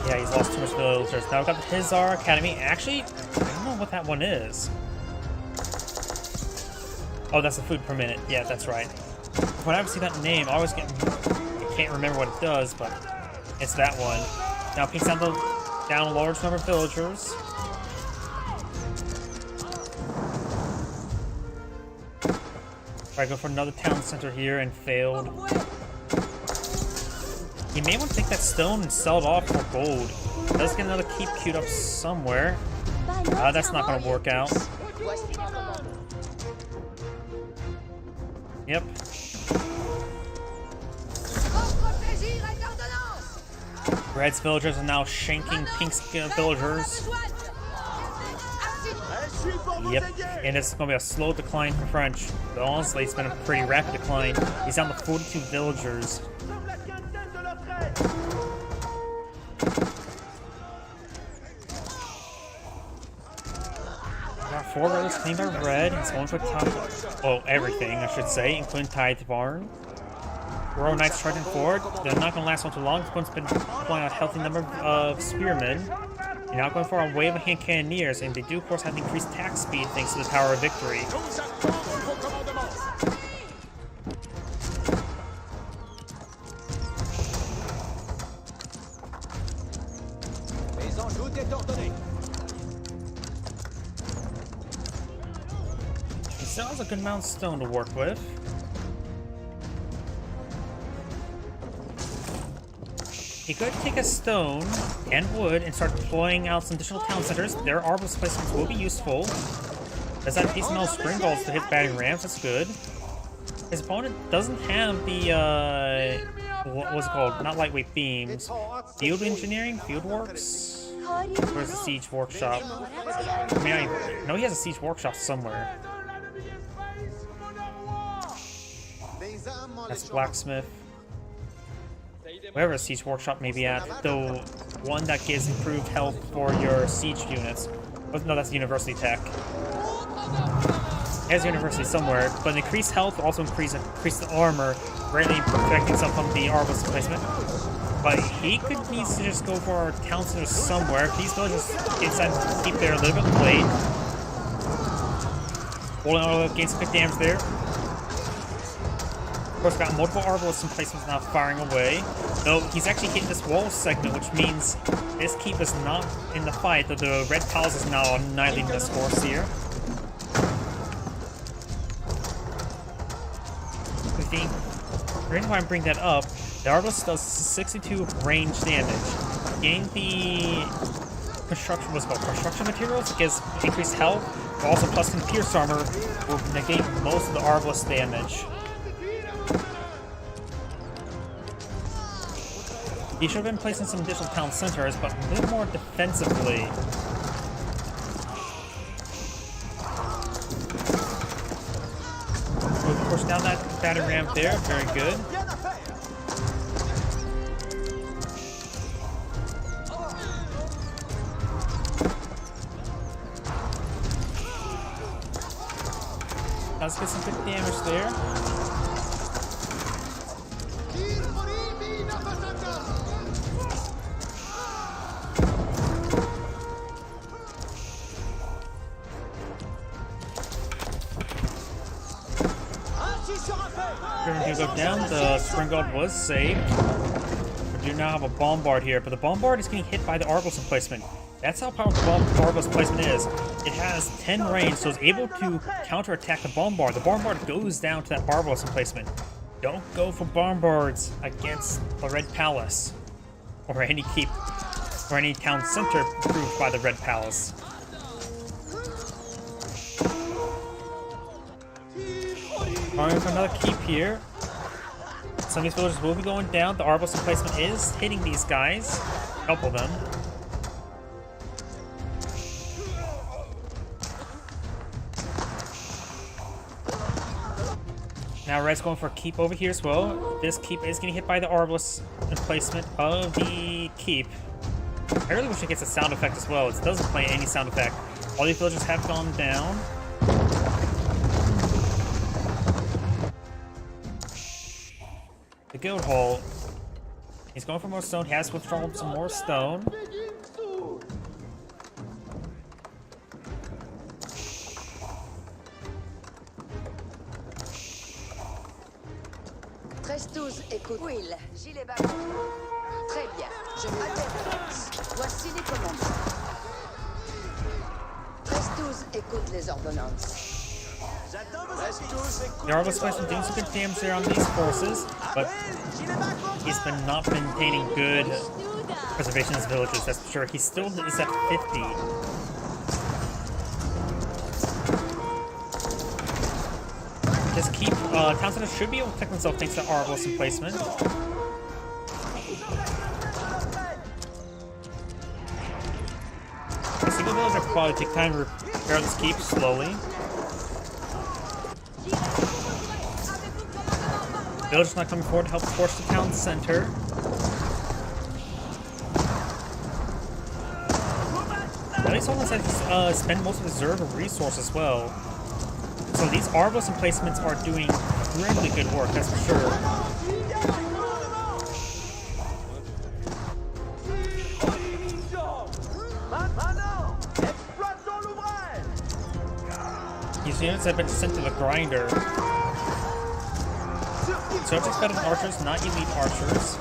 Yeah, he's lost too much villagers. Now we've got the Hizar Academy. Actually, I don't know what that one is. Oh, that's the food per minute. Yeah, that's right. Whenever I see that name, I always get... I can't remember what it does, but it's that one. Now peeks down a large number of villagers. Try to go for another town center here and failed. He may want to take that stone and sell it off for gold. Let's get another keep queued up somewhere. That's not going to work out. Yep. Red's villagers are now shanking Pink's villagers. Yep, and it's going to be a slow decline for French. But honestly, it's been a pretty rapid decline. He's down to 42 villagers. Got 4 villagers claimed by Red. It's going for top. Oh, everything, I should say, including Tithe Barn. Royal Knights charging forward. They're not going to last one too long. This one's been deploying a healthy number of spearmen. You're now going for a wave of hand cannoneers, and they do, of course, have increased attack speed thanks to the Tower of Victory. He still has a good amount of stone to work with. He could take a stone and wood and start deploying out some additional town centers. Their Arbalist placements will be useful. Does that decent amount of spring balls to hit battering rams? That's good. His opponent doesn't have the, what was it called? Not lightweight beams. Field engineering? Field works? Where's the siege workshop? I mean, I know he has a siege workshop somewhere. That's blacksmith. Wherever a siege workshop may be at, the one that gives improved health for your siege units. Oh, no, that's University Tech. It has University somewhere, but increased health also increase the armor, greatly protecting some from the Arbalist placement. But he could need to just go for town centers somewhere. These villagers inside keep there a little bit late. Holding on to gain some good damage there. Of course, got multiple Arbalists in placements now firing away. Though he's actually hitting this wall segment, which means this keep is not in the fight, though the Red Palace is now annihilating this force here. The reason why I'm bringing that up, the Arbalist does 62 range damage. Gain the construction, what's it called? Construction materials, it gives increased health, but also plus in Pierce armor will negate most of the Arbalist damage. He should have been placing some additional town centers, but a bit more defensively. We'll push down that battery ramp there, very good. Let's get some good damage there. Everything go down, the Spring Guard was saved. We do now have a Bombard here, but the Bombard is getting hit by the Arbalist emplacement. That's how powerful the Arbalist placement is. It has 10 range, so it's able to counterattack the Bombard. The Bombard goes down to that Arbalist emplacement. Don't go for Bombards against the Red Palace, or any keep, or any town center approved by the Red Palace. Alright, for another keep here. Some of these villagers will be going down. The Arbalist emplacement is hitting these guys. A couple of them. Now Red's going for a keep over here as well. This keep is getting hit by the Arbalest emplacement of the keep. I really wish it gets a sound effect as well. It doesn't play any sound effect. All these villagers have gone down. The guild hall. He's going for more stone. He has withdrawn some more stone. Trestus, écoute. Will, gilet bas. Très bien. Je m'adresse. Voici les commandements. Trestus, écoute les ordonnances. The Arbalest has been doing some good damage there on these forces, but he's not been maintaining good preservation of his villagers, that's for sure. He still is at 50. This keep, Town Center should be able to protect himself thanks to Arbalest emplacement. The single villager will probably take time to repair this keep slowly. Villagers not coming forward to help force the town center. At least almost had to spend most of his reserve resource as well. So these Arbalest emplacements are doing really good work, that's for sure. These units have been sent to the grinder. So it's expected archers, not elite archers.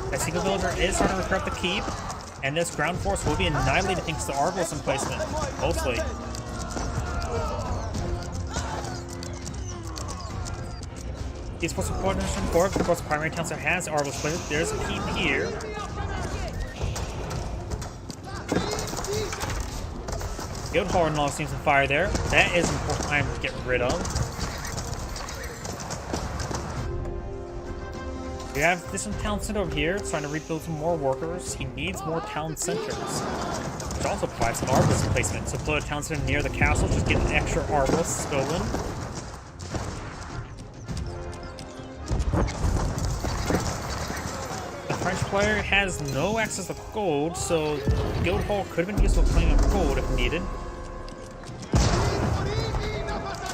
That single villager is starting to repair up the keep, and this ground force will be annihilated thanks to Arbalest emplacement, mostly. These forces are positioned forward, of course the primary town center has Arbalest placement. There's a keep here. Guild Hall and all seems on fire there. That is an important item to get rid of. We have this town center over here, trying to rebuild some more workers. He needs more town centers, which also provides an Arbalest emplacement. So put a town center near the castle, just get an extra Arbalest going. The French player has no access to gold, so Guild Hall could have been useful playing on gold if needed.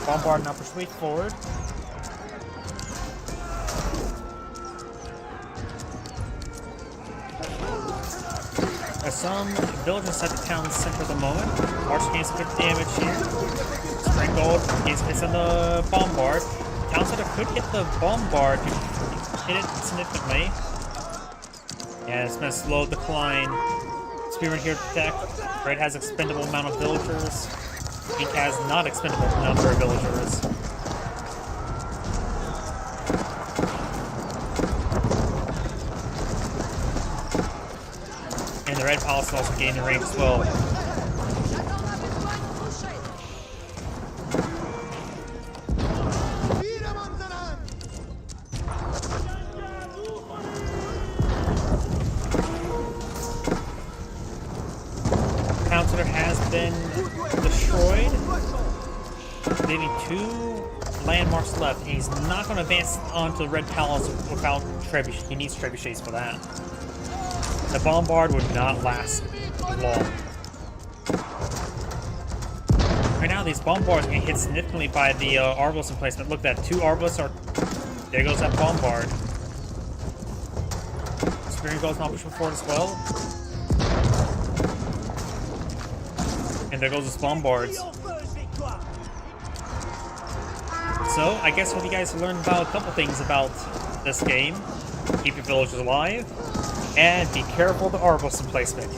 Bombard now persuade forward. Some villagers inside the town center at the moment. Archer gains some good damage here. Spring Gold gains hits on the Bombard. Town center could hit the Bombard to hit it significantly. Yeah, it's been a slow decline. Spearman here to protect. Red has expendable amount of villagers. Pink has not expendable number of villagers. The Red Palace also gained the range as well. Town center has been destroyed, leaving 2 landmarks left, and he's not going to advance onto the Red Palace without trebuchet. He needs trebuchets for that. The Bombard would not last long. Right now, these Bombards are getting hit significantly by the Arbalest emplacement. Look, that 2 Arbalests are... There goes that Bombard. Spearing goes not pushing forward as well. And there goes this Bombards. So, I guess what you guys learned about a couple things about this game. Keep your villagers alive. And be careful of the Arbalest emplacement.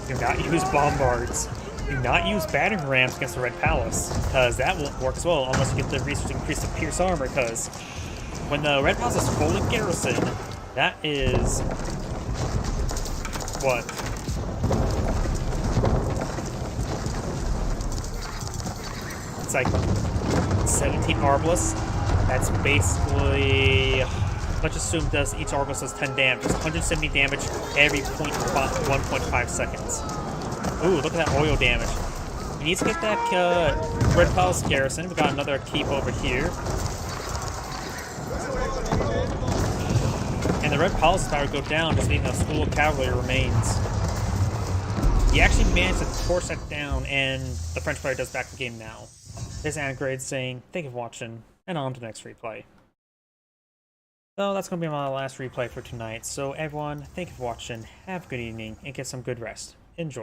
Do not use Bombards. Do not use battering rams against the Red Palace, because that won't work as well unless you get the resource to increase the Pierce armor, because when the Red Palace is fully garrisoned, that is... what? It's like 17 Arbalests. That's basically... Let's assume does each Arbalest does 10 damage. It's 170 damage every 1.5 seconds. Ooh, look at that oil damage. We need to get that Red Palace garrison. We got another keep over here. And the Red Palace is about to go down, just leaving a school of cavalry remains. He actually managed to force that down, and the French player does back the game now. This is Anagrade saying, thank you for watching, and on to the next replay. So that's going to be my last replay for tonight. So everyone, thank you for watching, have a good evening, and get some good rest. Enjoy.